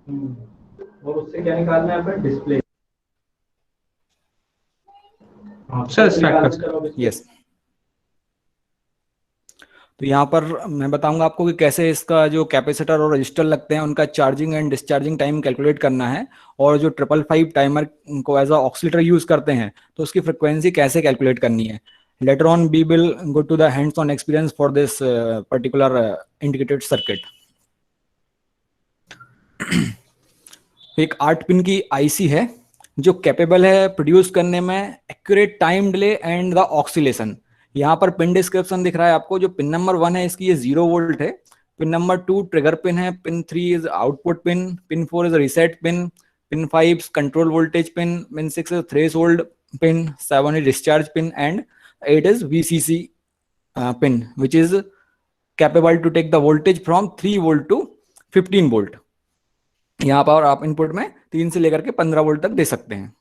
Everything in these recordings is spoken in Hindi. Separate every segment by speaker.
Speaker 1: और उससे क्या निकालना है हमें? डिस्प्ले। हाँ,
Speaker 2: सर
Speaker 1: कैसे
Speaker 2: स्टार्ट कर
Speaker 1: निकालना है
Speaker 2: सकते
Speaker 1: सर अब
Speaker 2: हैं।
Speaker 1: इसको?
Speaker 2: यस, तो यहाँ पर मैं बताऊंगा आपको कि कैसे इसका जो कैपेसिटर और रजिस्टर लगते हैं उनका charging and discharging time calculate करना है, और जो 555 टाइमर को एज अ ऑक्सीलेटर यूज करते हैं तो उसकी फ्रिक्वेंसी कैसे कैलकुलेट करनी है। Later on we will go to the hands on experience for this particular indicated circuit. एक 8 पिन की आईसी है जो कैपेबल है प्रोड्यूस करने में accurate time delay and the oscillation. यहाँ पर पिन डिस्क्रिप्शन दिख रहा है आपको। जो पिन नंबर 1 है इसकी ये 0 वोल्ट है, पिन नंबर 2 ट्रिगर पिन है, pin 3 is output pin, pin 4 is reset pin, pin 5 control voltage pin, pin 6 is threshold pin, 7 is discharge pin and 8 is VCC pin which is capable to take the voltage from 3 volt to 15 volt. यहाँ पर आप इनपुट में 3 से लेकर के 15 वोल्ट तक दे सकते हैं।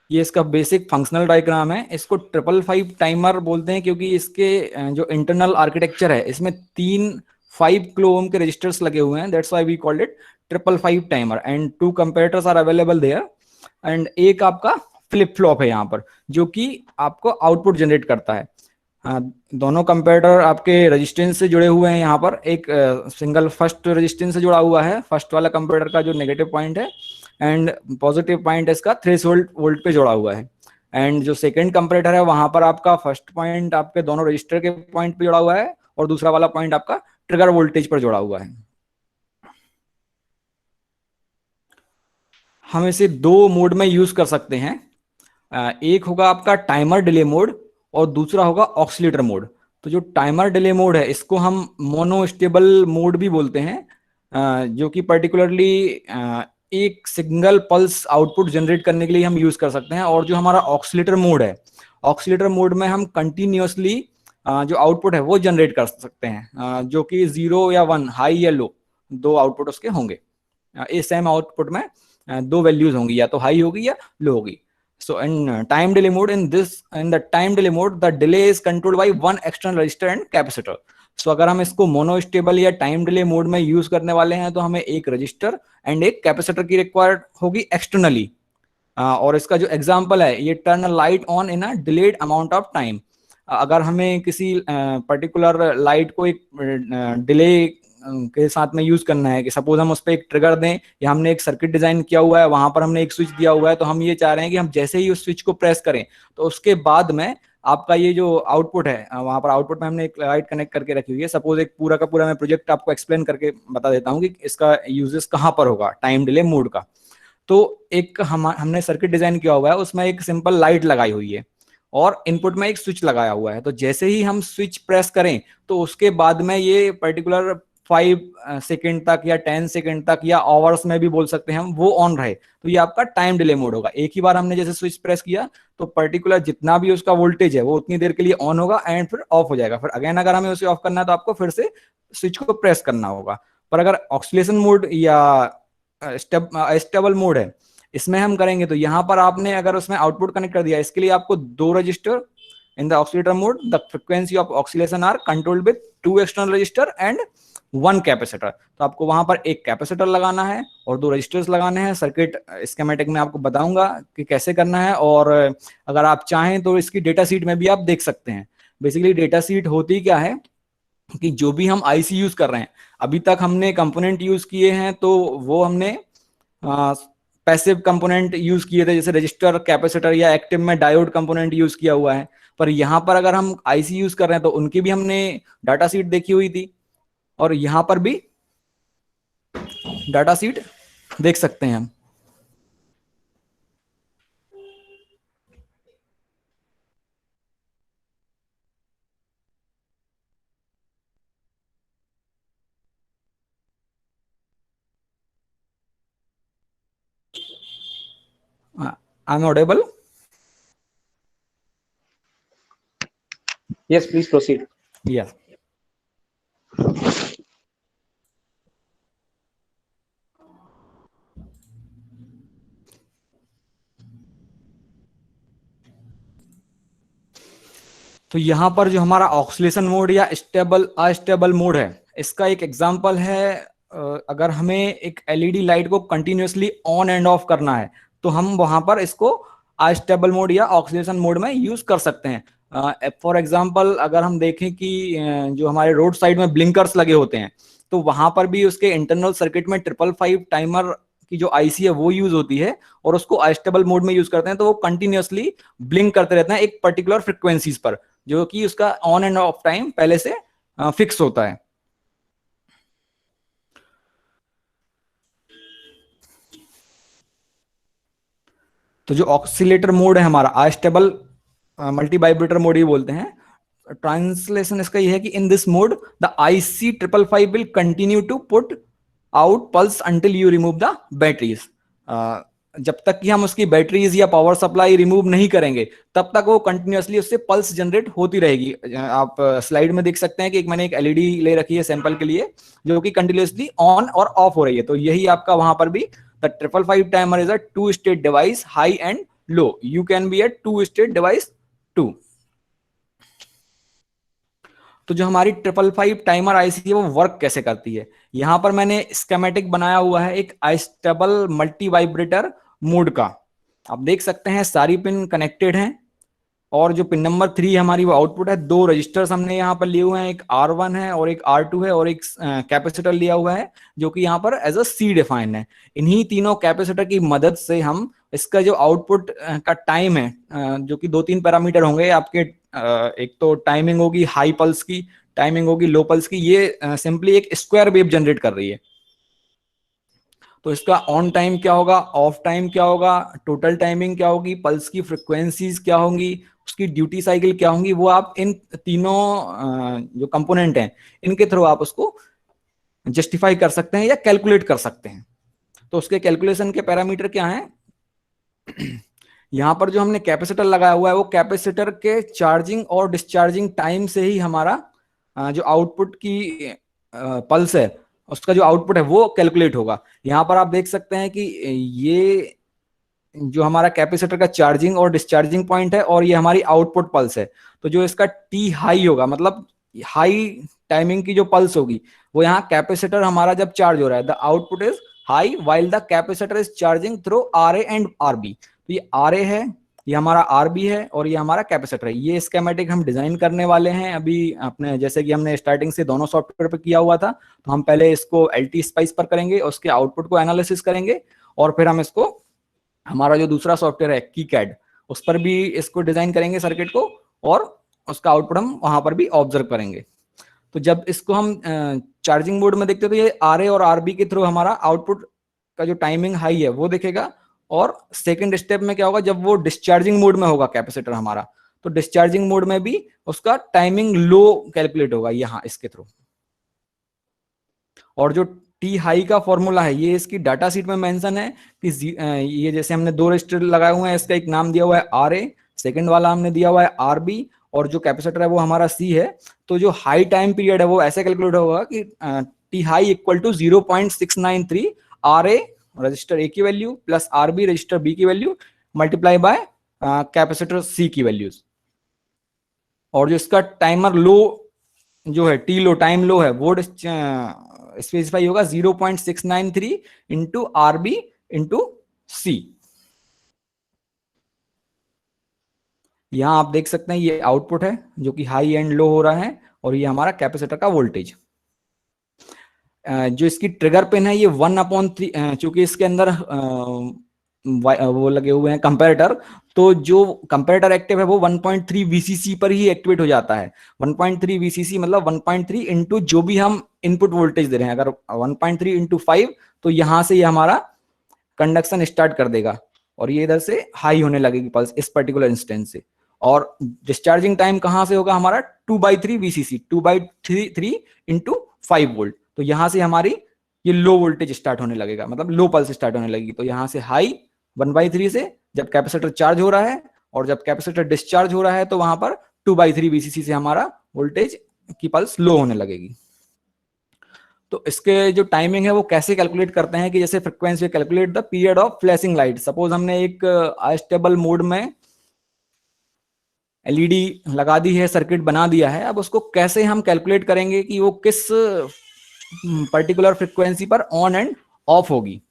Speaker 2: ये इसका बेसिक फंक्शनल डायग्राम है। इसको 555 टाइमर बोलते हैं क्योंकि इसके जो इंटरनल आर्किटेक्चर है इसमें 3 5 किलो ओम के रजिस्टर्स लगे हुए हैं। That's why we called it 555 timer and 2 comparators are available there. And एक आपका फ्लिप फ्लॉप है यहाँ पर जो कि आपको आउटपुट जनरेट करता है। दोनों कंपैरेटर आपके रेजिस्टेंस से जुड़े हुए हैं। यहाँ पर एक सिंगल फर्स्ट रेजिस्टेंस से जुड़ा हुआ है, फर्स्ट वाला कंपैरेटर का जो नेगेटिव पॉइंट है, एंड पॉजिटिव पॉइंट इसका थ्रेशोल्ड वोल्ट पे जुड़ा हुआ है। एंड जो सेकंड कंपैरेटर है वहां पर आपका फर्स्ट पॉइंट आपके दोनों रजिस्टर के पॉइंट पे जुड़ा हुआ है और दूसरा वाला पॉइंट आपका ट्रिगर वोल्टेज पर जुड़ा हुआ है। हम इसे 2 मोड में यूज कर सकते हैं। एक होगा आपका टाइमर डिले मोड और दूसरा होगा ऑक्सीलेटर मोड। तो जो टाइमर डिले मोड है इसको हम मोनो स्टेबल मोड भी बोलते हैं, जो कि पर्टिकुलरली एक सिंगल पल्स आउटपुट जनरेट करने के लिए हम यूज कर सकते हैं। और जो हमारा ऑक्सीलेटर मोड है, ऑक्सीलेटर मोड में हम कंटिन्यूअसली जो आउटपुट है वो जनरेट कर सकते हैं, जो कि 0 या 1, हाई या लो, दो आउटपुट उसके होंगे। इस सेम आउटपुट में 2 वैल्यूज होंगी, या तो हाई होगी या लो होगी। So in time delay mode, in the time delay mode, the delay is controlled by one external resistor and capacitor. So अगर हम इसको मोनो स्टेबल या टाइम डिले मोड में यूज करने वाले हैं तो हमें एक रजिस्टर एंड एक कैपेसिटर की रिक्वायर्ड होगी एक्सटर्नली। और इसका जो एग्जांपल है, ये turn light on in a delayed amount of time. अगर हमें किसी पर्टिकुलर लाइट को एक डिले के साथ में यूज करना है, कि सपोज हम उस पर एक ट्रिगर दें या हमने एक सर्किट डिजाइन किया हुआ है, वहां पर हमने एक स्विच दिया हुआ है, तो हम ये चाह रहे हैं कि हम जैसे ही उस स्विच को प्रेस करें तो उसके बाद में आपका ये जो आउटपुट है, वहां पर आउटपुट में हमने एक लाइट कनेक्ट करके रखी हुई है। सपोज एक पूरा का पूरा मैं प्रोजेक्ट आपको एक्सप्लेन करके बता देता हूँ कि इसका यूजेस कहाँ पर होगा टाइम डिले मोड का। तो एक हमने सर्किट डिजाइन किया हुआ है, उसमें एक सिंपल लाइट लगाई हुई है और इनपुट में एक स्विच लगाया हुआ है। तो जैसे ही हम स्विच प्रेस करें तो उसके बाद में ये पर्टिकुलर 5 सेकेंड तक या 10 सेकेंड तक या आवर्स में भी बोल सकते हैं हम, वो ऑन रहे। तो ये आपका टाइम डिले मोड होगा। एक ही बार हमने जैसे स्विच प्रेस किया तो पर्टिकुलर जितना भी उसका वोल्टेज है वो उतनी देर के लिए ऑन होगा एंड फिर ऑफ हो जाएगा। फिर अगेन अगर हमें उसे ऑफ करना है तो आपको फिर से स्विच को प्रेस करना होगा। पर अगर ऑक्सीलेशन मोड या स्टेबल मोड है, इसमें हम करेंगे तो यहाँ पर आपने अगर उसमें आउटपुट कनेक्ट कर दिया, इसके लिए आपको 2 resistor in the oscillator mode, the frequency of oscillation are controlled with 2 external resistor and 1 capacitor. तो आपको वहां पर एक कैपेसिटर लगाना है और 2 रजिस्टर्स लगाने हैं। सर्किट स्कीमेटिक में आपको बताऊंगा कि कैसे करना है, और अगर आप चाहें तो इसकी डेटा शीट में भी आप देख सकते हैं। बेसिकली डेटा शीट होती क्या है कि जो भी हम आईसी यूज कर रहे हैं, अभी तक हमने कंपोनेंट यूज किए हैं तो वो हमने पैसिव कंपोनेंट यूज किए थे, जैसे रजिस्टर, कैपेसिटर, या एक्टिव में डायोड कंपोनेंट यूज किया हुआ है। पर यहाँ पर अगर हम आईसी यूज कर रहे हैं तो उनकी भी हमने डाटा शीट देखी हुई थी, और यहाँ पर भी डाटा शीट देख सकते हैं हम। आई am audible?
Speaker 3: Yes, please proceed.
Speaker 2: या तो यहाँ पर जो हमारा ऑक्सीलेशन मोड या स्टेबल अस्टेबल मोड है, इसका एक एग्जांपल है अगर हमें एक एलईडी लाइट को कंटिन्यूअसली ऑन एंड ऑफ करना है तो हम वहां पर इसको अनस्टेबल मोड या ऑक्सीडेशन मोड में यूज कर सकते हैं। फॉर एग्जांपल अगर हम देखें कि जो हमारे रोड साइड में ब्लिंकर्स लगे होते हैं तो वहां पर भी उसके इंटरनल सर्किट में 555 टाइमर की जो आईसी है वो यूज होती है और उसको अनस्टेबल मोड में यूज करते हैं तो वो कंटिन्यूअसली ब्लिंक करते रहते हैं एक पर्टिकुलर फ्रिक्वेंसीज पर, जो कि उसका ऑन एंड ऑफ टाइम पहले से फिक्स होता है। तो जो ऑक्सीलेटर मोड है हमारा अनस्टेबल मल्टी वाइब्रेटर मोड ही बोलते हैं। ट्रांसलेशन इसका ये है कि in this mode the IC 555 will continue to put out pulse until you remove the batteries. जब तक कि हम उसकी बैटरीज या पावर सप्लाई रिमूव नहीं करेंगे तब तक वो कंटिन्यूअसली उससे पल्स जनरेट होती रहेगी। आप स्लाइड में देख सकते हैं कि मैंने एक एलईडी ले रखी है सैंपल के लिए जो कि कंटिन्यूअसली ऑन और ऑफ हो रही है। तो यही आपका वहां पर भी the 555 timer is a two state device high and low, you can be a two state device too. तो जो हमारी 555 टाइमर आईसी है वो वर्क कैसे करती है, यहां पर मैंने स्केमेटिक बनाया हुआ है एक अनस्टेबल मल्टी वाइब्रेटर मोड का। आप देख सकते हैं सारी पिन कनेक्टेड हैं और जो पिन नंबर 3 हमारी वो आउटपुट है। दो रजिस्टर्स हमने यहाँ पर लिए हुए हैं, एक R1 है और एक R2 है और एक कैपेसिटर लिया हुआ है जो कि यहाँ पर एज अ सी डिफाइन है। इन्हीं तीनों कैपेसिटर की मदद से हम इसका जो आउटपुट का टाइम है, जो कि 2-3 पैरामीटर होंगे आपके, एक तो टाइमिंग होगी हाई पल्स की, टाइमिंग होगी लो पल्स की, ये सिंपली एक स्क्वायर वेव जनरेट कर रही है। तो इसका ऑन टाइम क्या होगा, ऑफ टाइम क्या होगा, टोटल टाइमिंग क्या होगी, पल्स की फ्रिक्वेंसीज क्या होंगी, उसकी ड्यूटी साइकिल क्या होंगी, वो आप इन तीनों जो कंपोनेंट हैं इनके थ्रू आप उसको जस्टिफाई कर सकते हैं या कैलकुलेट कर सकते हैं। तो उसके कैलकुलेशन के पैरामीटर क्या हैं, यहां पर जो हमने कैपेसिटर लगाया हुआ है वो कैपेसिटर के चार्जिंग और डिस्चार्जिंग टाइम से ही हमारा जो आउटपुट की पल्स है उसका जो आउटपुट है वो कैलकुलेट होगा। यहां पर आप देख सकते हैं कि ये जो हमारा कैपेसिटर का चार्जिंग और डिस्चार्जिंग पॉइंट है और ये हमारी आउटपुट पल्स है। तो जो इसका टी हाई होगा, मतलब हाई टाइमिंग की जो पल्स होगी, वो यहाँ कैपेसिटर हमारा जब चार्ज हो रहा है the output is high while the capacitor is charging through R A and R B. तो ये आर ए है, ये हमारा आर बी है और ये हमारा कैपेसिटर है। ये स्कीमेटिक हम डिजाइन करने वाले हैं अभी अपने, जैसे कि हमने स्टार्टिंग से दोनों सॉफ्टवेयर पर किया हुआ था। तो हम पहले इसको एलटी स्पाइस पर करेंगे, उसके आउटपुट को एनालिसिस करेंगे और फिर हम इसको हमारा जो दूसरा सॉफ्टवेयर है कीकैड उस पर भी इसको डिजाइन करेंगे सर्किट को, और उसका आउटपुट हम वहां पर भी ऑब्जर्व करेंगे। तो जब इसको हम चार्जिंग मोड में देखते हैं तो ये आर ए और आर बी के थ्रू हमारा आउटपुट का जो टाइमिंग हाई है वो दिखेगा। और सेकंड स्टेप में क्या होगा, जब वो डिस्चार्जिंग मोड में होगा कैपेसिटर हमारा, तो डिस्चार्जिंग मोड में भी उसका टाइमिंग लो कैलकुलेट होगा यहाँ इसके थ्रू। और जो टी हाई का फॉर्मूला है ये इसकी डाटा शीट में मेंशन है कि ये जैसे हमने दो रजिस्टर लगाए हुए हैं, इसका एक नाम दिया हुआ है आर ए, सेकेंड वाला हमने दिया हुआ है आर बी, और जो कैपेसिटर है वो हमारा सी है। तो जो हाई टाइम पीरियड है वो ऐसे कैलकुलेट होगा कि T high equal to 0.693 R A register A की value plus R B register B की value multiply by capacitor C की वैल्यूज। और जो इसका टाइमर लो जो है, टी लो टाइम लो है, वो स्पेसिफाई होगा 0.693 इंटू आर बी इंटू सी। यहां आप देख सकते हैं ये आउटपुट है जो कि हाई एंड लो हो रहा है, और ये हमारा कैपेसिटर का वोल्टेज। जो इसकी ट्रिगर पिन है ये 1/3, चूंकि इसके अंदर वो लगे हुए हैं कंपैरेटर, तो जो कंपैरेटर एक्टिव है वो 1.3 वीसीसी पर ही एक्टिवेट हो जाता है। 1.3 वीसीसी मतलब 1.3 इंटू जो भी हम इनपुट वोल्टेज दे रहे हैं, अगर 1.3 इंटू 5 तो यहां से ये हमारा कंडक्शन स्टार्ट कर देगा और ये इधर से हाई होने लगेगी पल्स इस पर्टिकुलर इंस्टेंस से। और डिस्चार्जिंग टाइम कहां से होगा हमारा 2/3 वीसीसी, 2/3 इंटू 5 वोल्ट। तो यहां से हमारी ये लो वोल्टेज स्टार्ट होने लगेगा, मतलब लो पल्स स्टार्ट होने लगेगी। तो यहां से हाई 1/3 से जब कैपेसिटर चार्ज हो रहा है, और जब कैपेसिटर डिस्चार्ज हो रहा है तो वहां पर 2/3 वीसीसी से हमारा वोल्टेज की पल्स लो होने लगेगी। तो इसके जो टाइमिंग है वो कैसे कैलकुलेट करते हैं कि जैसे frequency calculate the period of flashing light. Suppose हमने एक अनस्टेबल मोड में एलईडी लगा दी है, सर्किट बना दिया है, अब उसको कैसे हम कैलकुलेट करेंगे कि वो किस पर्टिकुलर फ्रिक्वेंसी पर ऑन एंड ऑफ होगी।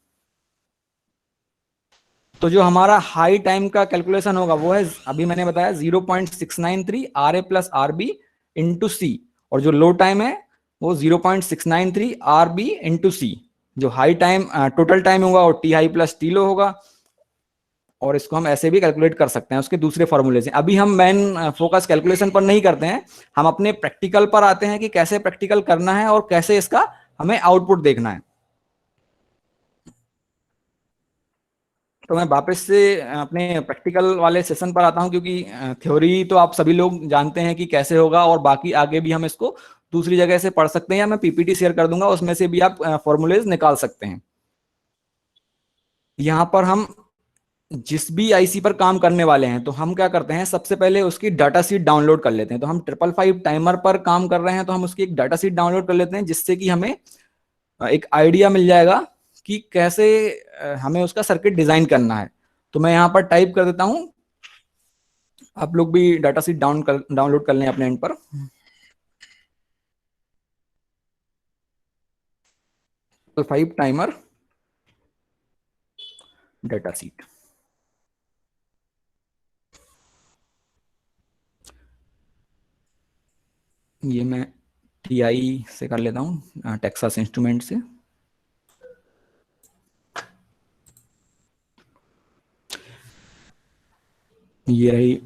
Speaker 2: तो जो हमारा हाई टाइम का कैलकुलेशन होगा वो है, अभी मैंने बताया 0.693 R A plus R B into C, और जो लो टाइम है वो 0.693 आर बी इंटू सी। जो हाई टाइम टोटल टाइम होगा वो टी हाई प्लस टी लो होगा, और इसको हम ऐसे भी कैलकुलेट कर सकते हैं उसके दूसरे फॉर्मूले से। अभी हम मेन फोकस कैलकुलेशन पर नहीं करते हैं, हम अपने प्रैक्टिकल पर आते हैं कि कैसे प्रैक्टिकल करना है और कैसे इसका हमें आउटपुट देखना है। तो मैं वापस से अपने प्रैक्टिकल वाले सेशन पर आता हूं, क्योंकि थ्योरी तो आप सभी लोग जानते हैं कि कैसे होगा, और बाकी आगे भी हम इसको दूसरी जगह से पढ़ सकते हैं, या मैं पीपीटी शेयर कर दूंगा, उसमें से भी आप फॉर्मूलेज निकाल सकते हैं। यहां पर हम जिस भी आईसी पर काम करने वाले हैं तो हम क्या करते हैं, सबसे पहले उसकी डाटा शीट डाउनलोड कर लेते हैं। तो हम 555 टाइमर पर काम कर रहे हैं तो हम उसकी एक डाटा शीट डाउनलोड कर लेते हैं, जिससे कि हमें एक आइडिया मिल जाएगा कि कैसे हमें उसका सर्किट डिजाइन करना है। तो मैं यहाँ पर टाइप कर देता हूँ, आप लोग भी डाटा शीट डाउनलोड कर लें अपने एंड पर। 5 टाइमर डाटा शीट, ये मैं टीआई से कर लेता हूँ, टेक्सास इंस्ट्रूमेंट से। ये रही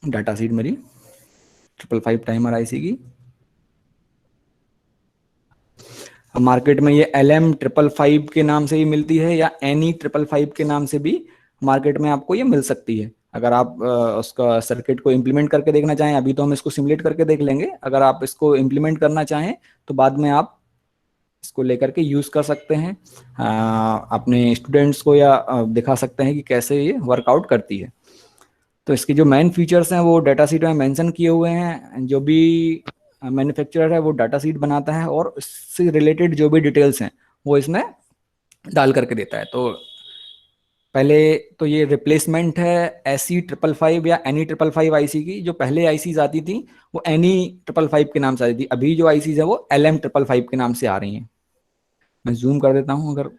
Speaker 2: डाटा शीट मेरी 555 टाइमर आईसी की। मार्केट में ये LM555 के नाम से ही मिलती है, या NE555 के नाम से भी मार्केट में आपको ये मिल सकती है। अगर आप उसका सर्किट को इम्प्लीमेंट करके देखना चाहें, अभी तो हम इसको सिमुलेट करके देख लेंगे, अगर आप इसको इम्प्लीमेंट करना चाहें तो बाद में आप इसको लेकर के यूज कर सकते हैं, अपने स्टूडेंट्स को, या दिखा सकते हैं कि कैसे ये वर्कआउट करती है। तो इसके जो मेन फीचर्स हैं वो डाटा शीट में मेंशन किए हुए हैं। जो भी मैन्युफैक्चरर है वो डाटा शीट बनाता है और इससे रिलेटेड जो भी डिटेल्स हैं वो इसमें डाल करके देता है। तो पहले तो ये रिप्लेसमेंट है SE555 या NE555 आईसी की। जो पहले आईसीज आती थी वो NE555 के नाम से आती थी, अभी जो आईसीज है वो LM555 के नाम से आ रही हैं। मैं जूम कर देता हूं, अगर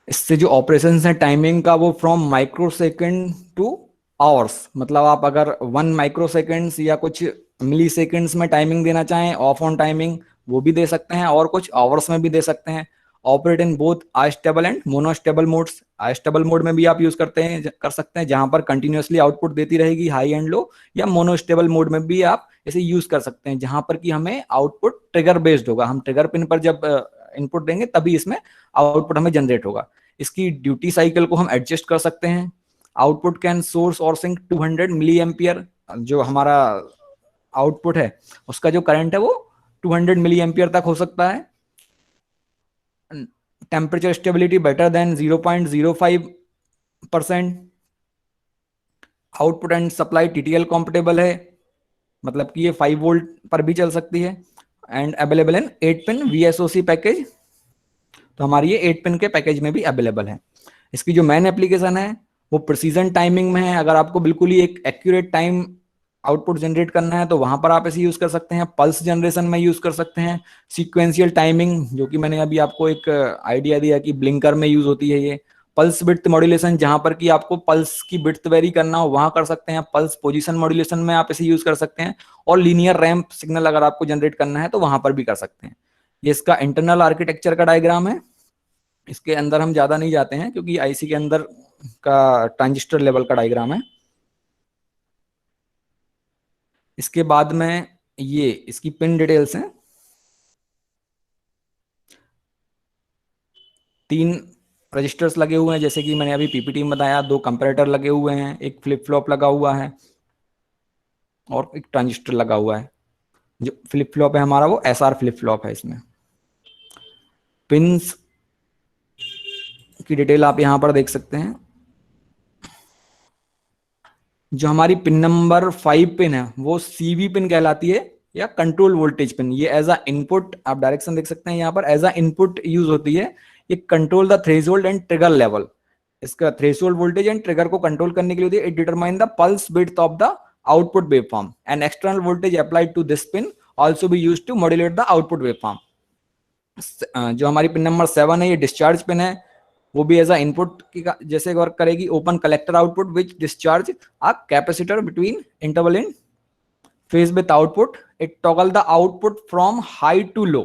Speaker 2: इससे जो ऑपरेशन है टाइमिंग का वो from micro second two hours, मतलब आप अगर 1 माइक्रो सेकेंड्स या कुछ मिली सेकेंड्स में टाइमिंग देना चाहें, ऑफ ऑन टाइमिंग वो भी दे सकते हैं, और कुछ आवर्स में भी दे सकते हैं। Operate in both astable and monostable modes, astable mode में भी आप यूज कर सकते हैं जहां पर कंटिन्यूअसली आउटपुट देती रहेगी हाई एंड लो, या मोनोस्टेबल मोड में भी आप इसे यूज कर सकते हैं जहां पर कि हमें आउटपुट ट्रिगर बेस्ड होगा। हम ट्रिगर पिन पर जब इनपुट देंगे तभी इसमें आउटपुट हमें जनरेट होगा। इसकी ड्यूटी साइकिल को हम एडजस्ट कर सकते हैं। आउटपुट कैन सोर्स और सिंक 200 मिली एम्पियर, जो हमारा आउटपुट है उसका जो करंट है वो 200 मिली एम्पियर तक हो सकता है। Temperature stability better than 0.05%। Output and supply TTL compatible है, मतलब कि ये 5 वोल्ट पर भी चल सकती है। And available in 8 pin VSOC package, तो हमारी ये 8 पिन के पैकेज में भी अवेलेबल है। इसकी जो मेन एप्लीकेशन है वो प्रिसीजन टाइमिंग में है। अगर आपको बिल्कुल ही एक एक्यूरेट टाइम आउटपुट जनरेट करना है तो वहां पर आप इसे यूज कर सकते हैं। पल्स जनरेशन में यूज कर सकते हैं। सीक्वेंशियल टाइमिंग, जो कि मैंने अभी आपको एक आइडिया दिया कि ब्लिंकर में यूज होती है ये। पल्स विड्थ मॉड्यूलेशन, जहां पर कि आपको पल्स की विड्थ वेरी करना हो वहां कर सकते हैं। पल्स पोजीशन मॉड्यूलेशन में आप इसे यूज कर सकते हैं, और लीनियर रैंप सिग्नल अगर आपको जनरेट करना है तो वहां पर भी कर सकते हैं। ये इसका इंटरनल आर्किटेक्चर का डायग्राम है। इसके अंदर हम ज्यादा नहीं जाते हैं क्योंकि आईसी के अंदर का ट्रांजिस्टर लेवल का डायग्राम है। इसके बाद में ये इसकी पिन डिटेल्स हैं। 3 रजिस्टर्स लगे हुए हैं, जैसे कि मैंने अभी पीपीटी में बताया। 2 कंपैरेटर लगे हुए हैं, एक फ्लिप फ्लॉप लगा हुआ है, और एक ट्रांजिस्टर लगा हुआ है। जो फ्लिप फ्लॉप है हमारा वो SR फ्लिप फ्लॉप है। इसमें पिन्स की डिटेल आप यहां पर देख सकते हैं। जो हमारी पिन नंबर 5 पिन है वो CV पिन कहलाती है, या कंट्रोल वोल्टेज पिन। ये एज अ इनपुट, आप डायरेक्शन देख सकते हैं यहाँ पर, एज अ इनपुट यूज होती है। ये control the threshold and trigger level. इसका थ्रेशोल्ड वोल्टेज एंड ट्रिगर को कंट्रोल करने के लिए होती है। It determine the pulse width of the output waveform and external voltage applied to this pin also be used to modulate the output waveform. जो हमारी पिन नंबर 7 है, ये डिस्चार्ज पिन है, वो भी एज अ इनपुट की जैसे वर्क करेगी। Open collector output which discharge a capacitor between interval in phase with output. It toggle the output from high to low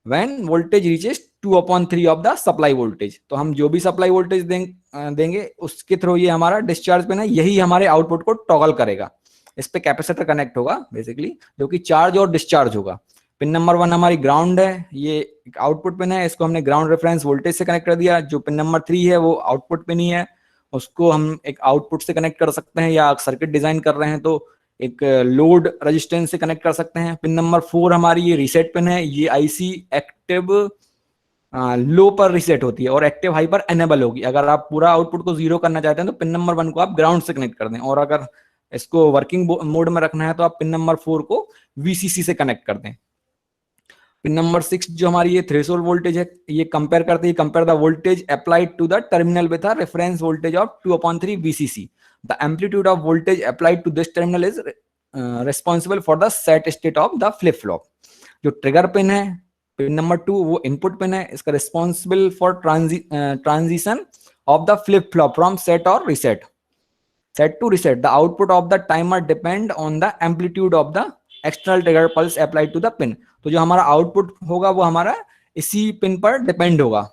Speaker 2: when voltage reaches 2/3 of the supply voltage. तो हम जो भी सप्लाई वोल्टेज देंगे उसके थ्रू ये हमारा डिस्चार्ज पिन है, यही हमारे आउटपुट को टॉगल करेगा। इस पे कैपेसिटर कनेक्ट होगा बेसिकली, जो कि चार्ज और डिस्चार्ज होगा। पिन नंबर 1 हमारी ग्राउंड है, ये एक आउटपुट पिन है, इसको हमने ग्राउंड रेफरेंस वोल्टेज से कनेक्ट कर दिया। जो पिन नंबर 3 है वो आउटपुट पिन ही है, उसको हम एक आउटपुट से कनेक्ट कर सकते हैं, या सर्किट डिजाइन कर रहे हैं तो एक लोड रेजिस्टेंस से कनेक्ट कर सकते हैं। पिन नंबर 4 हमारी ये रीसेट पिन है, ये आईसी एक्टिव लो पर रीसेट होती है और एक्टिव हाई पर एनेबल होगी। अगर आप पूरा आउटपुट को 0 करना चाहते हैं तो पिन नंबर 1 को आप ग्राउंड से कनेक्ट कर दें, और अगर इसको वर्किंग मोड में रखना है तो आप पिन नंबर 4 को वीसीसी से कनेक्ट कर दें। पिन नंबर 6 जो हमारी ये थ्रेशोल्ड वोल्टेज है, ये कंपेयर करते हैं, compare the voltage applied to the terminal with a reference voltage of 2/3 VCC। The amplitude of voltage applied to this terminal is responsible for the set state of the flip flop. जो ट्रिगर पिन है पिन नंबर 2 वो इनपुट पिन है, इसका responsible for transition of the flip flop from set और reset, set to reset. The output of the timer depend on the amplitude of the external trigger pulse applied to the pin। तो जो हमारा आउटपुट होगा वो हमारा इसी पिन पर डिपेंड होगा।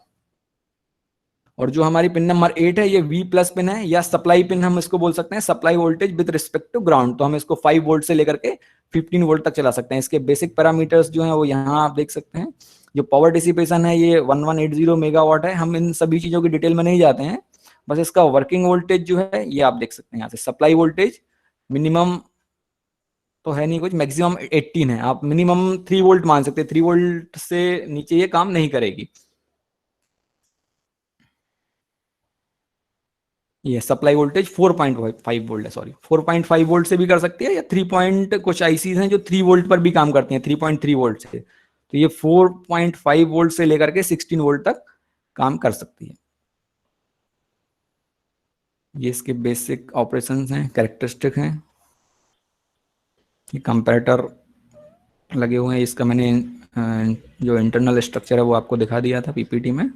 Speaker 2: और जो हमारी पिन नंबर 8 है, ये V+ पिन है, या सप्लाई पिन हम इसको बोल सकते हैं, supply voltage with respect to ground. तो हम इसको 5 वोल्ट से लेकर के 15 वोल्ट तक चला सकते हैं। इसके बेसिक पैरामीटर्स जो है वो यहाँ आप देख सकते हैं। जो पावर डिसिपेशन है ये 1180 मेगावाट है। हम इन सभी चीजों की डिटेल में नहीं जाते हैं, बस इसका वर्किंग वोल्टेज जो है ये आप देख सकते हैं यहाँ से। सप्लाई वोल्टेज मिनिमम तो है नहीं कुछ, मैक्सिमम 18 है, आप मिनिमम 3 वोल्ट मान सकते हैं, 3 वोल्ट से नीचे ये काम नहीं करेगी। ये सप्लाई वोल्टेज 4.5 वोल्ट है, सॉरी 4.5 वोल्ट से भी कर सकती है, या 3 पॉइंट कुछ आईसीज हैं जो 3 वोल्ट पर भी काम करती हैं, 3.3 वोल्ट से। तो ये 4.5 वोल्ट से लेकर के 16 वोल्ट तक काम कर सकती है। ये इसके बेसिक ऑपरेशंस हैं, कैरेक्टरिस्टिक हैं। ये कंपैरेटर लगे हुए हैं, इसका मैंने जो इंटरनल स्ट्रक्चर है वो आपको दिखा दिया था पीपीटी में।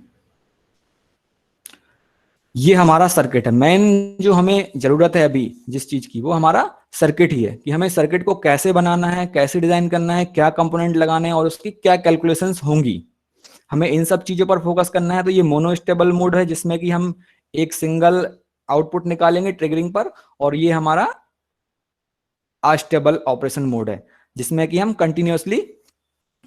Speaker 2: ये हमारा सर्किट है। मेन जो हमें जरूरत है अभी जिस चीज की, वो हमारा सर्किट ही है, कि हमें सर्किट को कैसे बनाना है, कैसे डिजाइन करना है, क्या कंपोनेंट लगाने हैं और उसकी क्या कैलकुलेशंस होंगी, हमें इन सब चीजों पर फोकस करना है। तो ये मोनोस्टेबल मोड है जिसमें कि हम एक सिंगल आउटपुट निकालेंगे ट्रिगरिंग पर, और ये हमारा अस्टेबल ऑपरेशन मोड है जिसमें कि हम कंटिन्यूअसली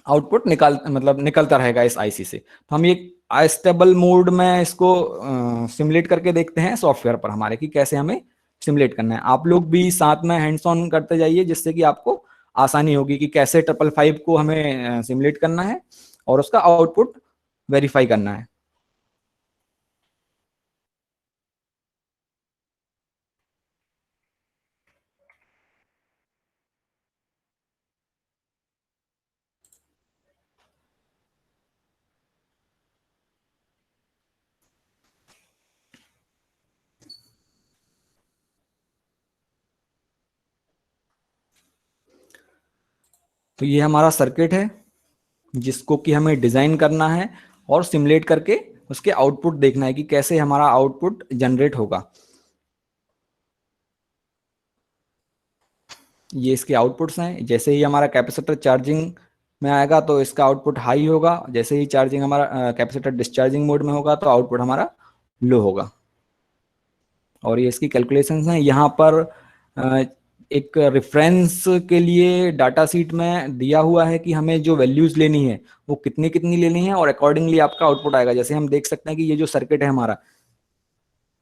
Speaker 2: आउटपुट निकलता रहेगा इस आईसी से। तो हम ये अस्टेबल मोड में इसको सिमुलेट करके देखते हैं सॉफ्टवेयर पर हमारे, कि कैसे हमें सिमुलेट करना है। आप लोग भी साथ में हैंड्स ऑन करते जाइए, जिससे कि आपको आसानी होगी कि कैसे 555 को हमें सिमुलेट करना है और उसका आउटपुट वेरीफाई करना है। तो ये हमारा सर्किट है जिसको कि हमें डिजाइन करना है और सिमुलेट करके उसके आउटपुट देखना है कि कैसे हमारा आउटपुट जनरेट होगा। ये इसके आउटपुट्स हैं। जैसे ही हमारा कैपेसिटर चार्जिंग में आएगा तो इसका आउटपुट हाई होगा, जैसे ही चार्जिंग हमारा कैपेसिटर डिस्चार्जिंग मोड में होगा तो आउटपुट हमारा लो होगा। और ये इसकी कैलकुलेशंस हैं। यहाँ पर एक रेफरेंस के लिए डाटा सीट में दिया हुआ है कि हमें जो वैल्यूज लेनी है वो कितनी कितनी लेनी है, और अकॉर्डिंगली आपका आउटपुट आएगा। जैसे हम देख सकते हैं कि ये जो सर्किट है हमारा,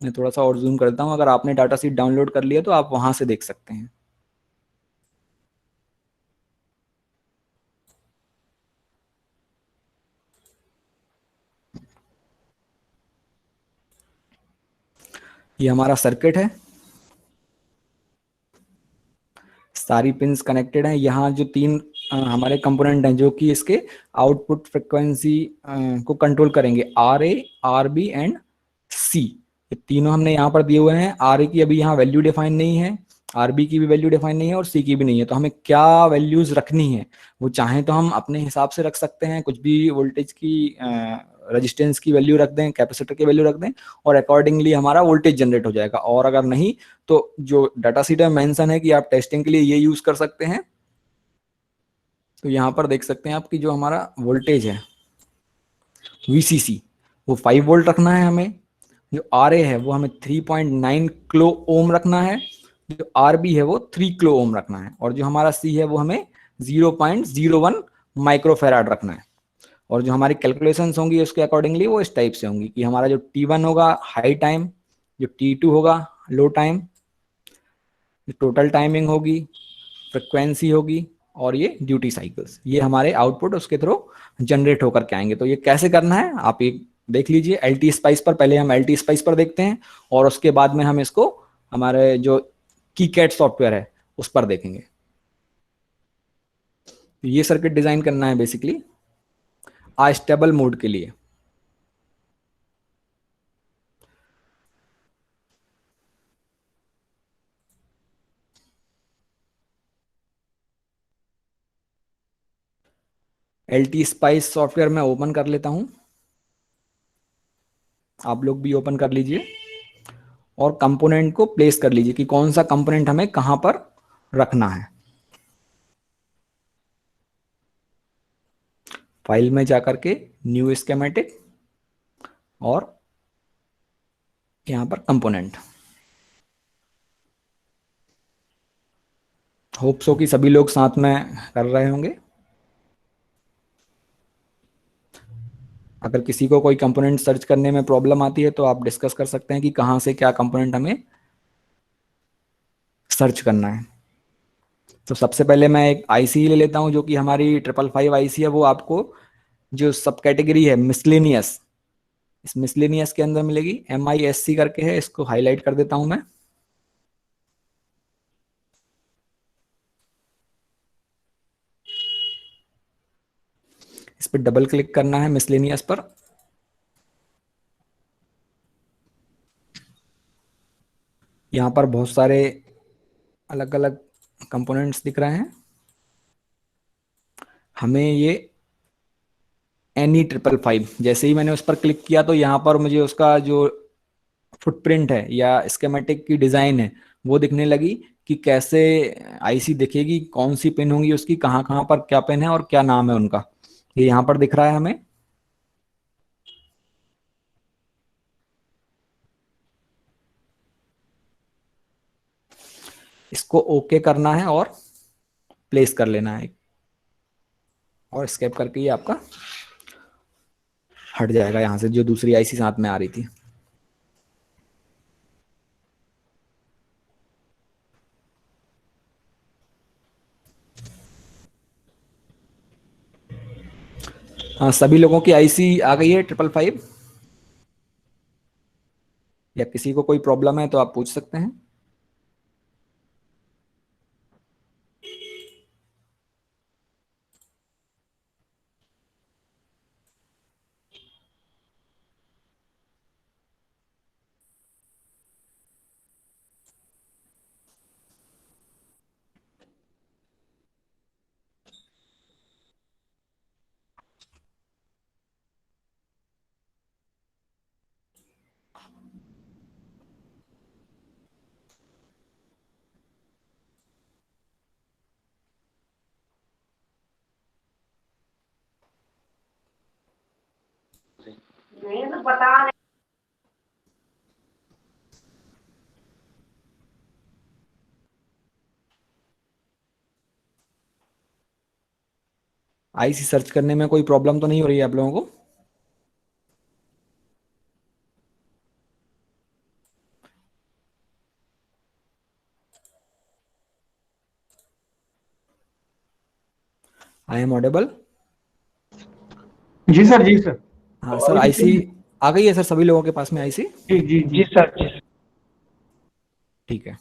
Speaker 2: मैं थोड़ा सा और जूम करता हूँ, अगर आपने डाटा सीट डाउनलोड कर लिया तो आप वहां से देख सकते हैं। ये हमारा सर्किट है, सारी पिंस कनेक्टेड हैं। यहाँ जो 3 हमारे कंपोनेंट हैं जो कि इसके आउटपुट फ्रिक्वेंसी को कंट्रोल करेंगे, RA, RB एंड C। ये तीनों हमने यहाँ पर दिए हुए हैं। आर ए की अभी यहाँ वैल्यू डिफाइन नहीं है, आर बी की भी वैल्यू डिफाइन नहीं है और सी की भी नहीं है। तो हमें क्या वैल्यूज रखनी है, वो चाहे तो हम अपने हिसाब से रख सकते हैं, कुछ भी वोल्टेज की रेजिस्टेंस की वैल्यू रख दें, कैपेसिटर की वैल्यू रख दें और अकॉर्डिंगली हमारा वोल्टेज जनरेट हो जाएगा। और अगर नहीं तो जो डाटा शीट में मेंशन है कि आप टेस्टिंग के लिए ये यूज कर सकते हैं, तो यहाँ पर देख सकते हैं आपकी जो हमारा वोल्टेज है वीसीसी वो 5 वोल्ट रखना है हमें, जो आर ए है वो हमें 3.9 किलो ओम रखना है, जो आर बी है वो 3 किलो ओम रखना है और जो हमारा सी है वो हमें 0.01 माइक्रोफेराड रखना है। और जो हमारी कैलकुलेशंस होंगी उसके अकॉर्डिंगली वो इस टाइप से होंगी कि हमारा जो T1 होगा हाई टाइम, जो T2 होगा लो टाइम, टोटल टाइमिंग होगी, फ्रिक्वेंसी होगी और ये ड्यूटी साइकिल्स, ये हमारे आउटपुट उसके थ्रू जनरेट होकर के आएंगे। तो ये कैसे करना है आप ये देख लीजिए एल टी स्पाइस पर। पहले हम एल टी स्पाइस पर देखते हैं और उसके बाद में हम इसको हमारे जो कीकैड सॉफ्टवेयर है उस पर देखेंगे। ये सर्किट डिजाइन करना है बेसिकली अस्टेबल मोड के लिए। एल टी स्पाइस सॉफ्टवेयर मैं ओपन कर लेता हूं, आप लोग भी ओपन कर लीजिए और कंपोनेंट को प्लेस कर लीजिए कि कौन सा कंपोनेंट हमें कहां पर रखना है। फाइल में जाकर के न्यू स्कीमेटिक और यहां पर कंपोनेंट। होप सो कि सभी लोग साथ में कर रहे होंगे। अगर किसी को कोई कंपोनेंट सर्च करने में प्रॉब्लम आती है तो आप डिस्कस कर सकते हैं कि कहां से क्या कंपोनेंट हमें सर्च करना है। तो सबसे पहले मैं एक आईसी ले लेता हूं जो कि हमारी 555 आईसी है। वो आपको जो सब कैटेगरी है मिसलेनियस, इस मिसलेनियस के अंदर मिलेगी, MISC करके है, इसको हाईलाइट कर देता हूं मैं। इस पर डबल क्लिक करना है मिसलेनियस पर। यहाँ पर बहुत सारे अलग अलग कंपोनेंट्स दिख रहे हैं। हमें ये NE555, जैसे ही मैंने उस पर क्लिक किया तो यहाँ पर मुझे उसका जो फुटप्रिंट है या स्केमेटिक की डिजाइन है वो दिखने लगी कि कैसे आईसी दिखेगी, कौन सी पिन होंगी उसकी, कहाँ कहाँ पर क्या पिन है और क्या नाम है उनका, ये यहाँ पर दिख रहा है हमें। इसको ओके करना है और प्लेस कर लेना है और स्केप करके ये आपका हट जाएगा यहाँ से जो दूसरी आईसी साथ में आ रही थी। हाँ, सभी लोगों की आईसी आ गई है 555, या किसी को कोई प्रॉब्लम है तो आप पूछ सकते हैं। आईसी सर्च करने में कोई प्रॉब्लम तो नहीं हो रही है आप लोगों को? I am audible?
Speaker 1: जी सर, जी सर।
Speaker 2: हाँ सर, आईसी आ गई है सर सभी लोगों के पास में आईसी?
Speaker 1: जी जी जी सर, जी सर।
Speaker 2: ठीक है।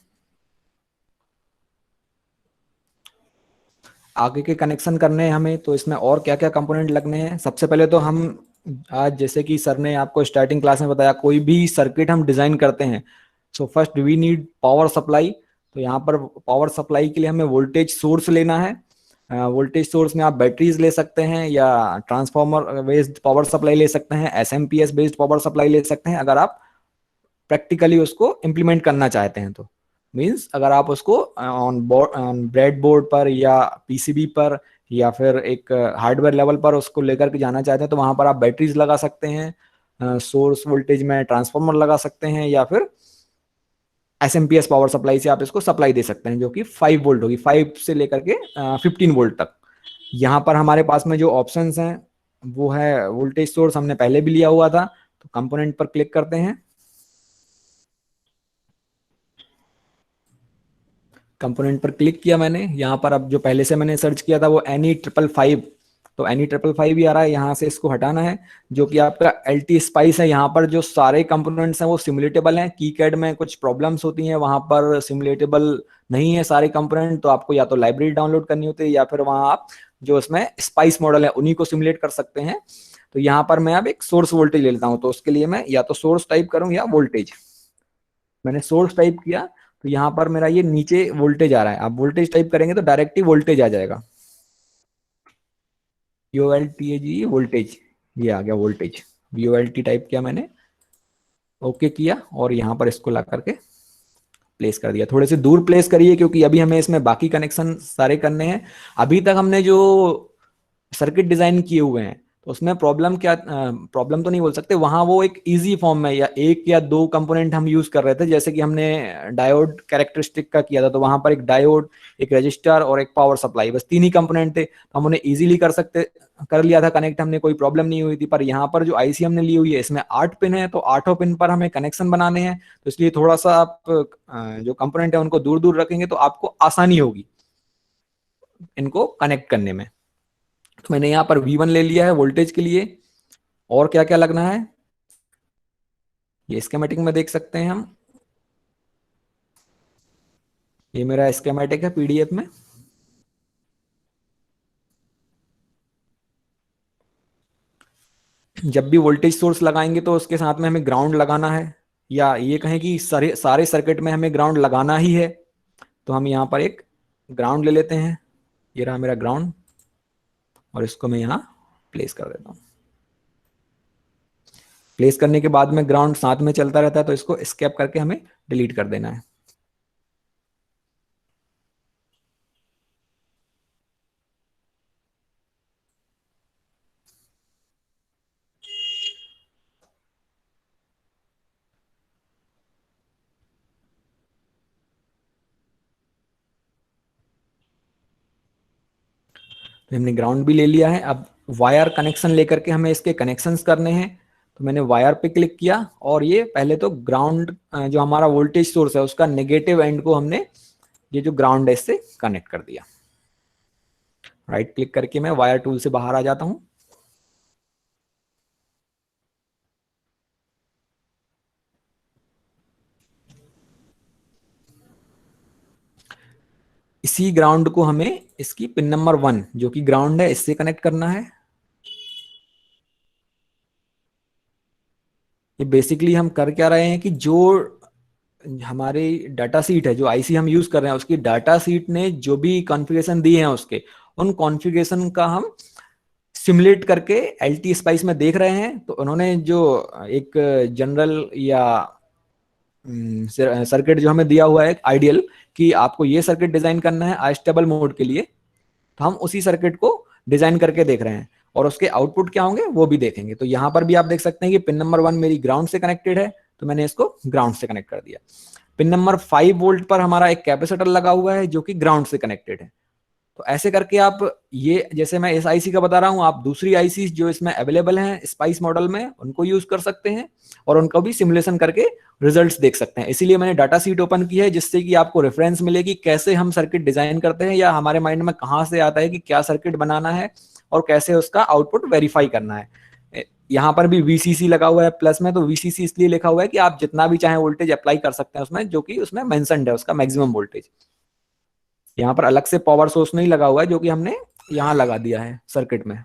Speaker 2: आगे के कनेक्शन करने हैं हमें, तो इसमें और क्या क्या कंपोनेंट लगने हैं? सबसे पहले तो हम आज जैसे कि सर ने आपको स्टार्टिंग क्लास में बताया, कोई भी सर्किट हम डिजाइन करते हैं, so first we need power supply. तो यहाँ पर पावर सप्लाई के लिए हमें वोल्टेज सोर्स लेना है। वोल्टेज सोर्स में आप बैटरीज ले सकते हैं, या ट्रांसफार्मर बेस्ड पावर सप्लाई ले सकते हैं, एसएमपीएस बेस्ड पावर सप्लाई ले सकते हैं, अगर आप प्रैक्टिकली उसको इम्प्लीमेंट करना चाहते हैं तो। मींस अगर आप उसको on board, on bread board पर या पीसीबी पर या फिर एक हार्डवेयर लेवल पर उसको लेकर के जाना चाहते हैं, तो वहां पर आप बैटरीज लगा सकते हैं, सोर्स वोल्टेज में ट्रांसफार्मर लगा सकते हैं, या फिर एसएमपीएस पावर सप्लाई से आप इसको सप्लाई दे सकते हैं, जो कि 5 वोल्ट होगी, 5 से लेकर के 15 वोल्ट तक। यहाँ पर हमारे पास में जो ऑप्शंस हैं वो है वोल्टेज सोर्स, हमने पहले भी लिया हुआ था, तो कंपोनेंट पर क्लिक करते हैं। कंपोनेंट पर क्लिक किया मैंने, यहाँ पर अब जो पहले से मैंने सर्च किया था वो NE555, तो NE555 ही आ रहा है, यहाँ से इसको हटाना है, जो कि आपका LT स्पाइस है। यहाँ पर जो सारे कंपोनेंट्स हैं वो सिमुलेटेबल हैं, कीकैड में कुछ प्रॉब्लम्स होती हैं, वहां पर सिमुलेटेबल नहीं है सारे कंपोनेंट, तो आपको या तो लाइब्रेरी डाउनलोड करनी होती है, या फिर वहां आप जो उसमें स्पाइस मॉडल है उन्हीं को सिमुलेट कर सकते हैं। तो यहाँ पर मैं अब एक सोर्स वोल्टेज ले लेता हूँ, तो उसके लिए मैं या तो सोर्स टाइप करूँ या वोल्टेज। मैंने सोर्स टाइप किया, तो यहाँ पर मेरा ये नीचे वोल्टेज आ रहा है। आप वोल्टेज टाइप करेंगे तो डायरेक्ट ही वोल्टेज आ जाएगा, VOLTAGE वोल्टेज, ये आ गया वोल्टेज। VOLT टाइप किया मैंने, ओके किया, और यहाँ पर इसको ला करके प्लेस कर दिया। थोड़े से दूर प्लेस करिए, क्योंकि अभी हमें इसमें बाकी कनेक्शन सारे करने हैं। अभी तक हमने जो सर्किट डिजाइन किए हुए हैं, तो उसमें प्रॉब्लम क्या, प्रॉब्लम तो नहीं बोल सकते, वहां वो एक इजी फॉर्म में या एक या दो कंपोनेंट हम यूज कर रहे थे, जैसे कि हमने डायोड कैरेक्टरिस्टिक का किया था, तो वहां पर एक डायोड, एक रजिस्टर और एक पावर सप्लाई, बस 3 ही कंपोनेंट थे, तो हम उन्हें इजीली कर लिया था कनेक्ट, हमने कोई प्रॉब्लम नहीं हुई थी। पर यहाँ पर जो आईसी हमने ली हुई है इसमें 8 पिन है, तो 8 पिन पर हमें कनेक्शन बनाने हैं, तो इसलिए थोड़ा सा आप जो कंपोनेंट है उनको दूर दूर रखेंगे तो आपको आसानी होगी इनको कनेक्ट करने में। तो मैंने यहाँ पर V1 ले लिया है वोल्टेज के लिए। और क्या क्या लगना है ये स्कीमेटिक में देख सकते हैं हम, ये मेरा स्कीमेटिक है PDF में। जब भी वोल्टेज सोर्स लगाएंगे तो उसके साथ में हमें ग्राउंड लगाना है, या ये कहें कि सारे सारे सर्किट में हमें ग्राउंड लगाना ही है, तो हम यहाँ पर एक ग्राउंड ले लेते हैं। ये रहा मेरा ग्राउंड, और इसको मैं यहाँ प्लेस कर देता हूँ। प्लेस करने के बाद में ग्राउंड साथ में चलता रहता है, तो इसको एस्केप करके हमें डिलीट कर देना है। तो हमने ग्राउंड भी ले लिया है। अब वायर कनेक्शन लेकर के हमें इसके कनेक्शंस करने हैं, तो मैंने वायर पे क्लिक किया, और ये पहले तो ग्राउंड जो हमारा वोल्टेज सोर्स है उसका नेगेटिव एंड को हमने ये जो ग्राउंड है इससे कनेक्ट कर दिया। राइट क्लिक करके मैं वायर टूल से बाहर आ जाता हूं। इसी ग्राउंड को हमें इसकी पिन नंबर 1 जो कि ग्राउंड है इससे कनेक्ट करना है। ये बेसिकली हम कर क्या रहे हैं कि जो हमारी डाटा सीट है, जो आईसी हम यूज कर रहे हैं, उसकी डाटा सीट ने जो भी कॉन्फ़िगरेशन दिए हैं उसके, उन कॉन्फ़िगरेशन का हम सिमुलेट करके एलटी स्पाइस में देख रहे हैं। तो उन्होंने जो एक जनरल या सर्किट जो हमें दिया हुआ है आइडियल, कि आपको ये सर्किट डिजाइन करना है अनस्टेबल मोड के लिए, तो हम उसी सर्किट को डिजाइन करके देख रहे हैं, और उसके आउटपुट क्या होंगे वो भी देखेंगे। तो यहाँ पर भी आप देख सकते हैं कि पिन नंबर 1 मेरी ग्राउंड से कनेक्टेड है, तो मैंने इसको ग्राउंड से कनेक्ट कर दिया। पिन नंबर 5 वोल्ट पर हमारा एक कैपेसिटर लगा हुआ है जो कि ग्राउंड से कनेक्टेड है। तो ऐसे करके आप, ये जैसे मैं इस आईसी का बता रहा हूं, आप दूसरी आईसी जो इसमें अवेलेबल हैं स्पाइस मॉडल में उनको यूज कर सकते हैं, और उनका भी सिमुलेशन करके रिजल्ट्स देख सकते हैं। इसीलिए मैंने डाटा सीट ओपन की है, जिससे कि आपको रेफरेंस मिलेगी कैसे हम सर्किट डिजाइन करते हैं, या हमारे माइंड में कहाँ से आता है कि क्या सर्किट बनाना है और कैसे उसका आउटपुट वेरीफाई करना है। यहाँ पर भी VCC लगा हुआ है प्लस में, तो VCC इसलिए लिखा हुआ है कि आप जितना भी चाहे वोल्टेज अप्लाई कर सकते हैं उसमें, जो कि उसमें मेंशन्ड है उसका मैक्सिमम वोल्टेज। यहाँ पर अलग से पावर सोर्स नहीं लगा हुआ है, जो कि हमने यहाँ लगा दिया है सर्किट में।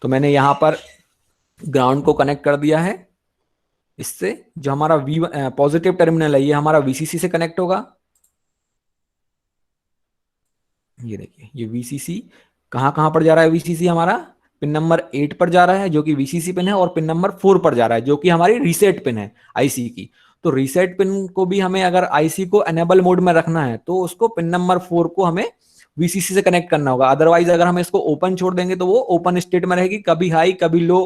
Speaker 2: तो मैंने यहां पर ग्राउंड को कनेक्ट कर दिया है इससे। जो हमारा वी पॉजिटिव टर्मिनल है ये हमारा वीसीसी से कनेक्ट होगा। ये देखिए ये वीसीसी कहाँ कहाँ पर जा रहा है, वीसीसी हमारा पिन नंबर 8 पर जा रहा है जो कि वीसीसी पिन है, और पिन नंबर 4 पर जा रहा है जो कि हमारी रीसेट पिन है आईसी की। तो रीसेट पिन को भी हमें अगर आईसी को एनेबल मोड में रखना है तो उसको पिन नंबर 4 को हमें वीसीसी से कनेक्ट करना होगा। अदरवाइज अगर हम इसको ओपन छोड़ देंगे तो वो ओपन स्टेट में रहेगी, कभी हाई कभी लो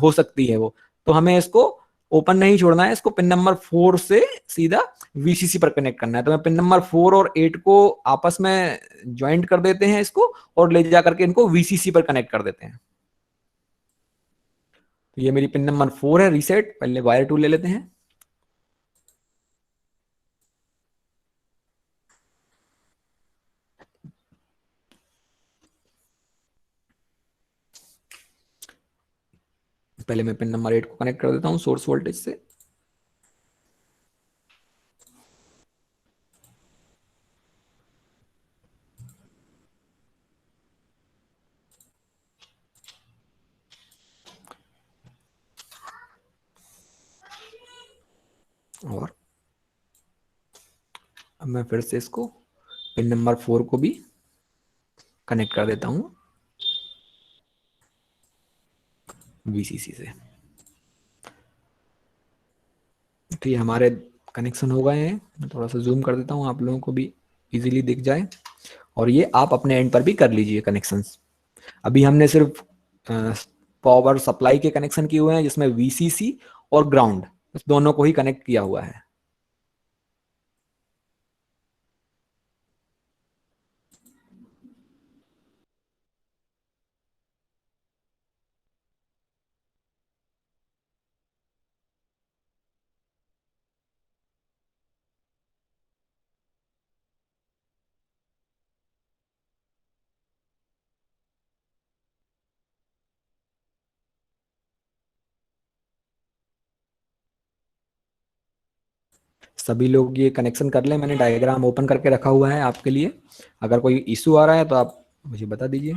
Speaker 2: हो सकती है वो। तो हमें इसको ओपन नहीं छोड़ना है, इसको पिन नंबर 4 से सीधा वीसीसी पर कनेक्ट करना है। तो मैं पिन नंबर 4 और 8 को आपस में ज्वाइंट कर देते हैं इसको, और ले जाकर के इनको वीसीसी पर कनेक्ट कर देते हैं। तो ये मेरी पिन नंबर 4 है रीसेट। पहले वायर 2 ले लेते हैं। पहले मैं पिन नंबर 8 को कनेक्ट कर देता हूं सोर्स वोल्टेज से। और अब मैं फिर से इसको पिन नंबर 4 को भी कनेक्ट कर देता हूं वीसीसी से। तो ये हमारे कनेक्शन हो गए हैं। मैं थोड़ा सा जूम कर देता हूं, आप लोगों को भी इजीली दिख जाए। और ये आप अपने एंड पर भी कर लीजिए कनेक्शंस। अभी हमने सिर्फ पावर सप्लाई के कनेक्शन किए हुए हैं जिसमें वीसीसी और ग्राउंड इस दोनों को ही कनेक्ट किया हुआ है। सभी लोग ये कनेक्शन कर लें, मैंने डायग्राम ओपन करके रखा हुआ है आपके लिए। अगर कोई इशू आ रहा है तो आप मुझे बता दीजिए।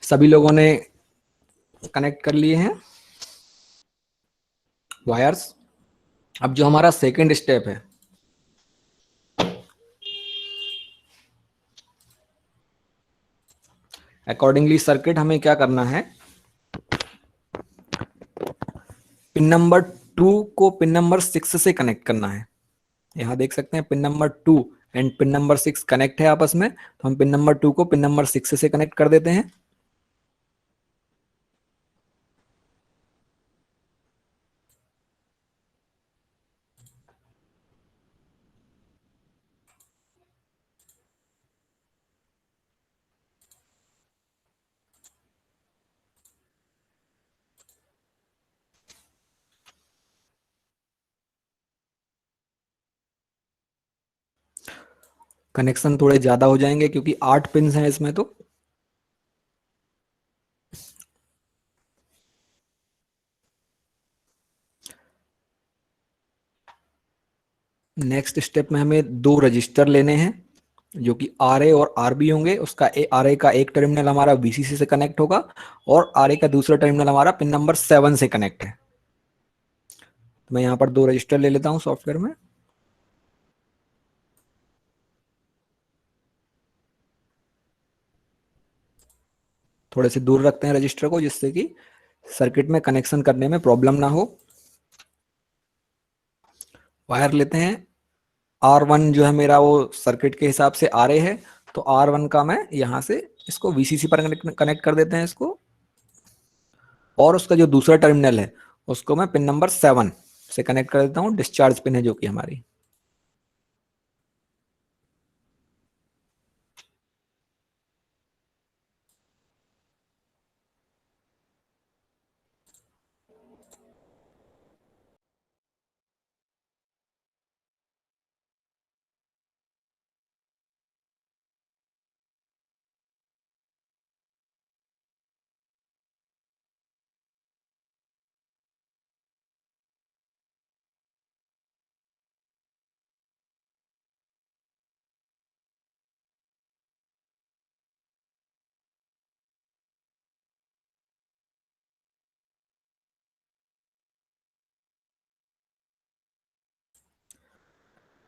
Speaker 2: सभी लोगों ने कनेक्ट कर लिए हैं वायर्स। अब जो हमारा सेकंड स्टेप है, अकॉर्डिंगली सर्किट हमें क्या करना है, पिन नंबर 2 को पिन नंबर 6 से कनेक्ट करना है। यहां देख सकते हैं pin number 2 and pin number 6 connect है आपस में। तो हम पिन नंबर 2 को पिन नंबर 6 से कनेक्ट कर देते हैं। कनेक्शन थोड़े ज्यादा हो जाएंगे क्योंकि 8 पिन हैं इसमें। तो नेक्स्ट स्टेप में हमें 2 रजिस्टर लेने हैं जो कि आर ए और आर बी होंगे। उसका आर ए का एक टर्मिनल हमारा वीसीसी से कनेक्ट होगा और आर ए का दूसरा टर्मिनल हमारा पिन नंबर 7 से कनेक्ट है। तो मैं यहाँ पर 2 रजिस्टर ले लेता हूँ सॉफ्टवेयर में। थोड़े से दूर रखते हैं रजिस्टर को जिससे कि सर्किट में कनेक्शन करने में प्रॉब्लम ना हो। वायर लेते हैं, R1 जो है मेरा वो सर्किट के हिसाब से RA है, तो R1 का मैं यहाँ से इसको VCC पर कनेक्ट कर देते हैं इसको, और उसका जो दूसरा टर्मिनल है उसको मैं पिन नंबर 7 से कनेक्ट कर देता हूँ, डिस्चार्ज पिन है जो कि हमारी।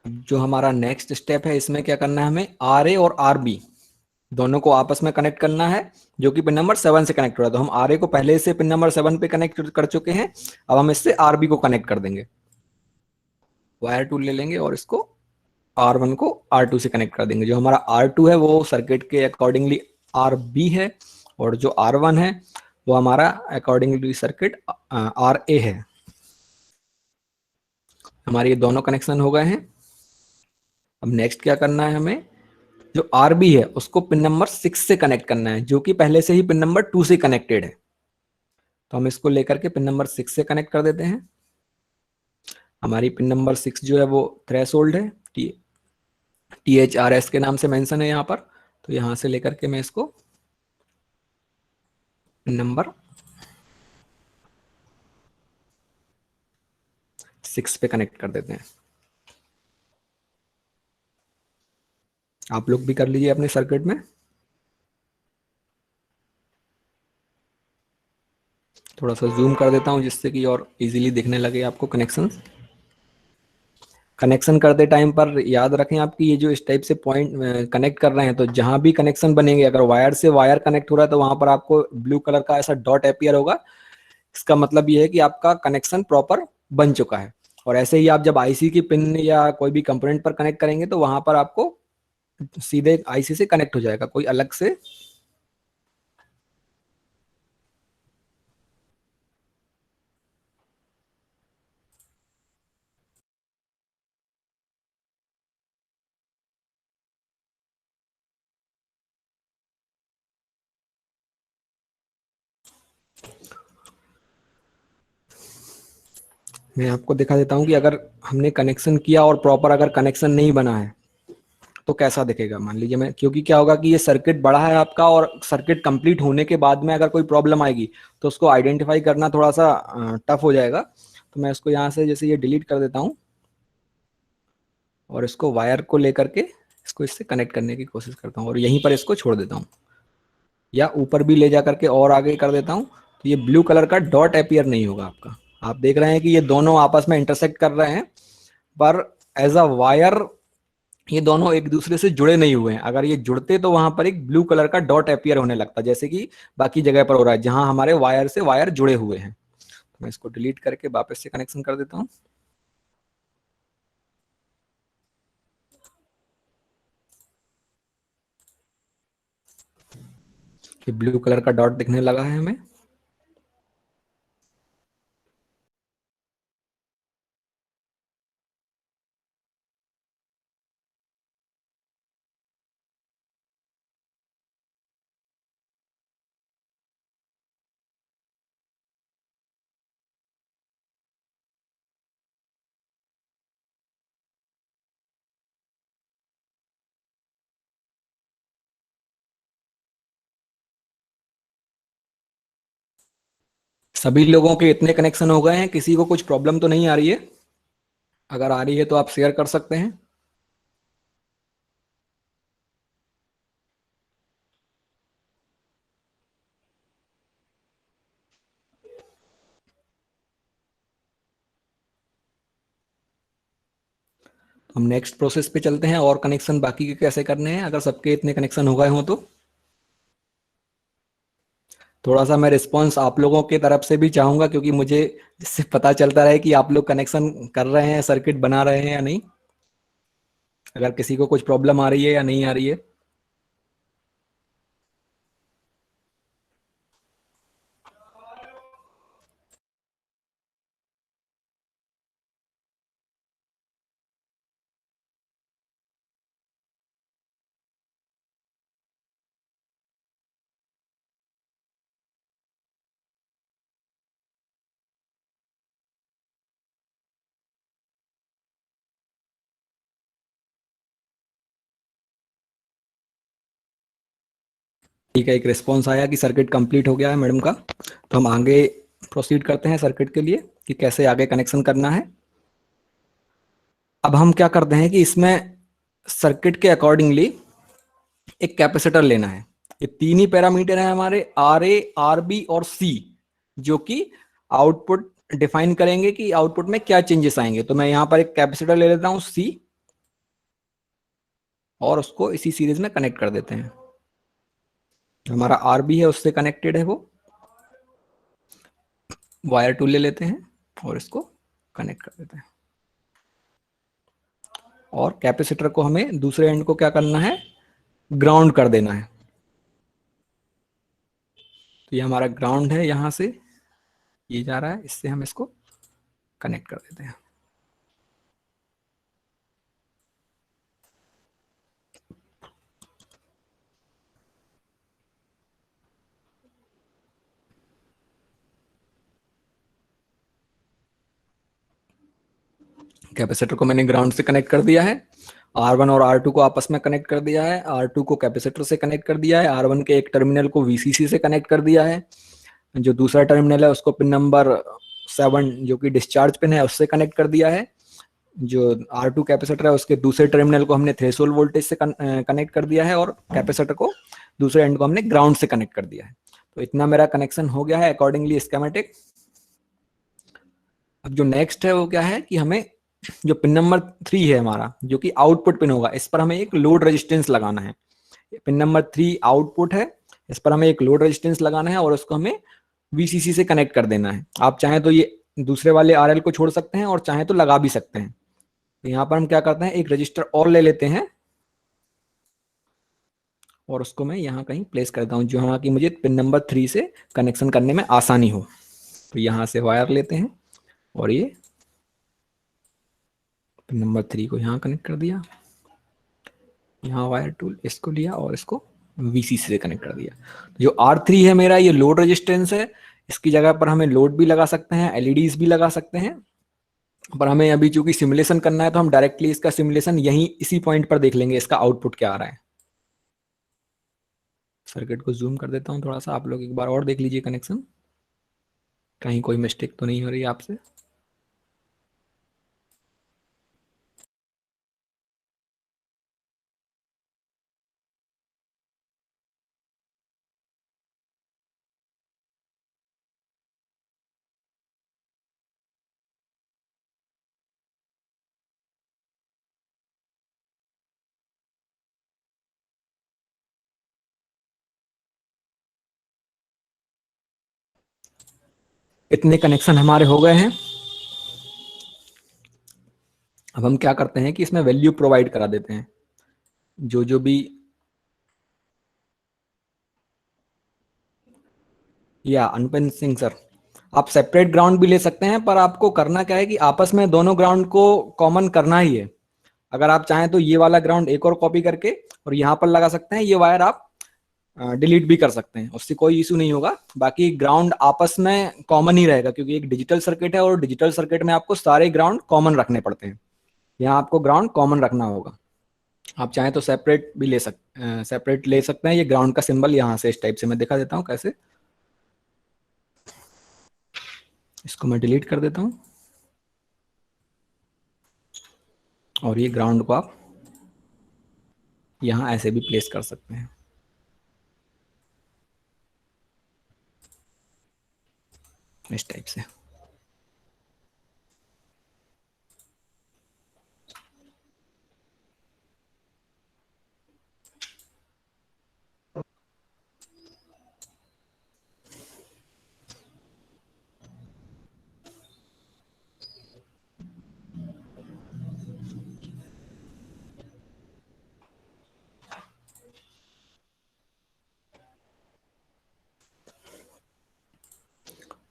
Speaker 2: जो हमारा नेक्स्ट स्टेप है इसमें क्या करना है, हमें RA और RB दोनों को आपस में कनेक्ट करना है, जो कि पिन नंबर 7 से कनेक्ट हो रहा है। तो हम RA को पहले से पिन नंबर 7 पे कनेक्ट कर चुके हैं, अब हम इससे RB को कनेक्ट कर देंगे। वायर टूल ले लेंगे और इसको R1 को R2 से कनेक्ट कर देंगे। जो हमारा R2 है वो सर्किट के अकॉर्डिंगली RB है, और जो R1 है वो हमारा अकॉर्डिंगली सर्किट RA है। हमारे ये दोनों कनेक्शन हो गए हैं। अब नेक्स्ट क्या करना है, हमें जो RB है उसको पिन नंबर 6 से कनेक्ट करना है, जो कि पहले से ही पिन नंबर 2 से कनेक्टेड है। तो हम इसको लेकर के पिन नंबर 6 से कनेक्ट कर देते हैं। हमारी पिन नंबर 6 जो है वो थ्रेशोल्ड है, THRS के नाम से मेंशन है यहाँ पर। तो यहाँ से लेकर के मैं इसको पिन नंबर 6 पे कनेक्ट कर देते हैं। आप लोग भी कर लीजिए अपने सर्किट में। थोड़ा सा जूम कर देता हूँ जिससे कि और इजीली दिखने लगे आपको कनेक्शन। कनेक्शन करते टाइम पर याद रखें आपकी ये जो इस टाइप से पॉइंट कनेक्ट कर रहे हैं, तो जहां भी कनेक्शन बनेंगे, अगर वायर से वायर कनेक्ट हो रहा है तो वहां पर आपको ब्लू कलर का ऐसा डॉट अपीयर होगा। इसका मतलब ये है कि आपका कनेक्शन प्रॉपर बन चुका है। और ऐसे ही आप जब आईसी की पिन या कोई भी कंपोनेंट पर कनेक्ट करेंगे तो वहां पर आपको सीधे आईसी से कनेक्ट हो जाएगा, कोई अलग से। मैं आपको दिखा देता हूँ कि अगर हमने कनेक्शन किया और प्रॉपर अगर कनेक्शन नहीं बना है तो कैसा दिखेगा। मान लीजिए मैं, क्योंकि क्या होगा कि ये सर्किट बड़ा है आपका, और सर्किट कंप्लीट होने के बाद में अगर कोई प्रॉब्लम आएगी तो उसको आइडेंटिफाई करना थोड़ा सा टफ हो जाएगा। तो मैं इसको यहाँ से जैसे ये डिलीट कर देता हूँ, और इसको वायर को लेकर के इसको इससे कनेक्ट करने की कोशिश करता हूँ, और यहीं पर इसको छोड़ देता हूँ, या ऊपर भी ले जा करके और आगे कर देता हूँ। तो ये ब्लू कलर का डॉट अपीयर नहीं होगा आपका। आप देख रहे हैं कि ये दोनों आपस में इंटरसेक्ट कर रहे हैं, पर एज अ वायर ये दोनों एक दूसरे से जुड़े नहीं हुए हैं। अगर ये जुड़ते तो वहां पर एक ब्लू कलर का डॉट अपीयर होने लगता, जैसे कि बाकी जगह पर हो रहा है जहां हमारे वायर से वायर जुड़े हुए हैं। तो मैं इसको डिलीट करके वापस से कनेक्शन कर देता हूँ। ये ब्लू कलर का डॉट दिखने लगा है हमें। सभी लोगों के इतने कनेक्शन हो गए हैं, किसी को कुछ प्रॉब्लम तो नहीं आ रही है? अगर आ रही है तो आप शेयर कर सकते हैं। हम नेक्स्ट प्रोसेस पे चलते हैं, और कनेक्शन बाकी के कैसे करने हैं अगर सबके इतने कनेक्शन हो गए हों तो। थोड़ा सा मैं रिस्पॉन्स आप लोगों की तरफ से भी चाहूंगा, क्योंकि मुझे इससे पता चलता रहे कि आप लोग कनेक्शन कर रहे हैं, सर्किट बना रहे हैं या नहीं, अगर किसी को कुछ प्रॉब्लम आ रही है या नहीं आ रही है। ठीक है, एक रिस्पॉन्स आया कि सर्किट कंप्लीट हो गया है मैडम का। तो हम आगे प्रोसीड करते हैं सर्किट के लिए कि कैसे आगे कनेक्शन करना है। अब हम क्या करते हैं कि इसमें सर्किट के अकॉर्डिंगली एक कैपेसिटर लेना है। ये तीन ही पैरामीटर है हमारे, आर ए, आर बी और सी, जो कि आउटपुट डिफाइन करेंगे कि आउटपुट में क्या चेंजेस आएंगे। तो मैं यहां पर एक कैपेसिटर ले लेता हूं सी, और उसको इसी सीरीज में कनेक्ट कर देते हैं। हमारा आर बी है, उससे कनेक्टेड है वो, वायर टू ले लेते हैं और इसको कनेक्ट कर देते हैं। और कैपेसिटर को हमें दूसरे एंड को क्या करना है, ग्राउंड कर देना है। तो ये हमारा ग्राउंड है, यहां से ये जा रहा है, इससे हम इसको कनेक्ट कर देते हैं। कैपेसिटर को मैंने ग्राउंड से कनेक्ट कर दिया है, R1 और R2 को आपस में कनेक्ट कर दिया है, R2 को कैपेसिटर से कनेक्ट कर दिया है, R1 के एक टर्मिनल को VCC से कनेक्ट कर दिया है, जो दूसरा टर्मिनल है उसको पिन नंबर 7 जो कि डिस्चार्ज पिन है उससे कनेक्ट कर दिया है। जो R2 कैपेसिटर है उसके दूसरे टर्मिनल को हमने थ्रेशोल्ड वोल्टेज से कनेक्ट कर दिया है, और कैपेसिटर को दूसरे एंड को हमने ग्राउंड से कनेक्ट कर दिया है। तो इतना मेरा कनेक्शन हो गया है अकॉर्डिंगली स्कीमेटिक। अब जो नेक्स्ट है वो क्या है कि हमें जो पिन नंबर 3 है हमारा, जो कि आउटपुट पिन होगा, इस पर हमें एक लोड रेजिस्टेंस लगाना है। पिन नंबर 3 आउटपुट है, इस पर हमें एक लोड रेजिस्टेंस लगाना है और उसको हमें VCC से कनेक्ट कर देना है। आप चाहें तो ये दूसरे वाले RL को छोड़ सकते हैं और चाहें तो लगा भी सकते हैं। तो यहाँ पर हम क्या करते हैं, एक रजिस्टर और ले लेते हैं और उसको मैं यहाँ कहीं प्लेस करता हूँ जहाँ की मुझे पिन नंबर 3 से कनेक्शन करने में आसानी हो। तो यहाँ से वायर लेते हैं और ये पिन नंबर 3 को यहाँ कनेक्ट कर दिया, यहाँ वायर टूल इसको लिया और इसको VCC से कनेक्ट कर दिया। जो R3 है मेरा, ये लोड रेजिस्टेंस है, इसकी जगह पर हमें लोड भी लगा सकते हैं, LEDs भी लगा सकते हैं। पर हमें अभी चूंकि सिमुलेशन करना है तो हम डायरेक्टली इसका सिमुलेशन यहीं इसी पॉइंट पर देख लेंगे, इसका आउटपुट क्या आ रहा है। सर्किट को जूम कर देता हूँ थोड़ा सा, आप लोग एक बार और देख लीजिए कनेक्शन, कहीं कोई मिस्टेक तो नहीं हो रही आपसे। इतने कनेक्शन हमारे हो गए हैं। अब हम क्या करते हैं कि इसमें वैल्यू प्रोवाइड करा देते हैं, जो जो भी, या अनुपेंद्र सिंह सर, आप सेपरेट ग्राउंड भी ले सकते हैं, पर आपको करना क्या है कि आपस में दोनों ग्राउंड को कॉमन करना ही है। अगर आप चाहें तो ये वाला ग्राउंड एक और कॉपी करके और यहाँ पर लगा सकते हैं, ये वायर आप डिलीट भी कर सकते हैं, उससे कोई इशू नहीं होगा। बाकी ग्राउंड आपस में कॉमन ही रहेगा, क्योंकि एक डिजिटल सर्किट है और डिजिटल सर्किट में आपको सारे ग्राउंड कॉमन रखने पड़ते हैं। यहाँ आपको ग्राउंड कॉमन रखना होगा। आप चाहें तो सेपरेट ले सकते हैं। ये ग्राउंड का सिंबल यहाँ से इस टाइप से मैं दिखा देता हूँ कैसे। इसको मैं डिलीट कर देता हूँ और ये ग्राउंड को आप यहाँ ऐसे भी प्लेस कर सकते हैं, इस टाइप से।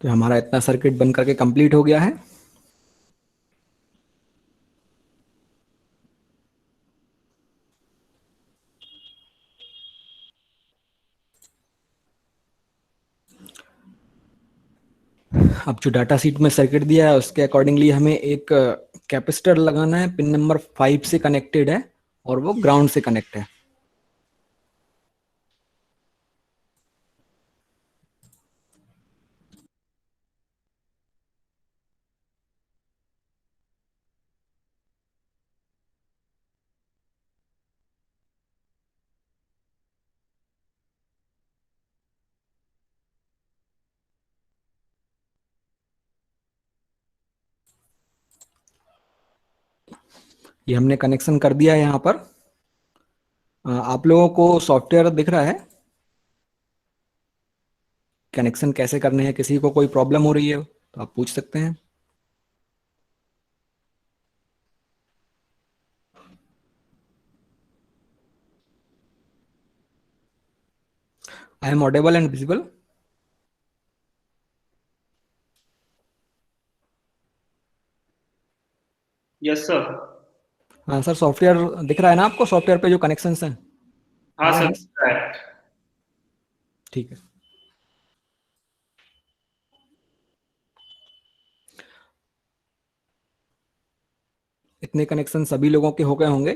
Speaker 2: तो हमारा इतना सर्किट बन करके कंप्लीट हो गया है। अब जो डाटा शीट में सर्किट दिया है उसके अकॉर्डिंगली हमें एक कैपेसिटर लगाना है, पिन नंबर 5 से कनेक्टेड है और वो ग्राउंड से कनेक्ट है। ये हमने कनेक्शन कर दिया है यहाँ पर। आप लोगों को सॉफ्टवेयर दिख रहा है कनेक्शन कैसे करने हैं? किसी को कोई प्रॉब्लम हो रही है तो आप पूछ सकते हैं। आई am audible and visible?
Speaker 3: Yes sir.
Speaker 2: हाँ सर, सॉफ्टवेयर दिख रहा है ना आपको? सॉफ्टवेयर पे जो कनेक्शंस हैं
Speaker 3: हाँ
Speaker 2: आ रहे
Speaker 3: सर,
Speaker 2: हैं?
Speaker 3: करेक्ट।
Speaker 2: ठीक है। इतने कनेक्शन सभी लोगों के हो गए होंगे।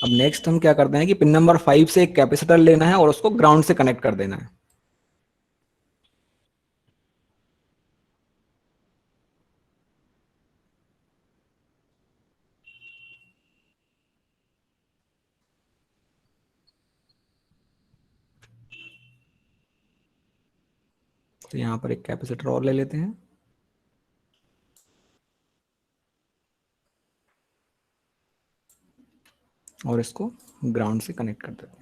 Speaker 2: अब नेक्स्ट हम क्या करते हैं कि पिन नंबर 5 से एक कैपेसिटर लेना है और उसको ग्राउंड से कनेक्ट कर देना है। तो यहाँ पर एक कैपेसिटर और ले लेते हैं और इसको ग्राउंड से कनेक्ट कर देते हैं।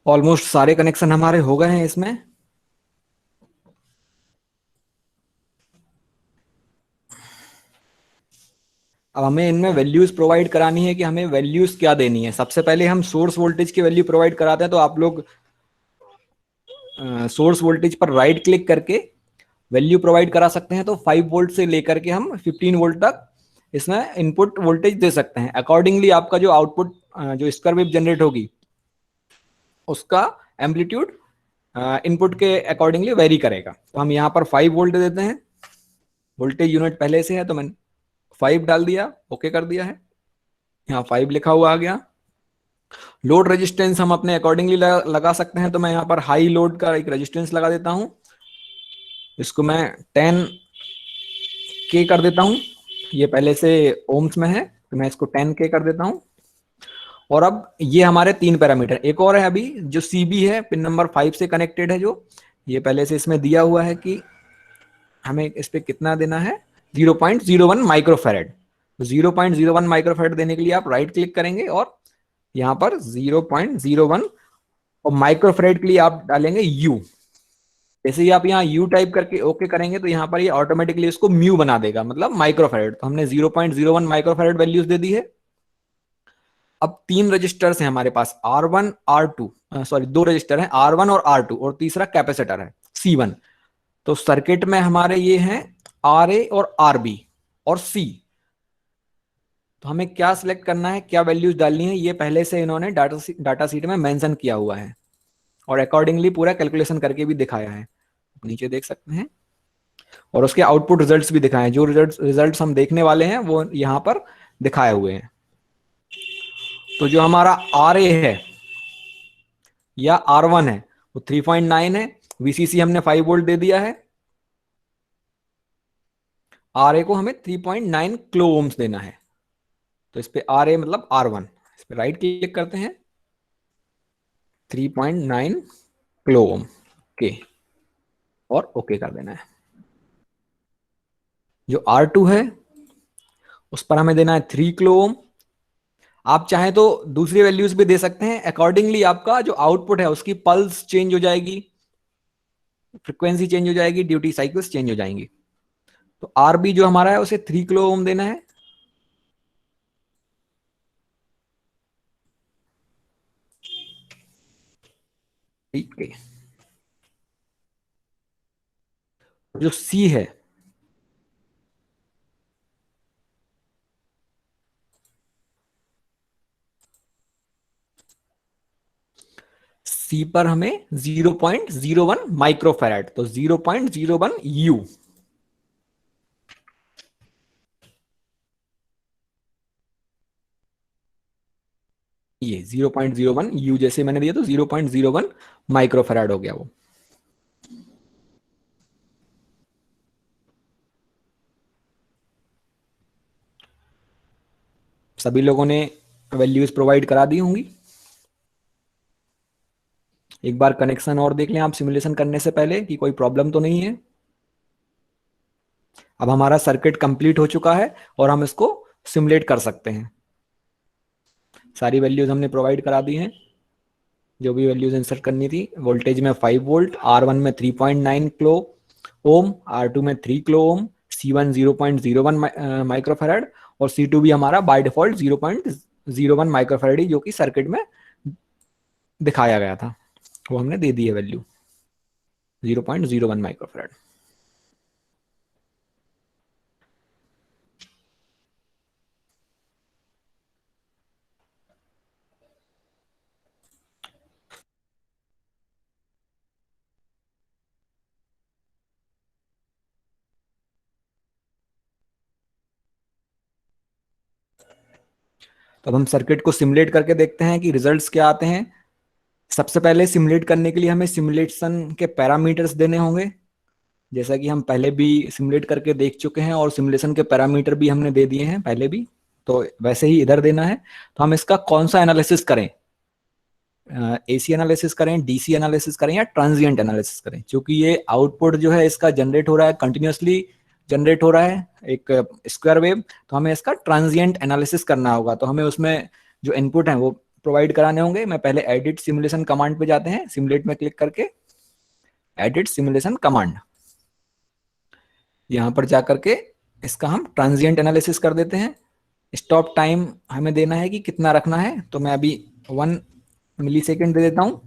Speaker 2: ऑलमोस्ट सारे कनेक्शन हमारे हो गए हैं इसमें। अब हमें इनमें वैल्यूज प्रोवाइड करानी है कि हमें वैल्यूज क्या देनी है। सबसे पहले हम सोर्स वोल्टेज की वैल्यू प्रोवाइड कराते हैं, तो आप लोग सोर्स वोल्टेज पर राइट क्लिक करके वैल्यू प्रोवाइड करा सकते हैं। तो 5 वोल्ट से लेकर के हम 15 वोल्ट तक इसमें इनपुट वोल्टेज दे सकते हैं। अकॉर्डिंगली आपका जो आउटपुट जो स्क्वायर वेव जनरेट होगी उसका एम्पलीट्यूड इनपुट के अकॉर्डिंगली वेरी करेगा। तो हम यहाँ पर 5 वोल्ट देते हैं। वोल्टेज यूनिट पहले से है तो मैंने 5 डाल दिया, ओके कर दिया है। यहाँ 5 लिखा हुआ आ गया। लोड रेजिस्टेंस हम अपने अकॉर्डिंगली लगा सकते हैं। तो मैं यहाँ पर हाई लोड का एक रेजिस्टेंस लगा देता हूँ। इसको मैं 10 के कर देता हूँ। ये पहले से ओम्स में है तो मैं इसको 10 के कर देता हूँ। और अब ये हमारे 3 पैरामीटर, एक और है अभी जो सीबी है, पिन नंबर 5 से कनेक्टेड है, जो ये पहले से इसमें दिया हुआ है कि हमें इस पे कितना देना है, 0.01 माइक्रोफेरेड। तो 0.01 माइक्रोफेरेड देने के लिए आप राइट क्लिक करेंगे और यहाँ पर 0.01 और माइक्रोफेरेड के लिए आप डालेंगे यू। जैसे ही आप यहाँ यू टाइप करके ओके करेंगे तो यहाँ पर ये ऑटोमेटिकली इसको म्यू बना देगा, मतलब माइक्रोफेरेड। तो हमने 0.01 माइक्रोफेरेड वैल्यूज दे दी है। अब 3 रजिस्टर्स हैं हमारे पास, R1 R2, सॉरी 2 रजिस्टर हैं, R1 और R2, और तीसरा कैपेसिटर है C1। तो सर्किट में हमारे ये हैं RA और RB और C। तो हमें क्या सिलेक्ट करना है, क्या वैल्यूज डालनी है, ये पहले से इन्होंने डाटा शीट में मेंशन किया हुआ है और अकॉर्डिंगली पूरा कैलकुलेशन करके भी दिखाया है, नीचे देख सकते हैं। और उसके आउटपुट रिजल्ट्स भी दिखाए हैं। जो रिजल्ट्स हम देखने वाले हैं वो यहाँ पर दिखाए हुए हैं। तो जो हमारा RA है या R1 है वो 3.9 है। VCC हमने 5 वोल्ट दे दिया है। RA को हमें 3.9 किलो ओम्स देना है। तो इस पे RA मतलब R1, इस पे राइट क्लिक करते हैं, 3.9 किलो ओम के और ओके कर देना है। जो R2 है उस पर हमें देना है 3 किलो ओम। आप चाहें तो दूसरी वैल्यूज भी दे सकते हैं, अकॉर्डिंगली आपका जो आउटपुट है उसकी पल्स चेंज हो जाएगी, फ्रीक्वेंसी चेंज हो जाएगी, ड्यूटी साइकिल्स चेंज हो जाएंगी। तो आरबी जो हमारा है उसे 3 किलो ओम देना है। ठीक है। जो सी है, सी पर हमें 0.01 माइक्रोफैराड, तो 0.01 यू। ये 0.01 यू जैसे मैंने दिया तो 0.01 माइक्रोफैराड हो गया वो। सभी लोगों ने वैल्यूज प्रोवाइड करा दी होंगी। एक बार कनेक्शन और देख लें आप सिमुलेशन करने से पहले कि कोई प्रॉब्लम तो नहीं है। अब हमारा सर्किट कंप्लीट हो चुका है और हम इसको सिमुलेट कर सकते हैं। सारी वैल्यूज हमने प्रोवाइड करा दी हैं, जो भी वैल्यूज इंसर्ट करनी थी। वोल्टेज में 5 वोल्ट, R1 में 3.9 किलो ओम, R2 में 3 किलो ओम, C1 0.01 माइक्रोफैराड और C2 भी हमारा बाय डिफॉल्ट 0.01 माइक्रोफैराड ही जो कि सर्किट में दिखाया गया था, वो हमने दे दी है वैल्यू 0.01 माइक्रोफैराड। तो अब हम सर्किट को सिमुलेट करके देखते हैं कि रिजल्ट्स क्या आते हैं। सबसे पहले सिमुलेट करने के लिए हमें सिमुलेशन के पैरामीटर्स देने होंगे, जैसा कि हम पहले भी सिमुलेट करके देख चुके हैं और सिमुलेशन के पैरामीटर भी हमने दे दिए हैं पहले भी, तो वैसे ही इधर देना है। तो हम इसका कौन सा एनालिसिस करें, एसी एनालिसिस करें, डीसी एनालिसिस करें या ट्रांजिएंट एनालिसिस करें, क्योंकि ये आउटपुट जो है इसका जनरेट हो रहा है, कंटिन्यूअसली जनरेट हो रहा है एक स्क्वायर वेव। तो हमें इसका ट्रांजिएंट एनालिसिस करना होगा, तो हमें उसमें जो इनपुट है वो प्रोवाइड कराने होंगे। मैं पहले एडिट सिमुलेशन कमांड पे जाते हैं, सिमुलेट में क्लिक करके एडिट सिमुलेशन कमांड, यहाँ पर जाकर के इसका हम ट्रांजिएंट एनालिसिस कर देते हैं। स्टॉप टाइम हमें देना है कि कितना रखना है, तो मैं अभी 1 मिली सेकेंड दे देता हूँ।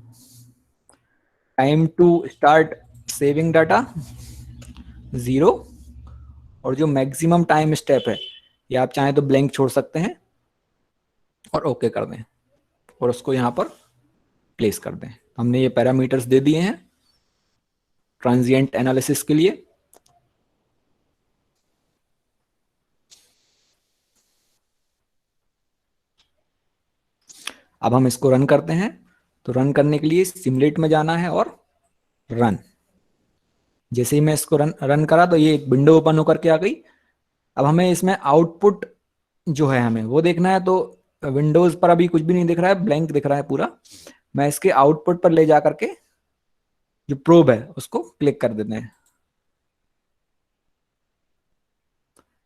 Speaker 2: Time to start saving data 0, और जो मैक्सिमम टाइम स्टेप है ये आप चाहें तो ब्लैंक छोड़ सकते हैं और ओके कर दें और उसको यहाँ पर प्लेस कर दें। हमने ये पैरामीटर्स दे दिए हैं ट्रांजिएंट एनालिसिस के लिए। अब हम इसको रन करते हैं। तो रन करने के लिए सिमुलेट में जाना है और रन। जैसे ही मैं इसको रन करा तो ये एक विंडो ओपन होकर के आ गई। अब हमें इसमें आउटपुट जो है हमें वो देखना है, तो विंडोज पर अभी कुछ भी नहीं दिख रहा है, ब्लैंक दिख रहा है पूरा। मैं इसके आउटपुट पर ले जा करके जो प्रोब है उसको क्लिक कर देते हैं।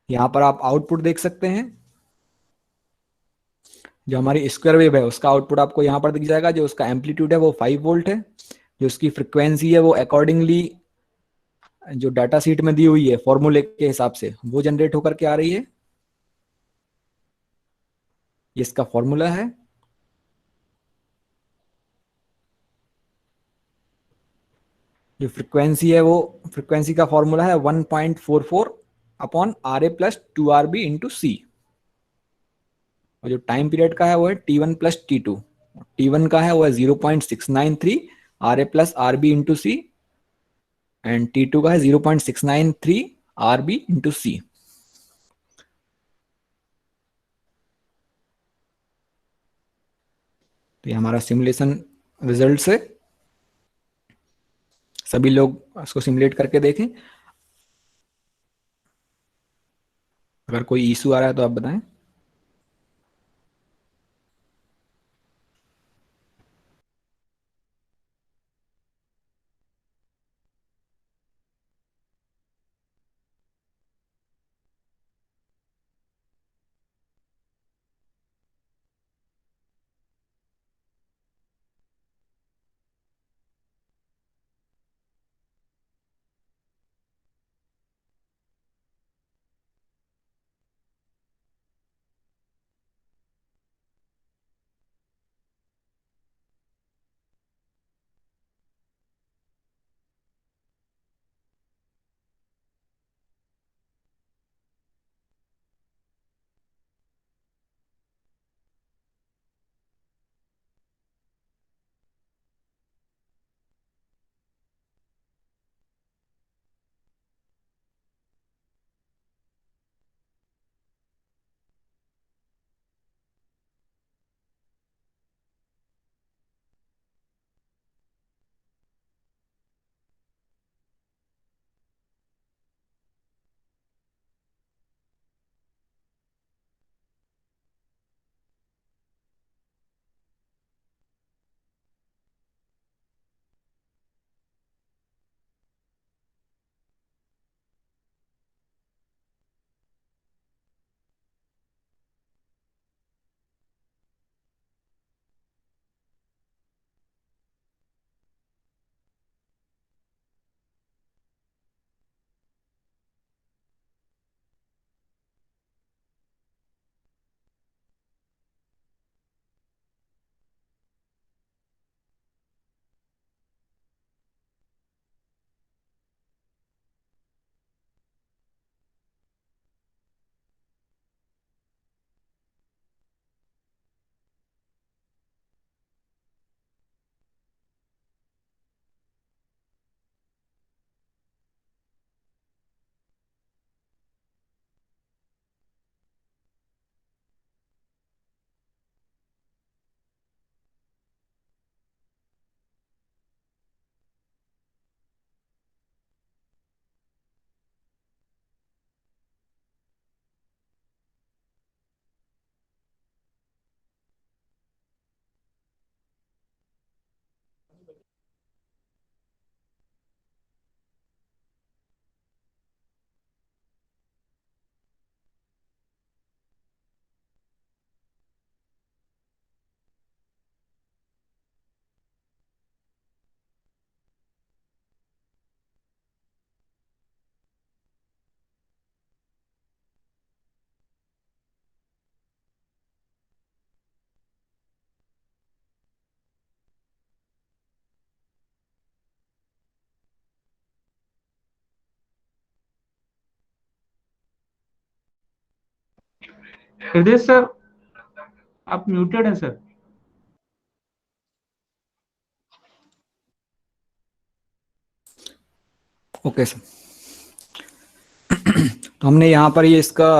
Speaker 2: यहाँ पर आप आउटपुट देख सकते हैं, जो हमारी स्क्वायर वेव है उसका आउटपुट आपको यहाँ पर दिख जाएगा। जो उसका एम्पलीट्यूड है वो 5 वोल्ट है, जो उसकी फ्रिक्वेंसी है वो अकॉर्डिंगली जो डाटा सीट में दी हुई है फॉर्मूले के हिसाब से वो जनरेट होकर के आ रही है। ये इसका फॉर्मूला है। जो फ्रिक्वेंसी है वो फ्रिक्वेंसी का फॉर्मूला है 1.44 अपॉन RA+2RB × C। और जो टाइम पीरियड का है वो है T1 + T2। T1 का है वो है 0.693 RA+RB × C, एंड T2 का है 0.693 RB × C। तो ये हमारा सिमुलेशन रिजल्ट है। सभी लोग इसको सिमुलेट करके देखें। अगर कोई इशू आ रहा है तो आप बताएं।
Speaker 1: हृदय सर, आप म्यूटेड हैं सर।
Speaker 2: Okay sir. तो हमने यहाँ पर ये इसका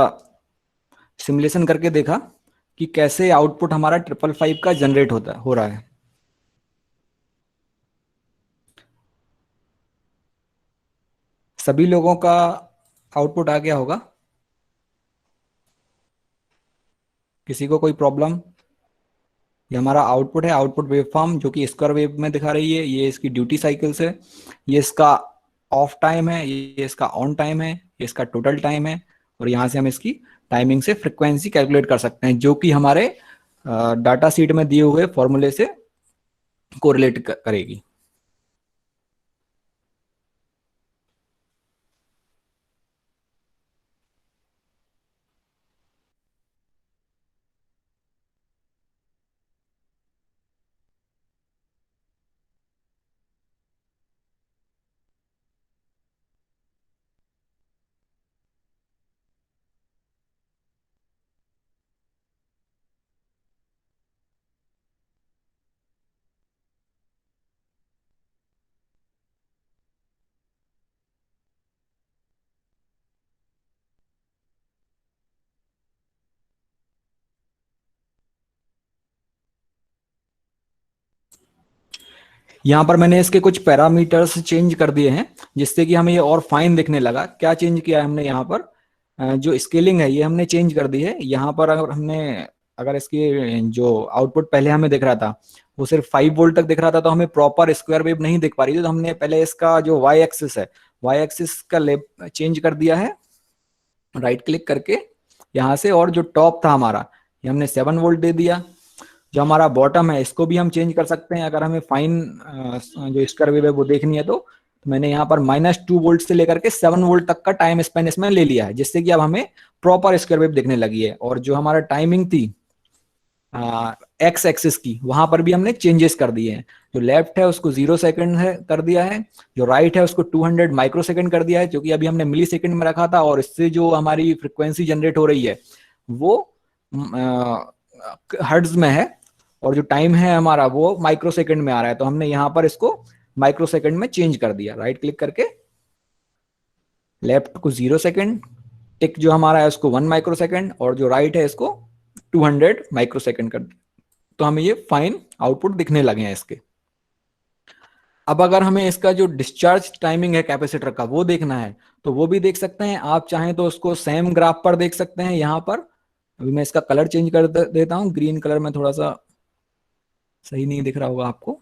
Speaker 2: सिमुलेशन करके देखा कि कैसे आउटपुट हमारा 555 का जनरेट हो रहा है। सभी लोगों का आउटपुट आ गया होगा? किसी को कोई प्रॉब्लम? ये हमारा आउटपुट है, आउटपुट वेवफॉर्म जो कि स्क्वायर वेव में दिखा रही है। ये इसकी ड्यूटी साइकिल्स है, ये इसका ऑफ टाइम है, ये इसका ऑन टाइम है, ये इसका टोटल टाइम है। और यहाँ से हम इसकी टाइमिंग से फ्रिक्वेंसी कैलकुलेट कर सकते हैं, जो कि हमारे डाटा शीट में दिए हुए फॉर्मूले से कोरिलेट करेगी। यहाँ पर मैंने इसके कुछ पैरामीटर्स चेंज कर दिए हैं, जिससे कि हमें ये और फाइन दिखने लगा। क्या चेंज किया है हमने यहाँ पर? जो स्केलिंग है ये हमने चेंज कर दी है। यहाँ पर अगर इसकी जो आउटपुट पहले हमें दिख रहा था वो सिर्फ 5 वोल्ट तक दिख रहा था, तो हमें प्रॉपर स्क्वायर वेव नहीं दिख पा रही थी। तो हमने पहले इसका जो वाई एक्सिस है, वाई एक्सिस का चेंज कर दिया है राइट क्लिक करके यहाँ से। और जो टॉप था हमारा, ये हमने 7 वोल्ट दे दिया। जो हमारा बॉटम है इसको भी हम चेंज कर सकते हैं, अगर हमें फाइन जो स्क्वायर वेव है वो देखनी है तो मैंने यहाँ पर -2 वोल्ट से लेकर के 7 वोल्ट तक का टाइम स्पेन इसमें ले लिया है, जिससे कि अब हमें प्रॉपर स्क्वायर वेव दिखने लगी है। और जो हमारा टाइमिंग थी एक्स एक्सिस की, वहां पर भी हमने चेंजेस कर दिए हैं। जो लेफ्ट है उसको 0 सेकंड है कर दिया है, जो राइट है उसको 200 माइक्रो सेकंड कर दिया है, क्योंकि अभी हमने मिली सेकंड में रखा था। और इससे जो हमारी फ्रिक्वेंसी जनरेट हो रही है वो हर्ट्ज में है, और जो टाइम है हमारा वो माइक्रो सेकंड में आ रहा है। तो हमने यहाँ पर इसको माइक्रो सेकंड में चेंज कर दिया। राइट क्लिक करके लेफ्ट को 0 सेकंड, टिक जो हमारा है उसको 1 माइक्रो सेकंड, और जो राइट है इसको 200 माइक्रो सेकंड कर दिया। तो हमें ये फाइन आउटपुट दिखने लगे हैं इसके। अब अगर हमें इसका जो डिस्चार्ज टाइमिंग है कैपेसिटर का वो देखना है, तो वो भी देख सकते हैं। आप चाहें तो उसको सेम ग्राफ पर देख सकते हैं। यहाँ पर अभी मैं इसका कलर चेंज कर देता हूँ, ग्रीन कलर में थोड़ा सा सही नहीं दिख रहा होगा आपको।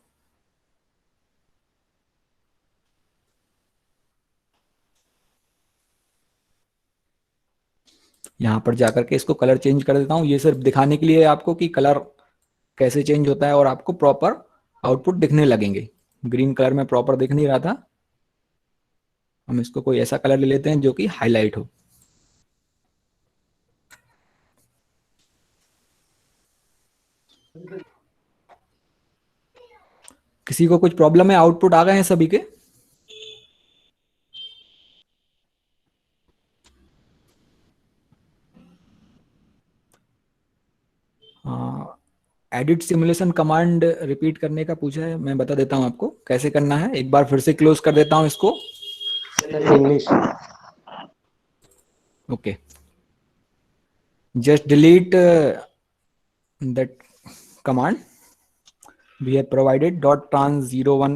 Speaker 2: यहाँ पर जाकर के इसको कलर चेंज कर देता हूँ, ये सिर्फ दिखाने के लिए आपको कि कलर कैसे चेंज होता है और आपको प्रॉपर आउटपुट दिखने लगेंगे। ग्रीन कलर में प्रॉपर दिख नहीं रहा था, हम इसको कोई ऐसा कलर ले लेते हैं जो कि हाईलाइट हो। किसी को कुछ प्रॉब्लम है? आउटपुट आ गए हैं सभी के? एडिट सिमुलेशन कमांड रिपीट करने का पूछा है, मैं बता देता हूं आपको कैसे करना है। एक बार फिर से क्लोज कर देता हूं इसको।
Speaker 1: English.
Speaker 2: Okay, just delete that command we have provided .trans01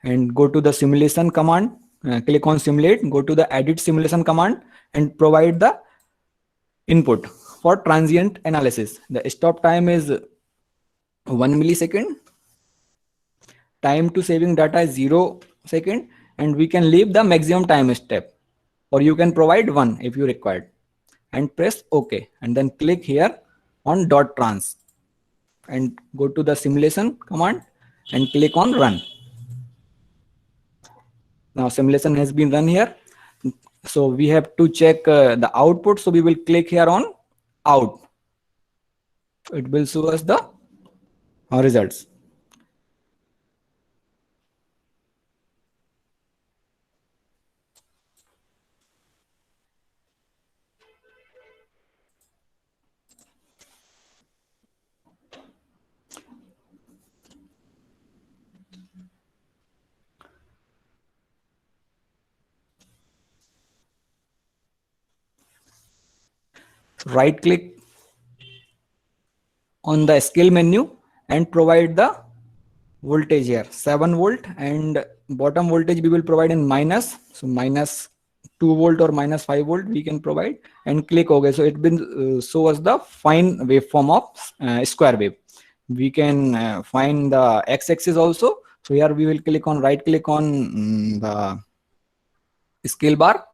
Speaker 2: and go to the simulation command. Click on simulate, go to the edit simulation command and provide the input for transient analysis. The stop time is 1 millisecond time to saving data is 0 second, and we can leave the maximum time step, or you can provide 1 if you required, and press OK, and then click here on dot trans and go to the simulation command and click on run. Now simulation has been run here. So we have to check the output. So we will click here on out. It will show us the results. Right click on the scale menu and provide the voltage here, 7 volt, and bottom voltage we will provide in minus. So minus 2 volt or minus 5 volt we can provide, and click OK. So it will show us the fine waveform of square wave. We can find the x-axis also. So here we will click on right click on the scale bar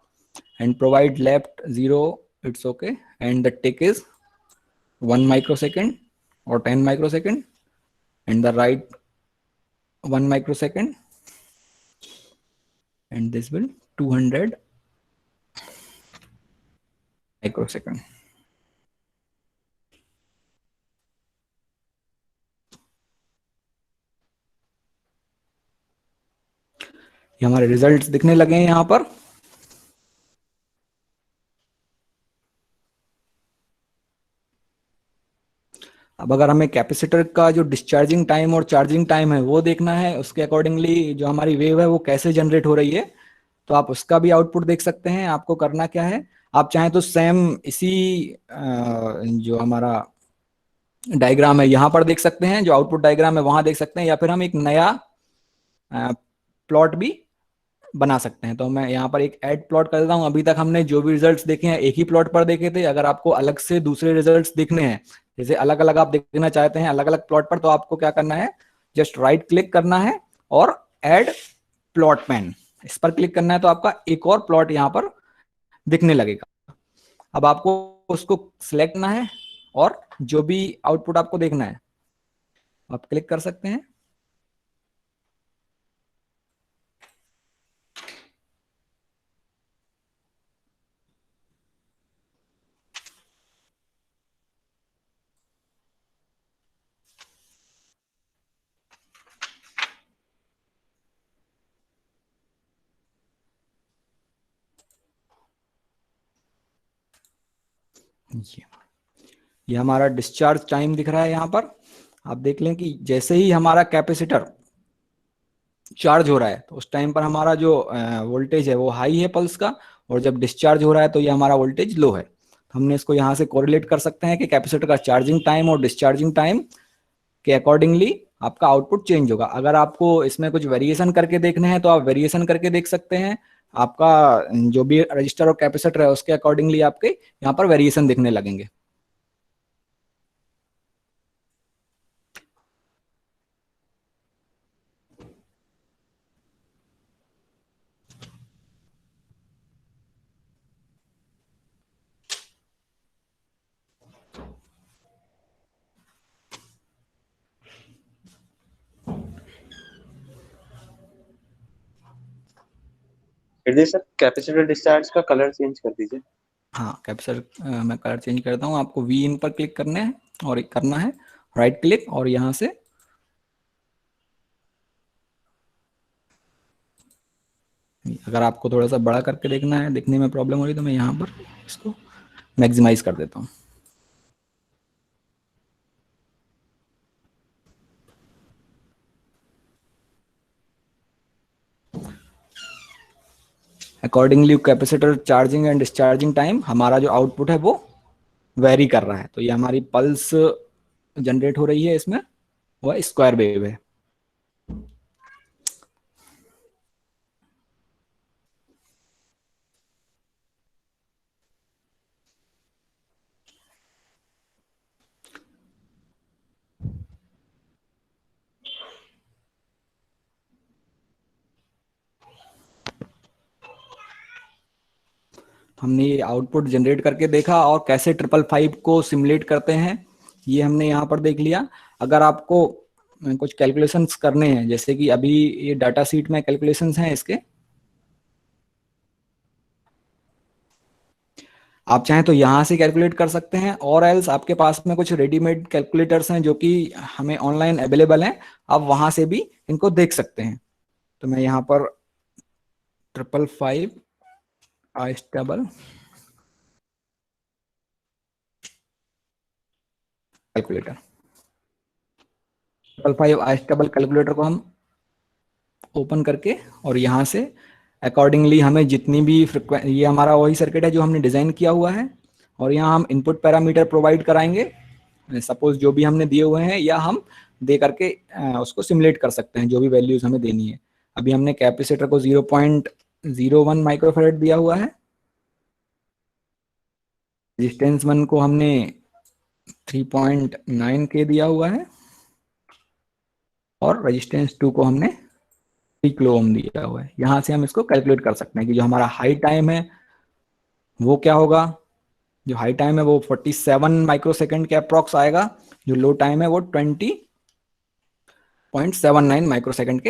Speaker 2: and provide left 0. It's okay, and the tick is 1 microsecond or 10 microsecond, and the right 1 microsecond, and this will 200 microsecond. ये हमारे रिजल्ट्स दिखने लगे हैं यहाँ पर. अब अगर हमें कैपेसिटर का जो डिस्चार्जिंग टाइम और चार्जिंग टाइम है वो देखना है, उसके अकॉर्डिंगली जो हमारी वेव है वो कैसे जनरेट हो रही है, तो आप उसका भी आउटपुट देख सकते हैं. आपको करना क्या है, आप चाहें तो सेम इसी जो हमारा डायग्राम है यहाँ पर देख सकते हैं, जो आउटपुट डायग्राम है वहां देख सकते हैं, या फिर हम एक नया प्लॉट भी बना सकते हैं. तो मैं यहाँ पर एक ऐड प्लॉट कर देता हूँ. अभी तक हमने जो भी रिजल्ट्स देखे हैं एक ही प्लॉट पर देखे थे. अगर आपको अलग से दूसरे रिजल्ट्स देखने हैं, जैसे अलग अलग आप देखना चाहते हैं अलग अलग प्लॉट पर, तो आपको क्या करना है, जस्ट राइट क्लिक करना है और ऐड प्लॉट पैन, इस पर क्लिक करना है. तो आपका एक और प्लॉट यहाँ पर दिखने लगेगा. अब आपको उसको सिलेक्ट करना है और जो भी आउटपुट आपको देखना है आप क्लिक कर सकते हैं. ये हमारा डिस्चार्ज टाइम दिख रहा है यहाँ पर. आप देख लें कि जैसे ही हमारा कैपेसिटर चार्ज हो रहा है तो उस टाइम पर हमारा जो वोल्टेज है वो हाई है पल्स का, और जब डिस्चार्ज हो रहा है तो ये हमारा वोल्टेज लो है. तो हमने इसको यहाँ से कोरिलेट कर सकते हैं कि कैपेसिटर का चार्जिंग टाइम और डिस्चार्जिंग टाइम के अकॉर्डिंगली आपका आउटपुट चेंज होगा. अगर आपको इसमें कुछ वेरिएशन करके देखने हैं तो आप वेरिएशन करके देख सकते हैं. आपका जो भी रजिस्टर और कैपेसिटर है उसके अकॉर्डिंगली आपके यहाँ पर वेरिएशन दिखने लगेंगे.
Speaker 3: हृदय सर, कैपेसिटर डिस्चार्ज का कलर चेंज कर दीजिए.
Speaker 2: हाँ, कैपेसिटर मैं कलर चेंज करता हूँ. आपको वी इन पर क्लिक करना है और करना है राइट क्लिक, और यहाँ से अगर आपको थोड़ा सा बड़ा करके देखना है, देखने में प्रॉब्लम हो रही है, तो मैं यहाँ पर इसको मैक्सिमाइज कर देता हूँ. Accordingly capacitor charging and discharging time हमारा जो आउटपुट है वो वेरी कर रहा है. तो ये हमारी पल्स जनरेट हो रही है, इसमें वह स्क्वायर वेव है. हमने ये आउटपुट जनरेट करके देखा और कैसे 555 को सिमुलेट करते हैं ये हमने यहाँ पर देख लिया। अगर आपको कुछ कैलकुलेशंस करने हैं, जैसे कि अभी ये डाटा शीट में कैलकुलेशंस हैं इसके, आप चाहें तो यहाँ से कैलकुलेट कर सकते हैं, और एल्स आपके पास में कुछ रेडीमेड कैलकुलेटर्स हैं जो कि हमें ऑनलाइन अवेलेबल हैं, आप वहां से भी इनको देख सकते हैं। तो मैं यहाँ पर 555 आइस्टेबल कैलकुलेटर 555 आइस्टेबल कैलकुलेटर को हम ओपन करके और यहाँ से अकॉर्डिंगली हमें जितनी भी फ्रिक्वेंसी, ये हमारा वही सर्किट है जो हमने डिजाइन किया हुआ है, और यहाँ हम इनपुट पैरामीटर प्रोवाइड कराएंगे, सपोज जो भी हमने दिए हुए हैं, या हम दे करके उसको सिमुलेट कर सकते हैं जो भी वैल्यूज हमें देनी है। अभी हमने कैपेसिटर को 0.01 माइक्रोफैराड दिया हुआ है, रेजिस्टेंस 1 को हमने 3.9 के दिया हुआ है, और रेजिस्टेंस 2 को हमने 3 किलो ओम दिया हुआ है। यहाँ से हम इसको कैलकुलेट कर सकते हैं कि जो हमारा हाई टाइम है वो क्या होगा। जो हाई टाइम है वो 47 माइक्रोसेकंड के अप्रॉक्स आएगा, जो लो टाइम है वो 20.79 माइक्रोसेकंड के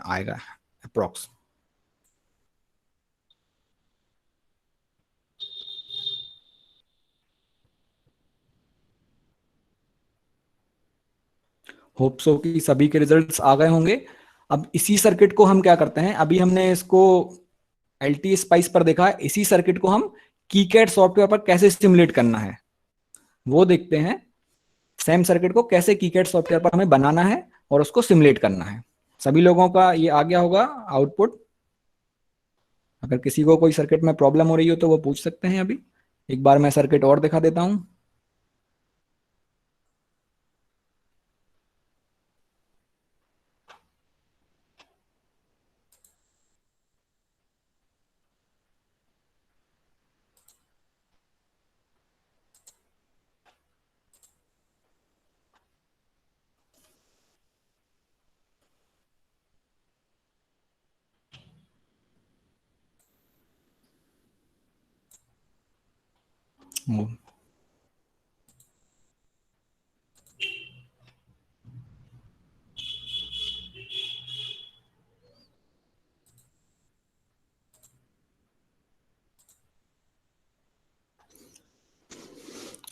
Speaker 2: आएगा अप्रॉक्स। होप सो कि सभी के रिजल्ट्स आ गए होंगे। अब इसी सर्किट को हम क्या करते हैं, अभी हमने इसको एलटी स्पाइस पर देखा है, इसी सर्किट को हम कीकैड सॉफ्टवेयर पर कैसे सिमुलेट करना है वो देखते हैं। सेम सर्किट को कैसे कीकैड सॉफ्टवेयर पर हमें बनाना है और उसको सिमुलेट करना है। सभी लोगों का ये आ गया होगा आउटपुट। अगर किसी को कोई सर्किट में प्रॉब्लम हो रही हो तो वो पूछ सकते हैं। अभी एक बार मैं सर्किट और दिखा देता हूं।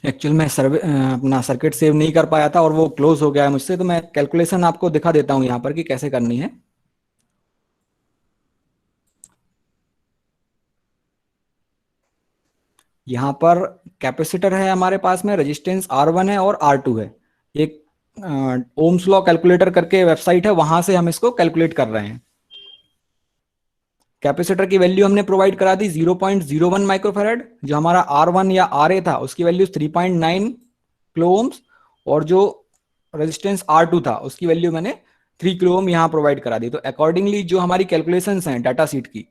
Speaker 2: एक्चुअल में अपना सर्किट सेव नहीं कर पाया था और वो क्लोज हो गया है मुझसे, तो मैं कैलकुलेशन आपको दिखा देता हूं यहाँ पर कि कैसे करनी है। यहाँ पर कैपेसिटर है हमारे पास में, रेजिस्टेंस R1 है और R2 है। एक ओम्स लॉ कैलकुलेटर करके वेबसाइट है, वहां से हम इसको कैलकुलेट कर रहे हैं। कैपेसिटर की वैल्यू हमने प्रोवाइड करा दी 0.01 माइक्रोफैराड, जो हमारा R1 या RA था उसकी वैल्यू 3.9 किलो ओम्स, और जो रेजिस्टेंस R2 था उसकी वैल्यू मैंने 3 किलो ओम यहाँ प्रोवाइड करा दी। तो अकॉर्डिंगली जो हमारी कैलकुलेशंस हैं डाटा सीट की,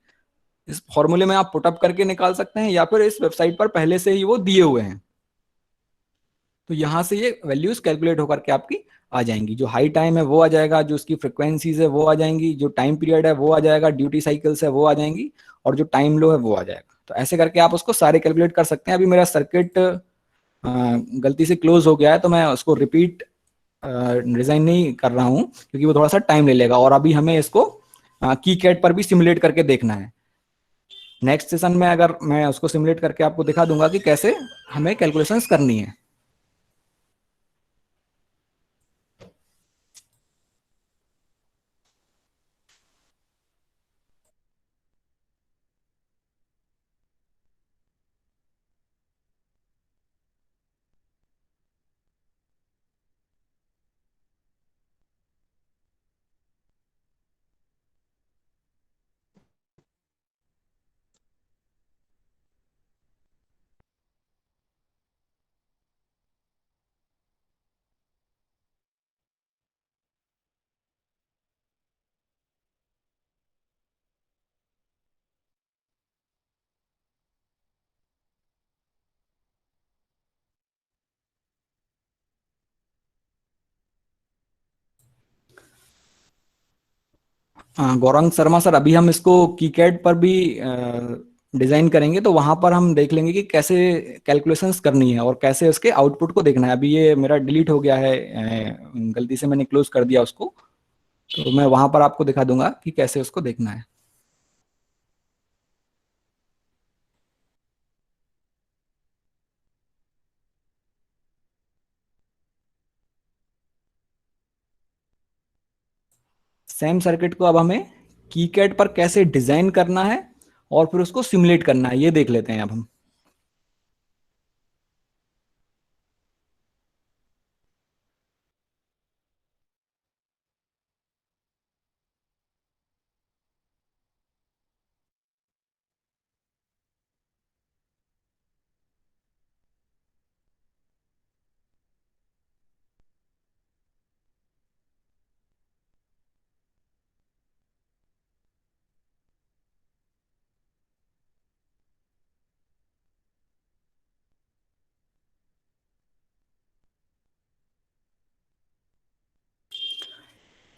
Speaker 2: इस फॉर्मूले में आप पुटअप करके निकाल सकते हैं, या फिर इस वेबसाइट पर पहले से ही वो दिए हुए हैं। तो यहाँ से ये वैल्यूज कैलकुलेट होकर के आपकी आ जाएंगी। जो हाई टाइम है वो आ जाएगा, जो उसकी फ्रिक्वेंसीज है वो आ जाएंगी, जो टाइम पीरियड है वो आ जाएगा, ड्यूटी साइकिल्स है वो आ जाएंगी, और जो टाइम लो है वो आ जाएगा। तो ऐसे करके आप उसको सारे कैलकुलेट कर सकते हैं। अभी मेरा सर्किट गलती से क्लोज हो गया है, तो मैं उसको रिपीट डिजाइन नहीं कर रहा हूँ क्योंकि वो थोड़ा सा टाइम ले लेगा, और अभी हमें इसको कीकैड पर भी सिमुलेट करके देखना है। नेक्स्ट सेशन में अगर मैं उसको सिमुलेट करके आपको दिखा दूंगा कि कैसे हमें कैलकुलेशंस करनी है। गौरंग शर्मा सर, अभी हम इसको कीकैड पर भी डिजाइन करेंगे तो वहां पर हम देख लेंगे कि कैसे कैलकुलेशंस करनी है और कैसे उसके आउटपुट को देखना है। अभी ये मेरा डिलीट हो गया है, गलती से मैंने क्लोज कर दिया उसको, तो मैं वहां पर आपको दिखा दूंगा कि कैसे उसको देखना है। सेम सर्किट को अब हमें कीकैड पर कैसे डिजाइन करना है और फिर उसको सिमुलेट करना है, ये देख लेते हैं अब हम।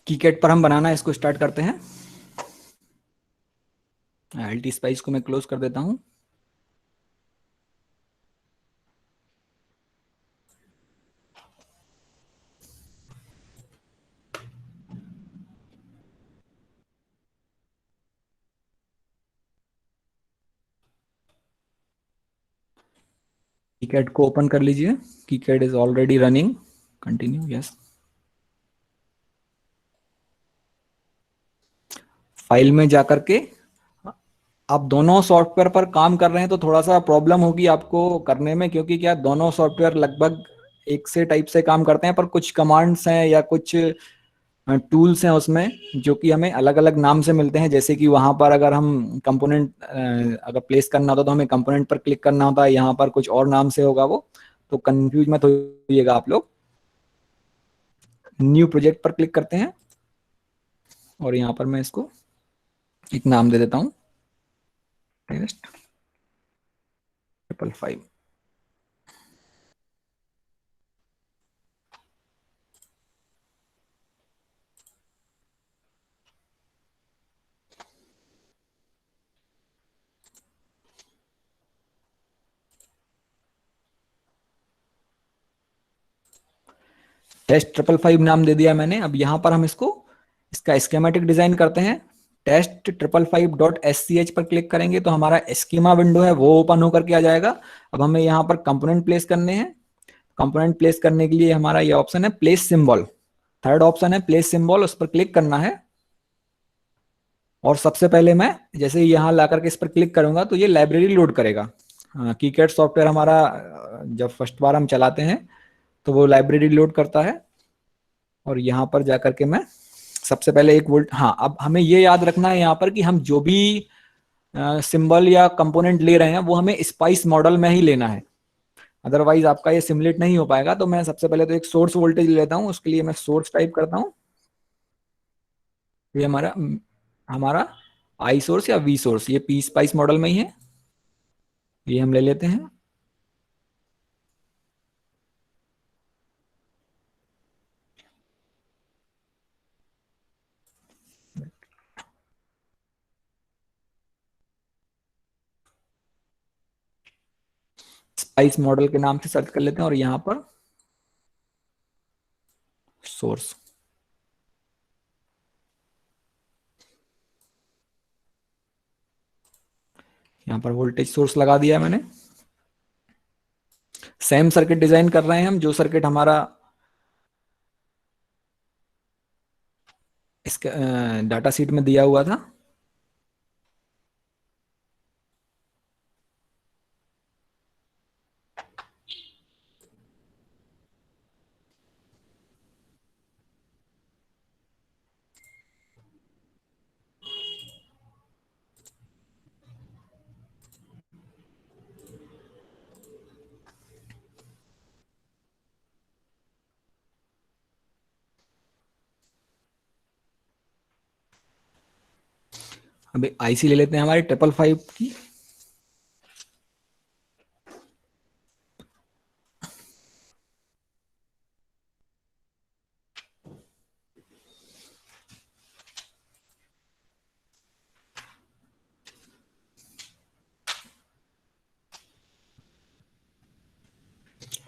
Speaker 2: कीकैड पर हम बनाना है, इसको स्टार्ट करते हैं। एलटी स्पाइस को मैं क्लोज कर देता हूं। कीकैड को ओपन कर लीजिए। KiCad is already running. Continue, yes. File में जाकर के आप दोनों सॉफ्टवेयर पर काम कर रहे हैं तो थोड़ा सा प्रॉब्लम होगी आपको करने में, क्योंकि क्या दोनों सॉफ्टवेयर लगभग एक से टाइप से काम करते हैं, पर कुछ कमांड्स हैं या कुछ टूल्स हैं उसमें जो कि हमें अलग अलग नाम से मिलते हैं। जैसे कि वहां पर अगर हम कंपोनेंट अगर प्लेस करना होता तो हमें कंपोनेंट पर क्लिक करना होता है, यहाँ पर कुछ और नाम से होगा वो, तो कंफ्यूज मत होइएगा आप लोग। न्यू प्रोजेक्ट पर क्लिक करते हैं और यहाँ पर मैं इसको एक नाम दे देता हूँ, टेस्ट 555। टेस्ट 555 नाम दे दिया मैंने। अब यहाँ पर हम इसको इसका स्कीमेटिक डिजाइन करते हैं। टेस्ट 555.sch पर क्लिक करेंगे तो हमारा स्कीमा विंडो है वो ओपन होकर के आ जाएगा। अब हमें यहाँ पर कंपोनेंट प्लेस करने हैं। कंपोनेंट प्लेस करने के लिए हमारा ये ऑप्शन है प्लेस सिंबल, थर्ड ऑप्शन है प्लेस सिंबल, उस पर क्लिक करना है। और सबसे पहले मैं जैसे ही यहाँ ला करके इस पर क्लिक करूंगा तो ये लाइब्रेरी लोड करेगा। कीकैड सॉफ्टवेयर हमारा जब फर्स्ट बार हम चलाते हैं तो वो लाइब्रेरी लोड करता है। और यहाँ पर जाकर के मैं सबसे पहले एक वोल्ट, हाँ, अब हमें ये याद रखना है यहाँ पर कि हम जो भी सिंबल या कंपोनेंट ले रहे हैं वो हमें स्पाइस मॉडल में ही लेना है, अदरवाइज आपका ये सिमुलेट नहीं हो पाएगा। तो मैं सबसे पहले तो एक सोर्स वोल्टेज लेता हूँ, उसके लिए मैं सोर्स टाइप करता हूँ। ये हमारा हमारा आई सोर्स या वी सोर्स, ये पी स्पाइस मॉडल में ही है, ये हम ले लेते हैं। स्पाइस मॉडल के नाम से सर्च कर लेते हैं और यहाँ पर सोर्स, यहाँ पर वोल्टेज सोर्स लगा दिया मैंने। सेम सर्किट डिजाइन कर रहे हैं हम, जो सर्किट हमारा इसके डाटा शीट में दिया हुआ था। अभी आईसी ले लेते हैं हमारी 555 की।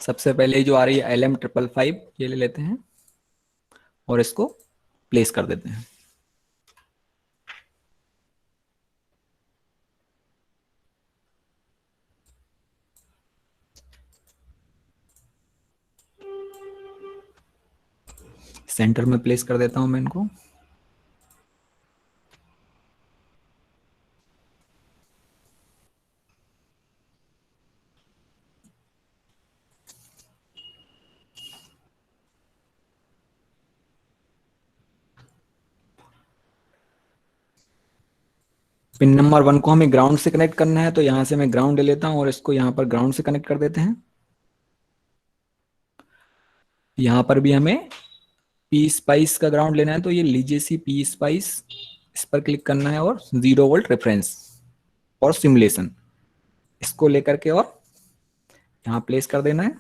Speaker 2: सबसे पहले जो आ रही है LM555 ये ले लेते हैं और इसको प्लेस कर देते हैं। सेंटर में प्लेस कर देता हूं मैं इनको। पिन नंबर 1 को हमें ग्राउंड से कनेक्ट करना है, तो यहां से मैं ग्राउंड ले लेता हूं और इसको यहां पर ग्राउंड से कनेक्ट कर देते हैं। यहां पर भी हमें पी स्पाइस का ग्राउंड लेना है, तो ये लीजिए सी पी स्पाइस, इस पर क्लिक करना है और 0 वोल्ट रेफरेंस और सिमुलेशन इसको लेकर के और यहां प्लेस कर देना है।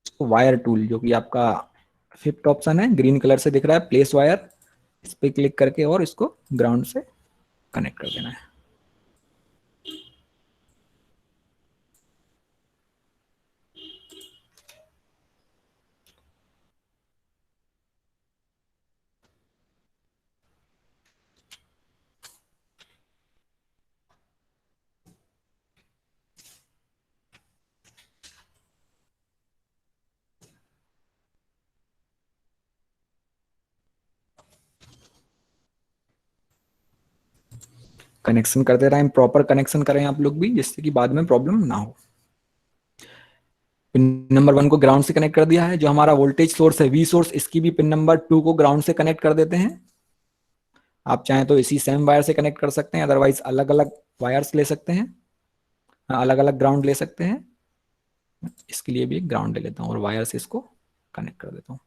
Speaker 2: इसको वायर टूल जो कि आपका फिफ्थ ऑप्शन है, ग्रीन कलर से दिख रहा है प्लेस वायर, इस पर क्लिक करके और इसको ग्राउंड से कनेक्ट कर देना है। कनेक्शन करते रहें, प्रॉपर कनेक्शन करें आप लोग भी, जिससे कि बाद में प्रॉब्लम ना हो। पिन नंबर 1 को ग्राउंड से कनेक्ट कर दिया है। जो हमारा वोल्टेज सोर्स है वी सोर्स, इसकी भी पिन नंबर 2 को ग्राउंड से कनेक्ट कर देते हैं। आप चाहें तो इसी सेम वायर से कनेक्ट कर सकते हैं, अदरवाइज अलग अलग वायर्स ले सकते हैं, अलग अलग ग्राउंड ले सकते हैं। इसके लिए भी एक ग्राउंड ले लेता हूँ और वायर से इसको कनेक्ट कर देता हूँ।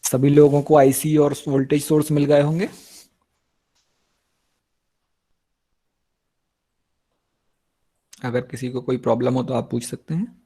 Speaker 2: सभी लोगों को आईसी और वोल्टेज सोर्स मिल गए होंगे। अगर किसी को कोई प्रॉब्लम हो तो आप पूछ सकते हैं।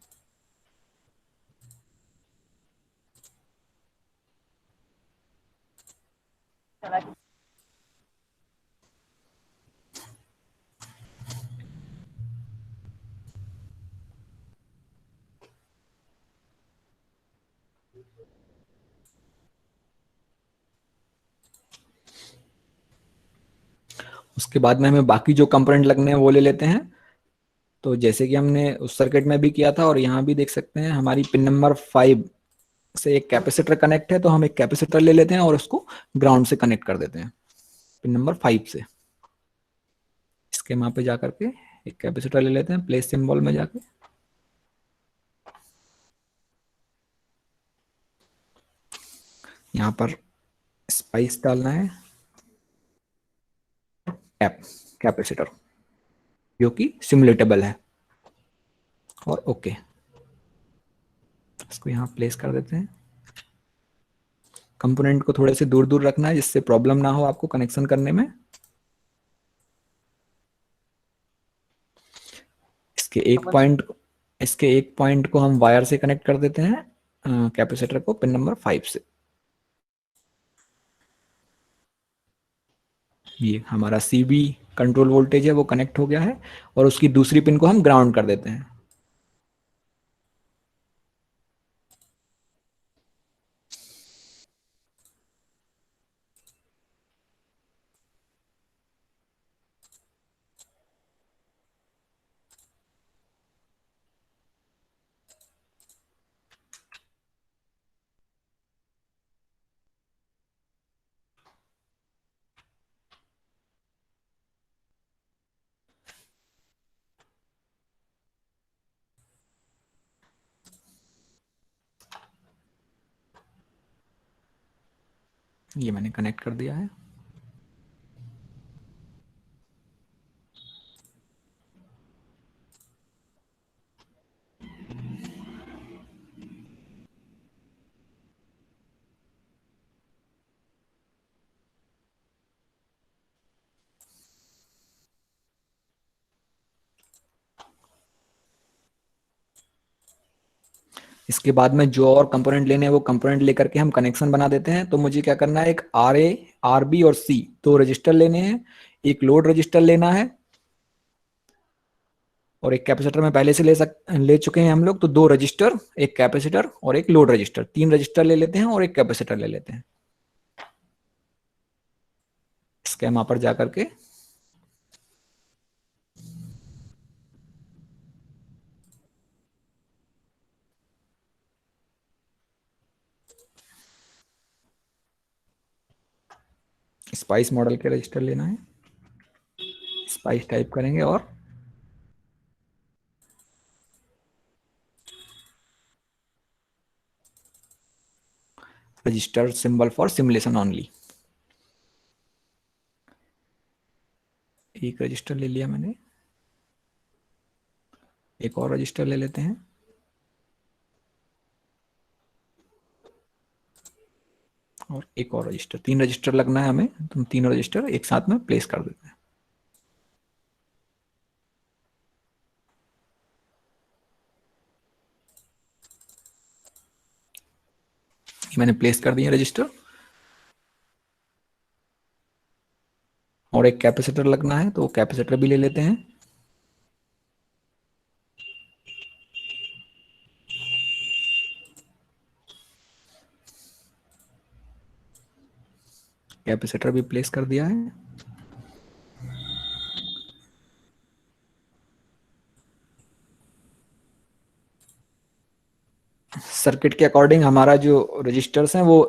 Speaker 2: उसके बाद में हमें बाकी जो कंपोनेंट लगने हैं वो ले लेते हैं। तो जैसे कि हमने उस सर्किट में भी किया था और यहाँ भी देख सकते हैं, हमारी पिन नंबर 5 से एक कैपेसिटर कनेक्ट है, तो हम एक कैपेसिटर ले लेते हैं और उसको ग्राउंड से कनेक्ट कर देते हैं पिन नंबर 5 से। इसके वहां पे जाकर के एक कैपेसिटर ले लेते हैं, प्लेस सिंबल में जाके यहाँ पर स्पाइस डालना है, कैपेसिटर जो कि सिमुलेटेबल है, और ओके इसको यहाँ प्लेस कर देते हैं। कंपोनेंट को थोड़े से दूर दूर रखना है, जिससे प्रॉब्लम ना हो आपको कनेक्शन करने में। इसके एक पॉइंट को हम वायर से कनेक्ट कर देते हैं कैपेसिटर को पिन नंबर 5 से। ये हमारा सीबी कंट्रोल वोल्टेज है वो कनेक्ट हो गया है, और उसकी दूसरी पिन को हम ग्राउंड कर देते हैं। ये मैंने कनेक्ट कर दिया है। इसके बाद में जो और कंपोनेंट लेने हैं वो कंपोनेंट लेकर के हम कनेक्शन बना देते हैं। तो मुझे क्या करना है, एक आर ए, आर बी और सी दो रजिस्टर लेने हैं, एक लोड रजिस्टर लेना है और एक कैपेसिटर में पहले से ले चुके हैं हम लोग। तो दो रजिस्टर, एक कैपेसिटर और एक लोड रजिस्टर, तीन रजिस्टर ले लेते हैं और एक कैपेसिटर ले लेते हैं। स्केमा पर जाकर के स्पाइस मॉडल के रजिस्टर लेना है, स्पाइस टाइप करेंगे और register symbol for simulation only. एक रजिस्टर ले लिया मैंने, एक और रजिस्टर ले लेते हैं और एक और रजिस्टर। तीन रजिस्टर लगना है हमें, तो हम तीनों रजिस्टर एक साथ में प्लेस कर देते हैं। ये मैंने प्लेस कर दिए रजिस्टर। और एक कैपेसिटर लगना है, तो कैपेसिटर भी ले लेते हैं। कैपेसिटर भी प्लेस कर दिया है। सर्किट के अकॉर्डिंग हमारा जो रजिस्टर्स हैं वो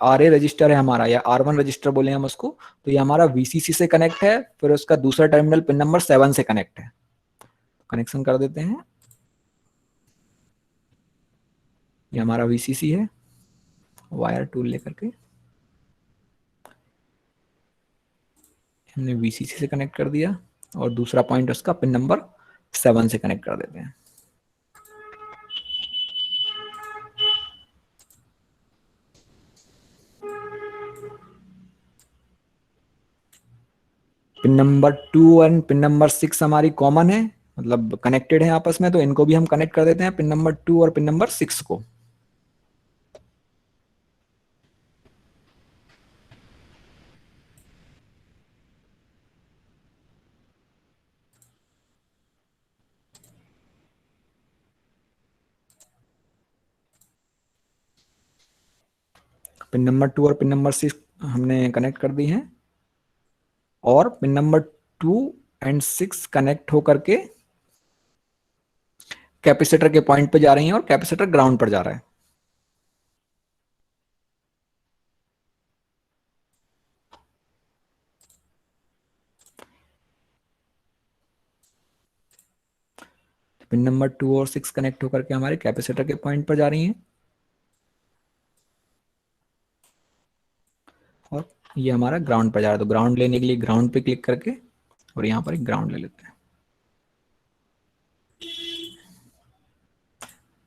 Speaker 2: आर ए रजिस्टर है हमारा, या आर वन रजिस्टर बोले हम उसको। तो ये हमारा वीसीसी से कनेक्ट है, फिर उसका दूसरा टर्मिनल पिन नंबर 7 से कनेक्ट है। कनेक्शन कर देते हैं। ये हमारा वीसीसी है, वायर टूल लेकर के हमने वीसीसी से कनेक्ट कर दिया और दूसरा पॉइंट उसका पिन नंबर 7 से कनेक्ट कर देते हैं। Pin number 2 and pin number 6 हमारी कॉमन है, मतलब कनेक्टेड है आपस में, तो इनको भी हम कनेक्ट कर देते हैं, पिन नंबर 2 और पिन नंबर 6 को। पिन नंबर 2 और पिन नंबर 6 हमने कनेक्ट कर दी है और पिन नंबर 2 एंड 6 कनेक्ट होकर के कैपेसिटर के पॉइंट पे जा रही हैं और कैपेसिटर ग्राउंड पर जा रहा है। पिन नंबर 2 और 6 कनेक्ट होकर के हमारे कैपेसिटर के पॉइंट पर जा रही हैं और ये हमारा ग्राउंड पर जा रहा है। तो ग्राउंड लेने के लिए ग्राउंड पे क्लिक करके और यहाँ पर एक ग्राउंड ले लेते हैं,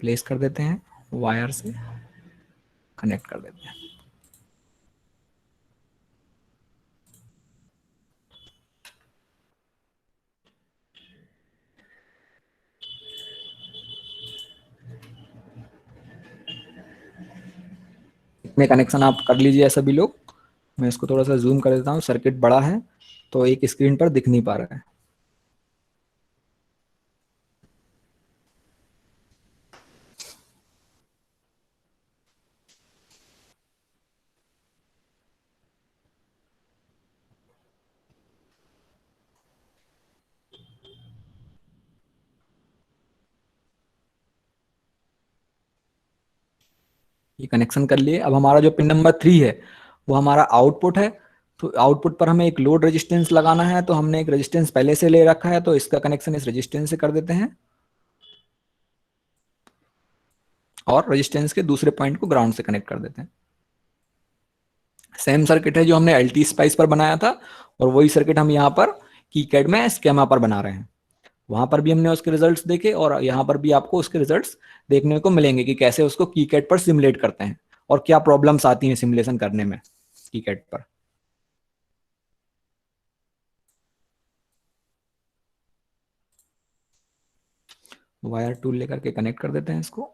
Speaker 2: प्लेस कर देते हैं, वायर से कनेक्ट कर देते हैं। इतने कनेक्शन आप कर लीजिए सभी लोग। मैं इसको थोड़ा सा जूम कर देता हूँ, सर्किट बड़ा है तो एक स्क्रीन पर दिख नहीं पा रहा है। ये कनेक्शन कर लिए। अब हमारा जो पिन नंबर 3 है वो हमारा आउटपुट है। तो आउटपुट पर हमें एक लोड रेजिस्टेंस लगाना है, तो हमने एक रेजिस्टेंस पहले से ले रखा है, तो इसका कनेक्शन इस रेजिस्टेंस से कर देते हैं और रेजिस्टेंस के दूसरे पॉइंट को ग्राउंड से कनेक्ट कर देते हैं। सेम सर्किट है जो हमने एलटी स्पाइस पर बनाया था और वही सर्किट हम यहाँ पर कीकैड में स्केमा पर बना रहे हैं। वहां पर भी हमने उसके रिजल्ट्स देखे और यहाँ पर भी आपको उसके रिजल्ट्स देखने को मिलेंगे कि कैसे उसको कीकैड पर सिमुलेट करते हैं और क्या प्रॉब्लम्स आती हैं सिमुलेशन करने में कीकैड पर। वायर टूल लेकर के कनेक्ट कर देते हैं इसको।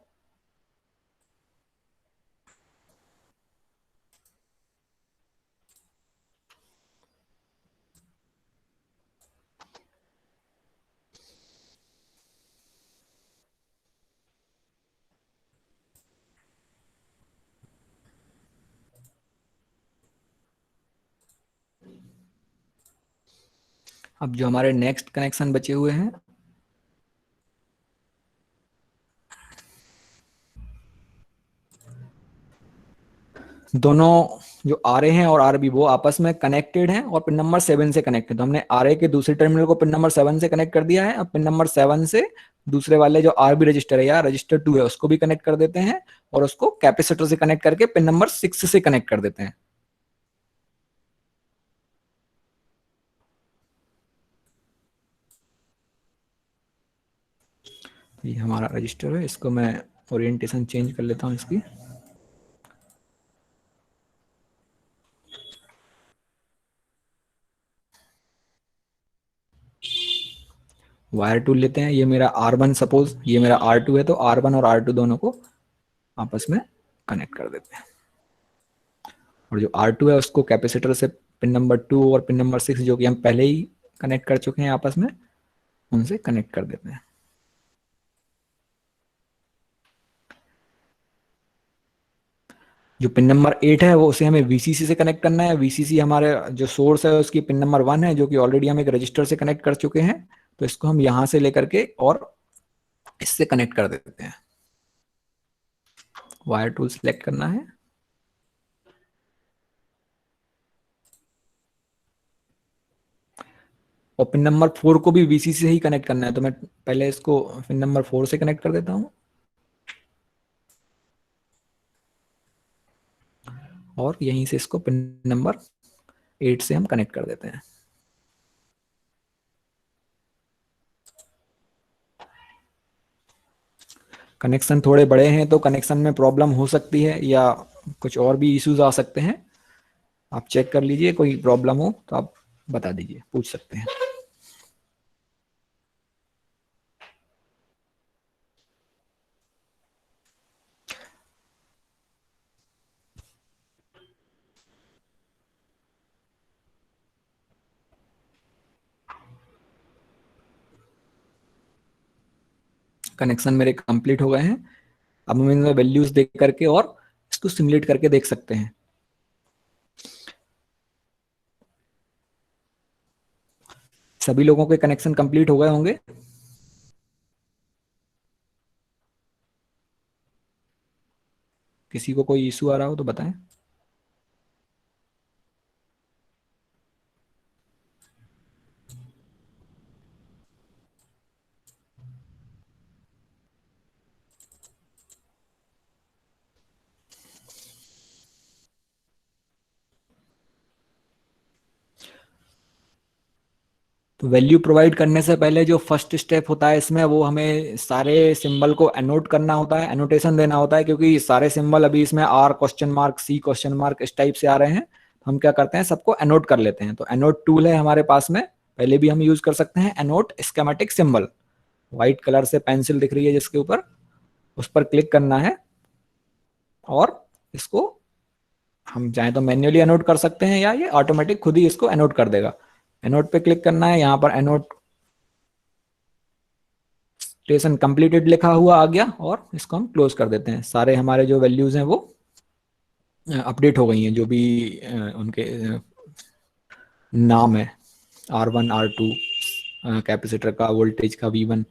Speaker 2: अब जो हमारे नेक्स्ट कनेक्शन बचे हुए हैं, दोनों जो आर ए हैं और आर बी वो आपस में कनेक्टेड हैं और पिन नंबर 7 से कनेक्टेड। तो हमने आर ए के दूसरे टर्मिनल को पिन नंबर 7 से कनेक्ट कर दिया है। अब पिन नंबर 7 से दूसरे वाले जो आर बी रजिस्टर है या रजिस्टर 2 है उसको भी कनेक्ट कर देते हैं और उसको कैपेसिटर से कनेक्ट करके पिन नंबर 6 से कनेक्ट कर देते हैं। ये हमारा रजिस्टर है, इसको मैं ओरिएंटेशन चेंज कर लेता हूँ इसकी। वायर टूल लेते हैं, ये मेरा R1, सपोज ये मेरा R2 है, तो R1 और R2 दोनों को आपस में कनेक्ट कर देते हैं। और जो R2 है उसको कैपेसिटर से पिन नंबर 2 और पिन नंबर 6 जो कि हम पहले ही कनेक्ट कर चुके हैं आपस में, उनसे कनेक्ट कर देते हैं। जो पिन नंबर 8 है वो उसे हमें VCC से कनेक्ट करना है। VCC हमारे जो सोर्स है उसकी पिन नंबर 1 है, जो कि ऑलरेडी हम एक रजिस्टर से कनेक्ट कर चुके हैं। तो इसको हम यहां से लेकर के और इससे कनेक्ट कर देते हैं। वायर टूल सिलेक्ट करना है, और पिन नंबर 4 को भी VCC से ही कनेक्ट करना है। तो मैं पहले इसको पिन नंबर 4 से कनेक्ट कर देता हूं और यहीं से इसको पिन नंबर 8 से हम कनेक्ट कर देते हैं। कनेक्शन थोड़े बड़े हैं तो कनेक्शन में प्रॉब्लम हो सकती है या कुछ और भी इश्यूज आ सकते हैं। आप चेक कर लीजिए, कोई प्रॉब्लम हो तो आप बता दीजिए, पूछ सकते हैं। कनेक्शन मेरे कंप्लीट हो गए हैं। अब हम इनमें वैल्यूज देख करके और इसको सिमुलेट करके देख सकते हैं। सभी लोगों के कनेक्शन कंप्लीट हो गए होंगे। किसी को कोई इशू आ रहा हो तो बताएं। तो वैल्यू प्रोवाइड करने से पहले जो फर्स्ट स्टेप होता है इसमें, वो हमें सारे सिंबल को एनोट करना होता है, एनोटेशन देना होता है, क्योंकि सारे सिंबल अभी इसमें R question mark, C question mark इस टाइप से आ रहे हैं। हम क्या करते हैं, सबको एनोट कर लेते हैं। तो एनोट टूल है हमारे पास में, पहले भी हम यूज कर सकते हैं। एनोट स्केमेटिक सिंबल, व्हाइट कलर से पेंसिल दिख रही है जिसके ऊपर, उस पर क्लिक करना है और इसको हम चाहें तो मैन्युअली एनोट कर सकते हैं या ये ऑटोमेटिक खुद ही इसको एनोट कर देगा। एनोट पे क्लिक करना है, यहाँ पर एनोट स्टेशन कंप्लीटेड लिखा हुआ आ गया और इसको हम क्लोज कर देते हैं। सारे हमारे जो वैल्यूज हैं वो अपडेट हो गई हैं, जो भी उनके नाम है, R1, R2, कैपेसिटर का, वोल्टेज का, V1।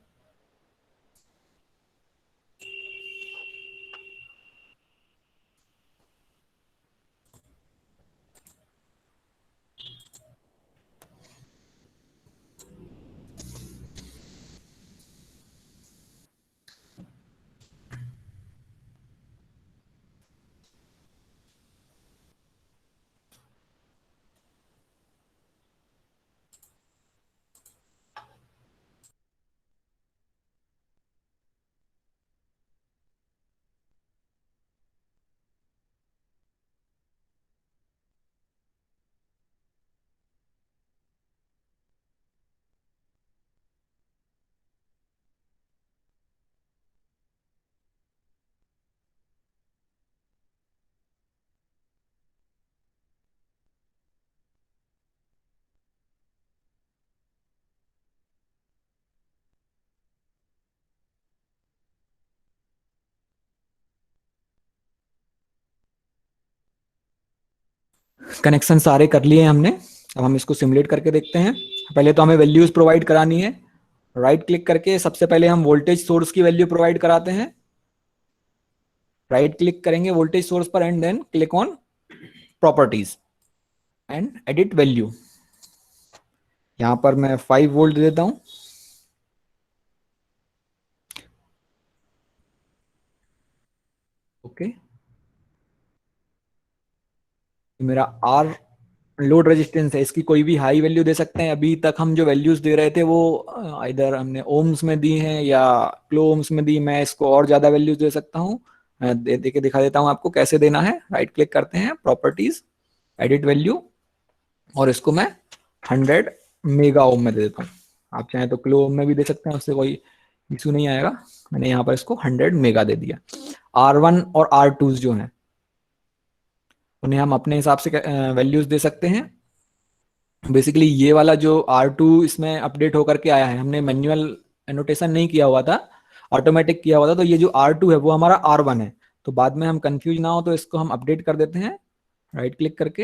Speaker 2: कनेक्शन सारे कर लिए हमने। अब हम इसको सिमुलेट करके देखते हैं। पहले तो हमें वैल्यूज प्रोवाइड करानी है। राइट क्लिक करके सबसे पहले हम वोल्टेज सोर्स की वैल्यू प्रोवाइड कराते हैं। राइट क्लिक करेंगे वोल्टेज सोर्स पर and then click on properties and edit value. यहां पर मैं 5 वोल्ट दे देता हूं। ओके, मेरा आर लोड रेजिस्टेंस है, इसकी कोई भी हाई वैल्यू दे सकते हैं। अभी तक हम जो वैल्यूज दे रहे थे वो इधर हमने ओम्स में दी हैं या किलो ओम्स में दी। मैं इसको और ज्यादा वैल्यूज दे सकता हूँ। दे के दिखा देता हूँ आपको कैसे देना है। राइट क्लिक करते हैं, प्रॉपर्टीज, एडिट वैल्यू, और इसको मैं 100 मेगा ओम में दे देता हूँ। आप चाहें तो किलो ओम में भी दे सकते हैं, उससे कोई इशू नहीं आएगा। मैंने यहाँ पर इसको 100 मेगा दे दिया। R1 और R2 जो हैं उन्हें हम अपने हिसाब से वैल्यूज दे सकते हैं। बेसिकली ये वाला जो R2 इसमें अपडेट होकर के आया है, हमने मैन्युअल एनोटेशन नहीं किया हुआ था, ऑटोमेटिक किया हुआ था। तो ये जो R2 है वो हमारा R1 है। तो बाद में हम कंफ्यूज ना हो तो इसको हम अपडेट कर देते हैं राइट क्लिक करके।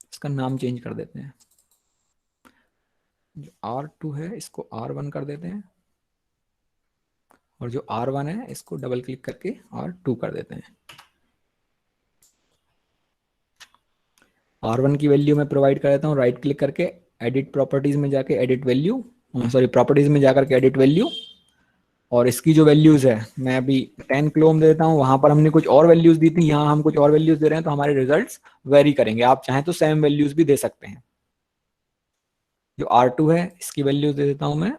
Speaker 2: इसका नाम चेंज कर देते हैं। जो R2 है इसको R1 कर देते हैं, और जो R1 है इसको डबल क्लिक करके R2 कर देते हैं। R1 की वैल्यू मैं प्रोवाइड कर देता हूँ राइट क्लिक करके, एडिट प्रॉपर्टीज में जाके एडिट वैल्यू, सॉरी प्रॉपर्टीज में जाकर के एडिट वैल्यू, और इसकी जो वैल्यूज है मैं अभी 10 किलो ओम दे देता हूँ। वहां पर हमने कुछ और वैल्यूज दी थी, यहाँ हम कुछ और वैल्यूज दे रहे हैं, तो हमारे रिजल्ट्स वेरी करेंगे। आप चाहें तो सेम वैल्यूज भी दे सकते हैं। जो R2 है इसकी वैल्यूज दे देता हूं मैं,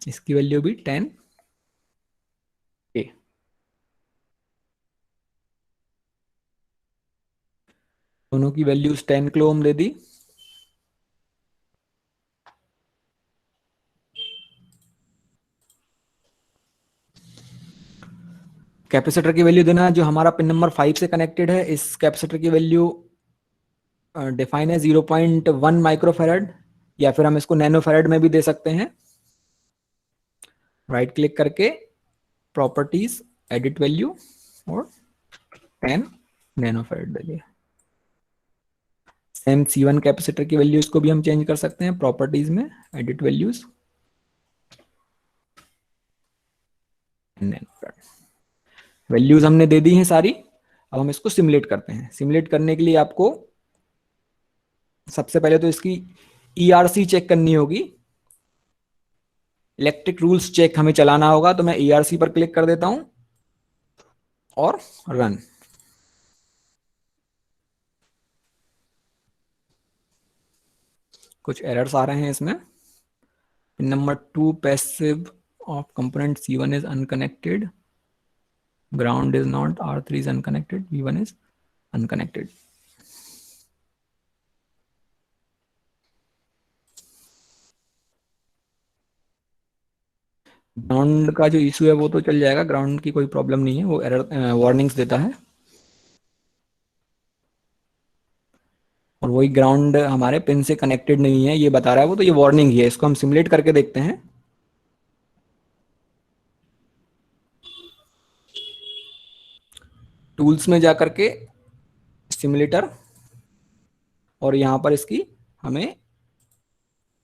Speaker 2: इसकी वैल्यू भी 10 के। दोनों की वैल्यूज 10 किलो ओम दे दी। कैपेसिटर की वैल्यू देना जो हमारा पिन नंबर 5 से कनेक्टेड है। इस कैपेसिटर की वैल्यू डिफाइन है 0.1 माइक्रोफेरेड, या फिर हम इसको नैनोफेरेड में भी दे सकते हैं। राइट क्लिक करके प्रॉपर्टीज, एडिट वैल्यू, और 10 नैनोफेरेड दे दिया। सेम C1 कैपेसिटर की वैल्यूज को भी हम चेंज कर सकते हैं प्रॉपर्टीज में, एडिट वैल्यूज, वैल्यूज हमने दे दी हैं सारी। अब हम इसको सिमुलेट करते हैं। सिमुलेट करने के लिए आपको सबसे पहले तो इसकी ERC चेक करनी होगी, इलेक्ट्रिक रूल्स चेक हमें चलाना होगा। तो मैं ERC पर क्लिक कर देता हूं और रन। कुछ एरर्स आ रहे हैं इसमें। Pin number 2 passive of component C1 is unconnected, ground is not, R3 is unconnected, V1 is unconnected. Ground का जो इशू है वो तो चल जाएगा, ग्राउंड की कोई प्रॉब्लम नहीं है, वो एरर वार्निंग्स देता है। और वही ग्राउंड हमारे पिन से कनेक्टेड नहीं है ये बता रहा है वो, तो ये वार्निंग ही है। इसको हम सिमुलेट करके देखते हैं। टूल्स में जाकर के सिमुलेटर, और यहां पर इसकी हमें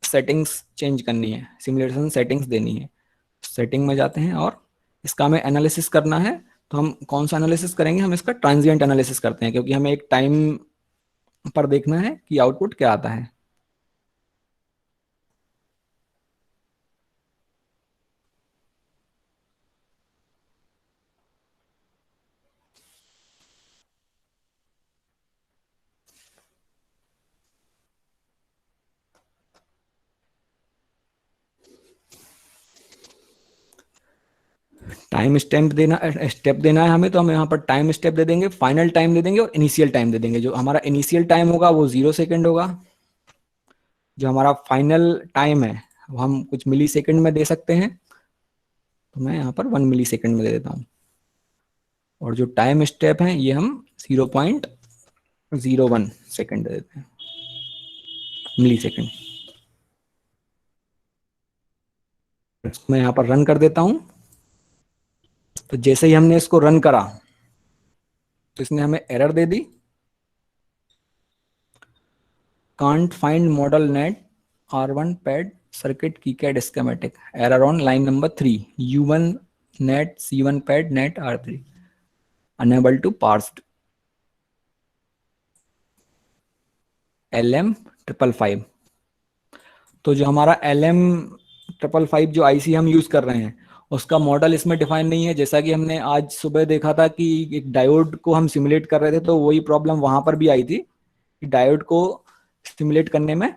Speaker 2: सेटिंग्स चेंज करनी है, सिमुलेशन सेटिंग्स देनी है। सेटिंग में जाते हैं और इसका हमें एनालिसिस करना है। तो हम कौन सा एनालिसिस करेंगे? हम इसका ट्रांजिएंट एनालिसिस करते हैं, क्योंकि हमें एक टाइम पर देखना है कि आउटपुट क्या आता है। टाइम स्टेप देना है हमें, तो हम यहाँ पर टाइम स्टेप दे देंगे, फाइनल टाइम दे देंगे और इनिशियल टाइम दे देंगे। जो हमारा इनिशियल टाइम होगा वो 0 सेकेंड होगा। जो हमारा फाइनल टाइम है वो हम कुछ मिली सेकेंड में दे सकते हैं, तो मैं यहाँ पर 1 मिली सेकेंड में दे देता हूँ। और जो टाइम स्टेप है ये हम 0.01 सेकेंड दे देते हैं, मिली सेकेंड। मैं यहाँ पर रन कर देता हूँ। तो जैसे ही हमने इसको रन करा तो इसने हमें एरर दे दी, can't find model net R1 pad circuit KiCad schematic, error on line number 3, U1 net C1 pad net R3 unable to parsed LM555। तो जो हमारा LM555 जो आईसी हम यूज कर रहे हैं उसका मॉडल इसमें डिफाइन नहीं है। जैसा कि हमने आज सुबह देखा था कि एक डायोड को हम सिमुलेट कर रहे थे, तो वही प्रॉब्लम वहां पर भी आई थी कि डायोड को सिमुलेट करने में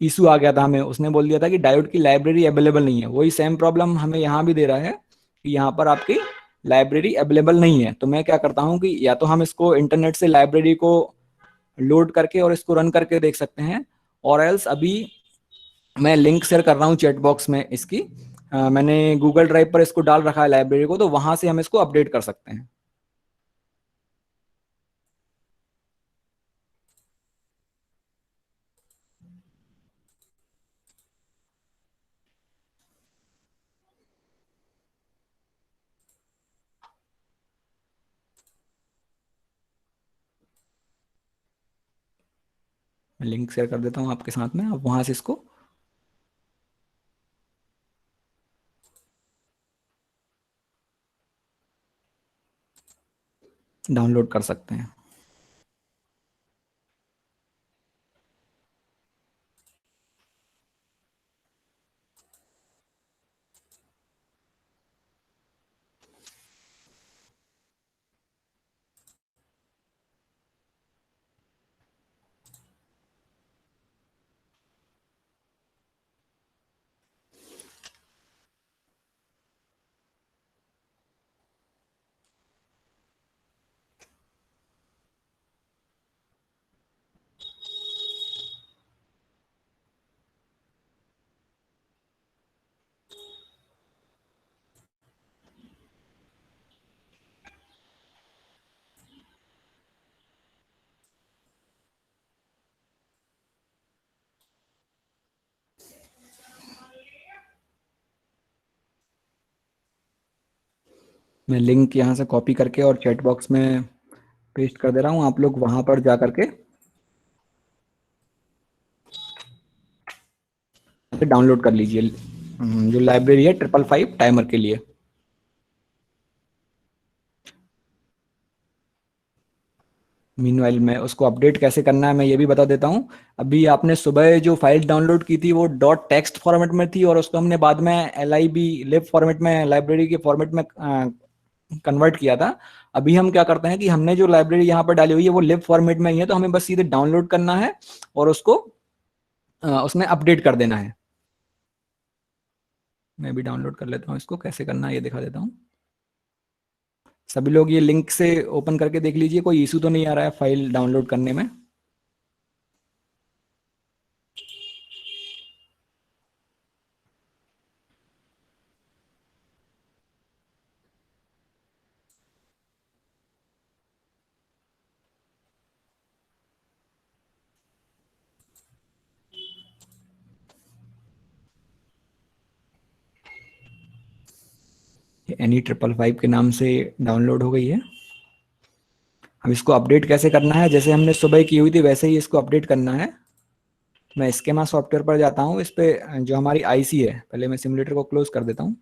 Speaker 2: इशू आ गया था। हमें उसने बोल दिया था कि डायोड की लाइब्रेरी अवेलेबल नहीं है। वही सेम प्रॉब्लम हमें यहाँ भी दे रहा है कि यहाँ पर आपकी लाइब्रेरी अवेलेबल नहीं है। तो मैं क्या करता हूँ कि या तो हम इसको इंटरनेट से लाइब्रेरी को लोड करके और इसको रन करके देख सकते हैं, और एल्स अभी मैं लिंक शेयर कर रहा हूँ चैट बॉक्स में इसकी। मैंने गूगल ड्राइव पर इसको डाल रखा है लाइब्रेरी को, तो वहां से हम इसको अपडेट कर सकते हैं। मैं लिंक शेयर कर देता हूँ आपके साथ में, आप वहां से इसको डाउनलोड कर सकते हैं। मैं लिंक यहाँ से कॉपी करके और चैट बॉक्स में पेस्ट कर दे रहा हूँ। आप लोग वहां पर जा करके डाउनलोड कर लीजिए जो लाइब्रेरी है 555 टाइमर के लिए। मीनवाइल मैं उसको अपडेट कैसे करना है मैं ये भी बता देता हूँ। अभी आपने सुबह जो फाइल डाउनलोड की थी वो डॉट टेक्स्ट फॉर्मेट में थी, और उसको हमने बाद में LIB फॉर्मेट में, लाइब्रेरी के फॉर्मेट में कन्वर्ट किया था। अभी हम क्या करते हैं कि हमने जो लाइब्रेरी यहाँ पर डाली हुई है वो लिब फॉर्मेट में ही है, तो हमें बस सीधे डाउनलोड करना है और उसको उसमें अपडेट कर देना है। मैं भी डाउनलोड कर लेता हूँ, इसको कैसे करना है ये दिखा देता हूँ। सभी लोग ये लिंक से ओपन करके देख लीजिए, कोई इशू तो नहीं आ रहा है फाइल डाउनलोड करने में। Any555 के नाम से डाउनलोड हो गई है। अब इसको अपडेट कैसे करना है, जैसे हमने सुबह की हुई थी वैसे ही इसको अपडेट करना है। मैं स्कीमा सॉफ्टवेयर पर जाता हूँ, इस पे जो हमारी आईसी है, पहले मैं सिमुलेटर को क्लोज कर देता हूँ।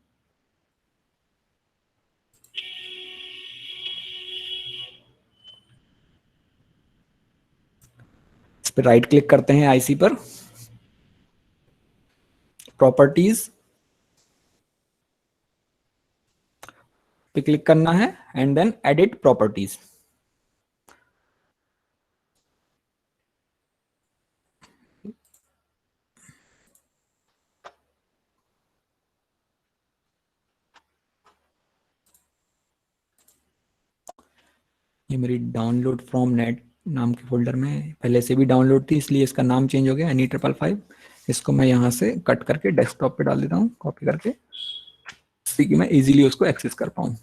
Speaker 2: इस पे राइट क्लिक करते हैं आईसी पर, प्रॉपर्टीज पे क्लिक करना है एंड देन एडिट प्रॉपर्टीज। ये मेरी डाउनलोड फ्रॉम नेट नाम के फोल्डर में पहले से भी डाउनलोड थी, इसलिए इसका नाम चेंज हो गया Any555। इसको मैं यहाँ से कट करके डेस्कटॉप पे डाल देता हूँ कॉपी करके, जिससे कि मैं इजीली उसको एक्सेस कर पाऊँ।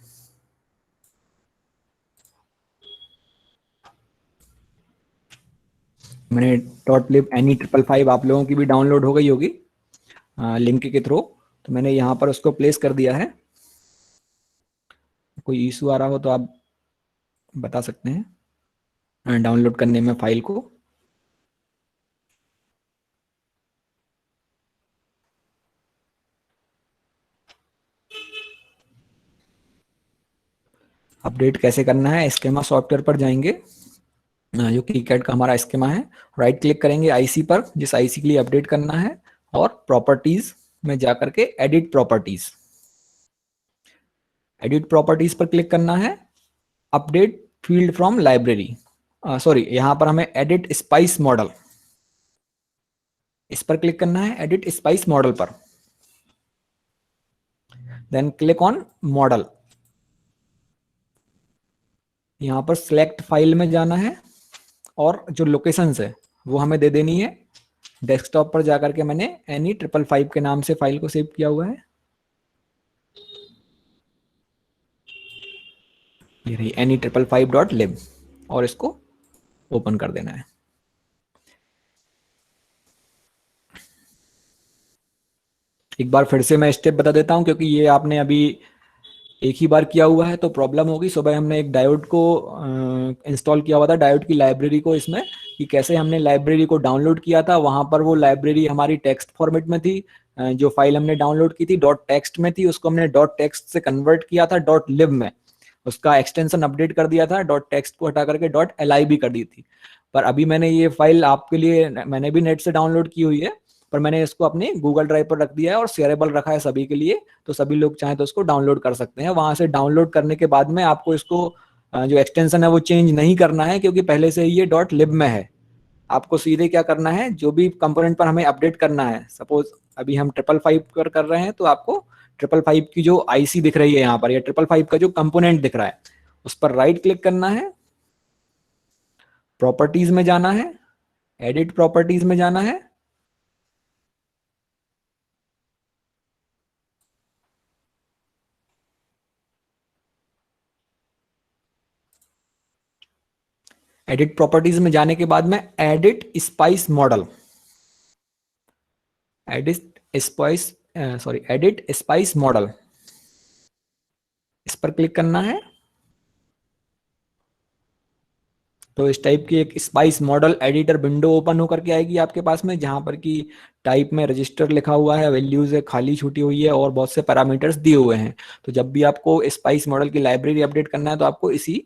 Speaker 2: मैंने .lib Any555 आप लोगों की भी डाउनलोड हो गई होगी लिंक के थ्रू, तो मैंने यहाँ पर उसको प्लेस कर दिया है। कोई इशू आ रहा हो तो आप बता सकते हैं डाउनलोड करने में फाइल को। अपडेट कैसे करना है, स्कीमा सॉफ्टवेयर पर जाएंगे, जो KiCad का हमारा स्कीमा है, राइट क्लिक करेंगे आईसी पर, जिस आईसी के लिए अपडेट करना है, और प्रॉपर्टीज में जाकर के एडिट प्रॉपर्टीज, एडिट प्रॉपर्टीज पर क्लिक करना है। Update field from library, sorry यहाँ पर हमें एडिट स्पाइस मॉडल, इस पर क्लिक करना है, एडिट स्पाइस मॉडल पर। देन क्लिक ऑन मॉडल, यहाँ पर सिलेक्ट फाइल में जाना है और जो लोकेशंस है वो हमें दे देनी है। डेस्कटॉप पर जाकर के मैंने any555 के नाम से फाइल को सेव किया हुआ है, ये रही any555.lib, और इसको ओपन कर देना है। एक बार फिर से मैं स्टेप बता देता हूं, क्योंकि ये आपने अभी एक ही बार किया हुआ है तो प्रॉब्लम होगी। सुबह हमने एक डायोड को इंस्टॉल किया हुआ था, डायोड की लाइब्रेरी को, इसमें कि कैसे हमने लाइब्रेरी को डाउनलोड किया था। वहां पर वो लाइब्रेरी हमारी टेक्स्ट फॉर्मेट में थी, जो फाइल हमने डाउनलोड की थी डॉट टेक्स्ट में थी, उसको हमने डॉट टेक्स्ट से कन्वर्ट किया था डॉट लिब में, उसका एक्सटेंशन अपडेट कर दिया था, डॉट टेक्स्ट को हटा करके डॉट LIB कर दी थी। पर अभी मैंने ये फाइल आपके लिए, मैंने भी नेट से डाउनलोड की हुई है, पर मैंने इसको अपनी गूगल ड्राइव पर रख दिया है और शेयरेबल रखा है सभी के लिए, तो सभी लोग चाहें तो उसको डाउनलोड कर सकते हैं। वहां से डाउनलोड करने के बाद में आपको इसको जो एक्सटेंशन है वो चेंज नहीं करना है, क्योंकि पहले से ही ये डॉट लिब में है। आपको सीधे क्या करना है, जो भी कंपोनेंट पर हमें अपडेट करना है, सपोज अभी हम 555 पर कर रहे हैं, तो आपको 555 की जो आईसी दिख रही है यहाँ पर, या 555 का जो कंपोनेंट दिख रहा है, उस पर राइट क्लिक करना है, प्रॉपर्टीज में जाना है, एडिट प्रॉपर्टीज में जाना है, एडिट प्रॉपर्टीज में जाने के बाद में edit spice model, edit spice sorry edit spice model, इस पर क्लिक करना है। तो इस टाइप की एक spice model editor window open होकर के आएगी आपके पास में, जहां पर कि टाइप में रजिस्टर लिखा हुआ है, वैल्यूज है खाली छूटी हुई है, और बहुत से पैरामीटर्स दिए हुए हैं। तो जब भी आपको स्पाइस मॉडल की लाइब्रेरी अपडेट करना है तो आपको इसी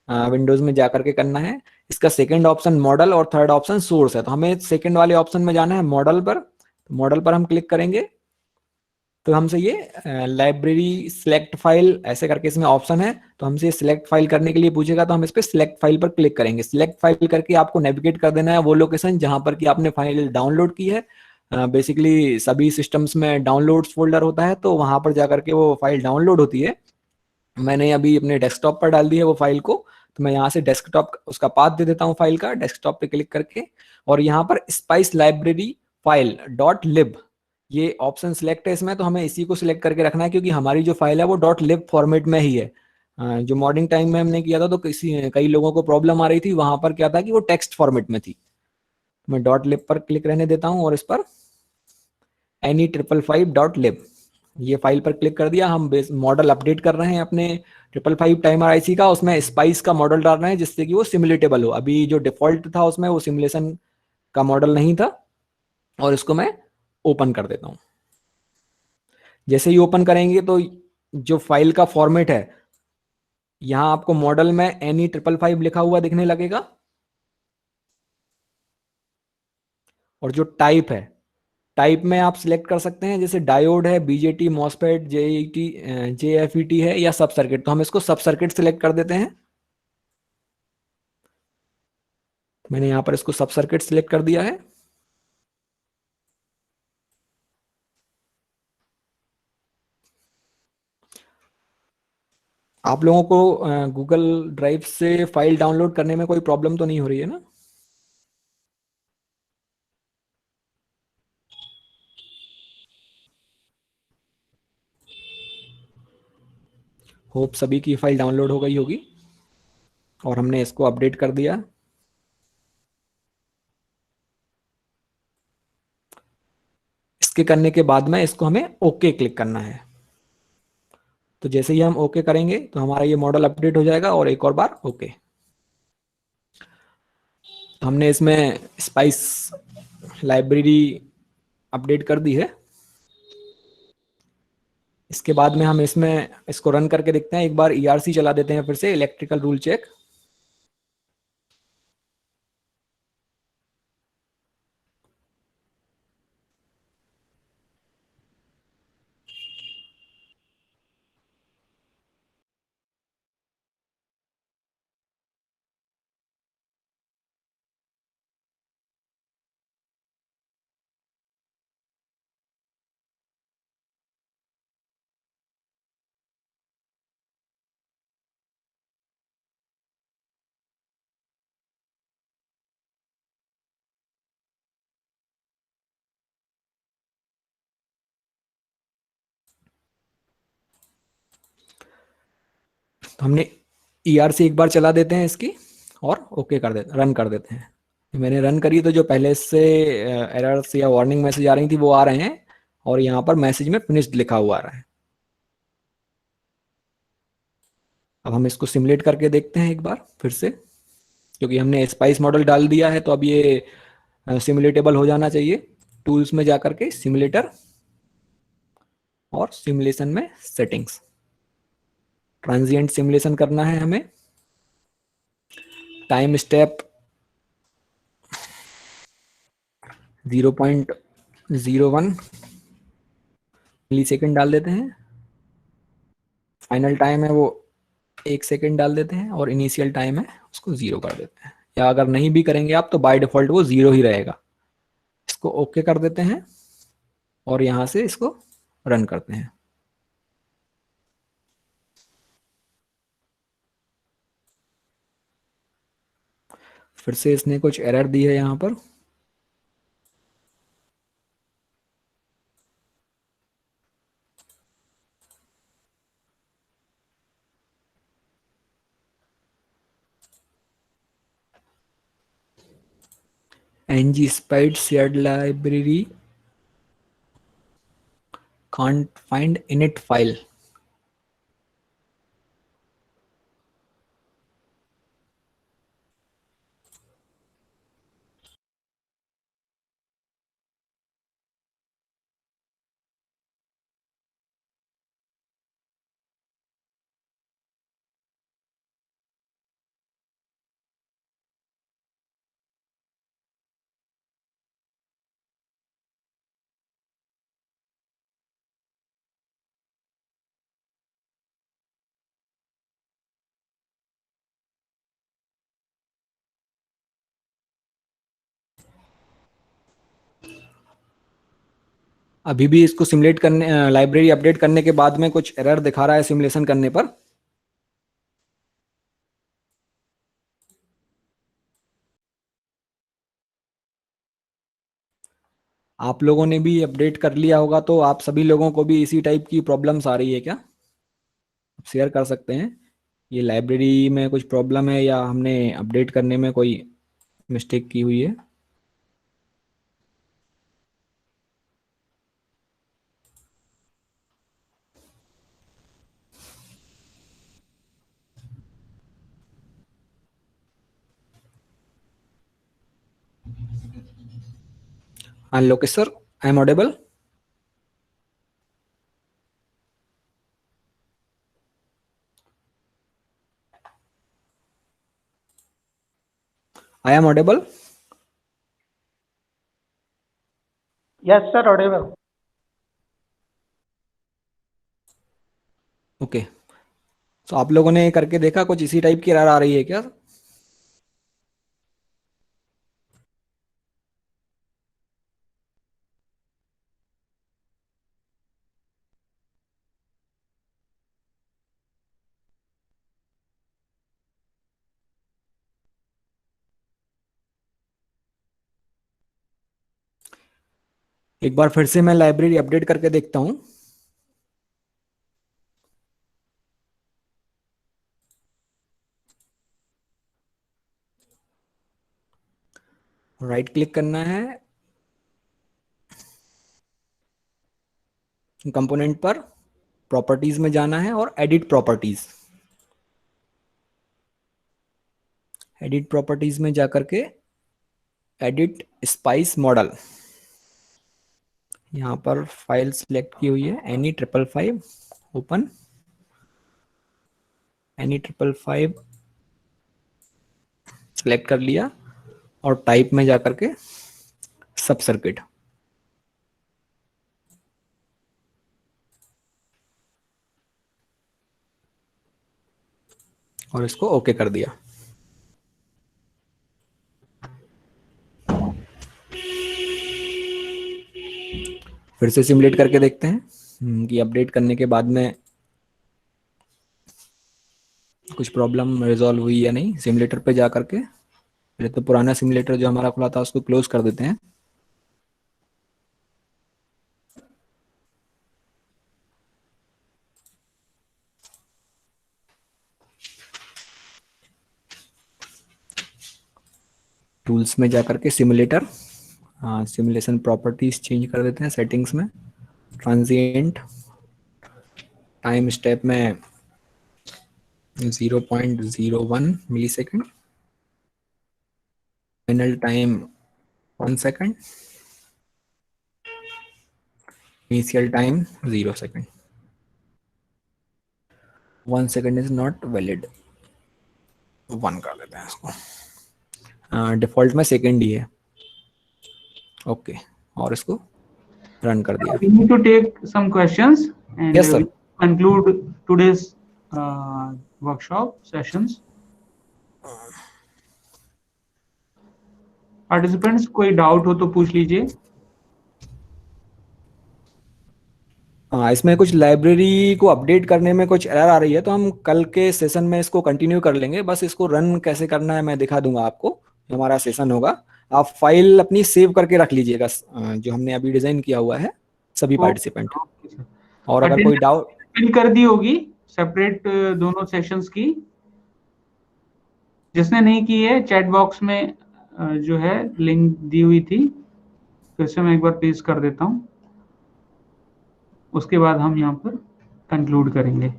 Speaker 2: विंडोज में जाकर के करना है। इसका सेकंड ऑप्शन मॉडल और थर्ड ऑप्शन सोर्स है, तो हमें सेकंड वाले ऑप्शन में जाना है, मॉडल पर। तो मॉडल पर हम क्लिक करेंगे तो हमसे ये लाइब्रेरी सिलेक्ट फाइल ऐसे करके इसमें ऑप्शन है, तो हमसे सिलेक्ट फाइल करने के लिए पूछेगा, तो हम इस पे सिलेक्ट फाइल पर क्लिक करेंगे। सिलेक्ट फाइल करके आपको नेविगेट कर देना है वो लोकेशन जहां पर कि आपने फाइल डाउनलोड की है। बेसिकली सभी सिस्टम्स में डाउनलोड्स फोल्डर होता है, तो वहां पर जाकर के वो फाइल डाउनलोड होती है। मैंने अभी अपने डेस्कटॉप पर डाल दी है वो फाइल को, तो मैं यहाँ से डेस्कटॉप उसका पाथ दे देता हूँ फाइल का, डेस्कटॉप पे क्लिक करके, और यहाँ पर स्पाइस लाइब्रेरी फाइल डॉट लिब ये ऑप्शन सिलेक्ट है इसमें, तो हमें इसी को सिलेक्ट करके रखना है, क्योंकि हमारी जो फाइल है वो डॉट लिब फॉर्मेट में ही है। जो मॉर्निंग टाइम में हमने किया था तो कई लोगों को प्रॉब्लम आ रही थी, वहां पर क्या था कि वो टेक्स्ट फॉर्मेट में थी। मैं डॉट लिब पर क्लिक रहने देता हूँ और इस पर any555.lib ये फाइल पर क्लिक कर दिया। हम मॉडल अपडेट कर रहे हैं अपने 555 टाइमर आईसी का, उसमें स्पाइस का मॉडल डाल रहे हैं जिससे कि वो सिमुलेटेबल हो। अभी जो डिफॉल्ट था उसमें वो सिमुलेशन का मॉडल नहीं था, और इसको मैं ओपन कर देता हूं। जैसे ही ओपन करेंगे तो जो फाइल का फॉर्मेट है, यहां आपको मॉडल में any555 लिखा हुआ दिखने लगेगा, और जो टाइप है, टाइप में आप सिलेक्ट कर सकते हैं, जैसे डायोड है, बीजेटी, मॉसफेट, जेईटी, जेएफईटी है, या सब सर्किट। तो हम इसको सब सर्किट सिलेक्ट कर देते हैं। मैंने यहां पर इसको सब सर्किट सिलेक्ट कर दिया है। आप लोगों को गूगल ड्राइव से फाइल डाउनलोड करने में कोई प्रॉब्लम तो नहीं हो रही है ना? होप सभी की फाइल डाउनलोड हो गई होगी, और हमने इसको अपडेट कर दिया। इसके करने के बाद में इसको हमें ओके क्लिक करना है। तो जैसे ही हम ओके करेंगे तो हमारा ये मॉडल अपडेट हो जाएगा, और एक और बार ओके। तो हमने इसमें स्पाइस लाइब्रेरी अपडेट कर दी है। इसके बाद में हम इसमें इसको रन करके देखते हैं। एक बार ईआरसी चला देते हैं, फिर से इलेक्ट्रिकल रूल चेक। तो हमने ईआरसी एक बार चला देते हैं इसकी, और ओके कर देते, रन कर देते हैं। मैंने रन करी तो जो पहले से एरर्स या वार्निंग मैसेज आ रही थी वो आ रहे हैं, और यहाँ पर मैसेज में फिनिश्ड लिखा हुआ आ रहा है। अब हम इसको सिमुलेट करके देखते हैं एक बार फिर से, क्योंकि हमने स्पाइस मॉडल डाल दिया है तो अब ये सिमुलेटेबल हो जाना चाहिए। टूल्स में जाकर के सिमुलेटर, और सिमुलेशन में सेटिंग्स, ट्रांजिएंट सिमुलेशन करना है हमें। टाइम स्टेप 0.01 मिली सेकेंड डाल देते हैं। फाइनल टाइम है वो 1 सेकेंड डाल देते हैं, और इनिशियल टाइम है उसको 0 कर देते हैं। या अगर नहीं भी करेंगे आप तो बाय डिफॉल्ट वो 0 ही रहेगा। इसको ओके कर देते हैं, और यहां से इसको रन करते हैं। फिर से इसने कुछ एरर दी है यहाँ पर। ng spied shared library can't find init file। अभी भी इसको सिमुलेट करने, लाइब्रेरी अपडेट करने के बाद में कुछ एरर दिखा रहा है सिमुलेशन करने पर। आप लोगों ने भी अपडेट कर लिया होगा, तो आप सभी लोगों को भी इसी टाइप की प्रॉब्लम्स आ रही है क्या? शेयर कर सकते हैं ये लाइब्रेरी में कुछ प्रॉब्लम है, या हमने अपडेट करने में कोई मिस्टेक की हुई है। हाँ Lokesh sir, I am audible. I am audible.
Speaker 1: Yes, sir, audible.
Speaker 2: Okay, तो आप लोगों ने करके देखा, कुछ इसी टाइप की एरर आ रही है क्या? एक बार फिर से मैं लाइब्रेरी अपडेट करके देखता हूँ। राइट क्लिक करना है, कंपोनेंट पर प्रॉपर्टीज में जाना है और एडिट प्रॉपर्टीज। एडिट प्रॉपर्टीज में जाकर के एडिट स्पाइस मॉडल, यहाँ पर फाइल सिलेक्ट की हुई है NE555, ओपन NE555 सिलेक्ट कर लिया और टाइप में जाकर के सब सर्किट, और इसको ओके कर दिया। फिर से सिमुलेट करके देखते हैं कि अपडेट करने के बाद में कुछ प्रॉब्लम रिजॉल्व हुई या नहीं। सिमुलेटर पे जा करके पहले तो पुराना सिमुलेटर जो हमारा खुला था उसको क्लोज कर देते हैं। टूल्स में जाकर के सिमुलेटर, सिमुलेशन प्रॉपर्टीज चेंज कर देते हैं सेटिंग्स में। ट्रांजिएंट टाइम स्टेप में 0.01 millisecond, final time 1 second, initial time 0 second. 1 second is not valid, 1 कर देते हैं इसको। डिफॉल्ट में सेकेंड ही है, ओके, और इसको रन कर दिया।
Speaker 4: We need to take some questions and
Speaker 2: Yes, sir.
Speaker 4: we conclude today's workshop sessions. Participants, कोई डाउट हो तो पूछ लीजिए।
Speaker 2: इसमें कुछ लाइब्रेरी को अपडेट करने में कुछ एरर आ रही है, तो हम कल के सेशन में इसको कंटिन्यू कर लेंगे। बस इसको रन कैसे करना है मैं दिखा दूंगा आपको, हमारा सेशन होगा। आप फाइल अपनी सेव करके रख लीजिएगा, जो हमने अभी डिजाइन किया हुआ है, सभी पार्टिसिपेंट। और अगर कोई डाउट
Speaker 4: फिल कर दी होगी सेपरेट दोनों सेशंस की, जिसने नहीं की है चैट बॉक्स में जो है लिंक दी हुई थी, फिर से मैं एक बार पेस्ट कर देता हूं, उसके बाद हम यहाँ पर कंक्लूड करेंगे।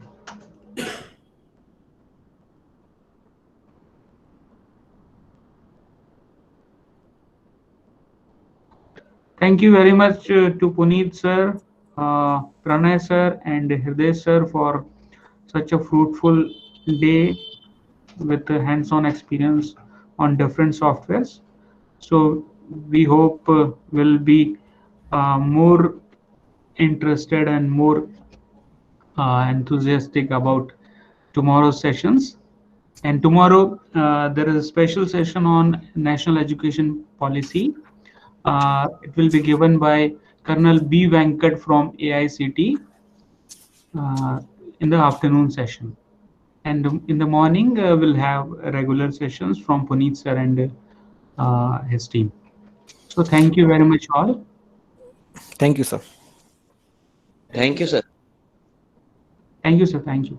Speaker 4: Thank you very much to Puneet sir, Pranay sir and Hriday sir for such a fruitful day with hands-on experience on different softwares. So we hope we'll be more interested and more enthusiastic about tomorrow's sessions. And tomorrow there is a special session on national education policy. It will be given by Colonel B. Venkat from AICT in the afternoon session. And in the morning, we'll have regular sessions from Puneet sir and his team. So thank you very much all.
Speaker 2: Thank you sir.
Speaker 3: Thank you, sir.
Speaker 4: Thank you, sir. Thank you.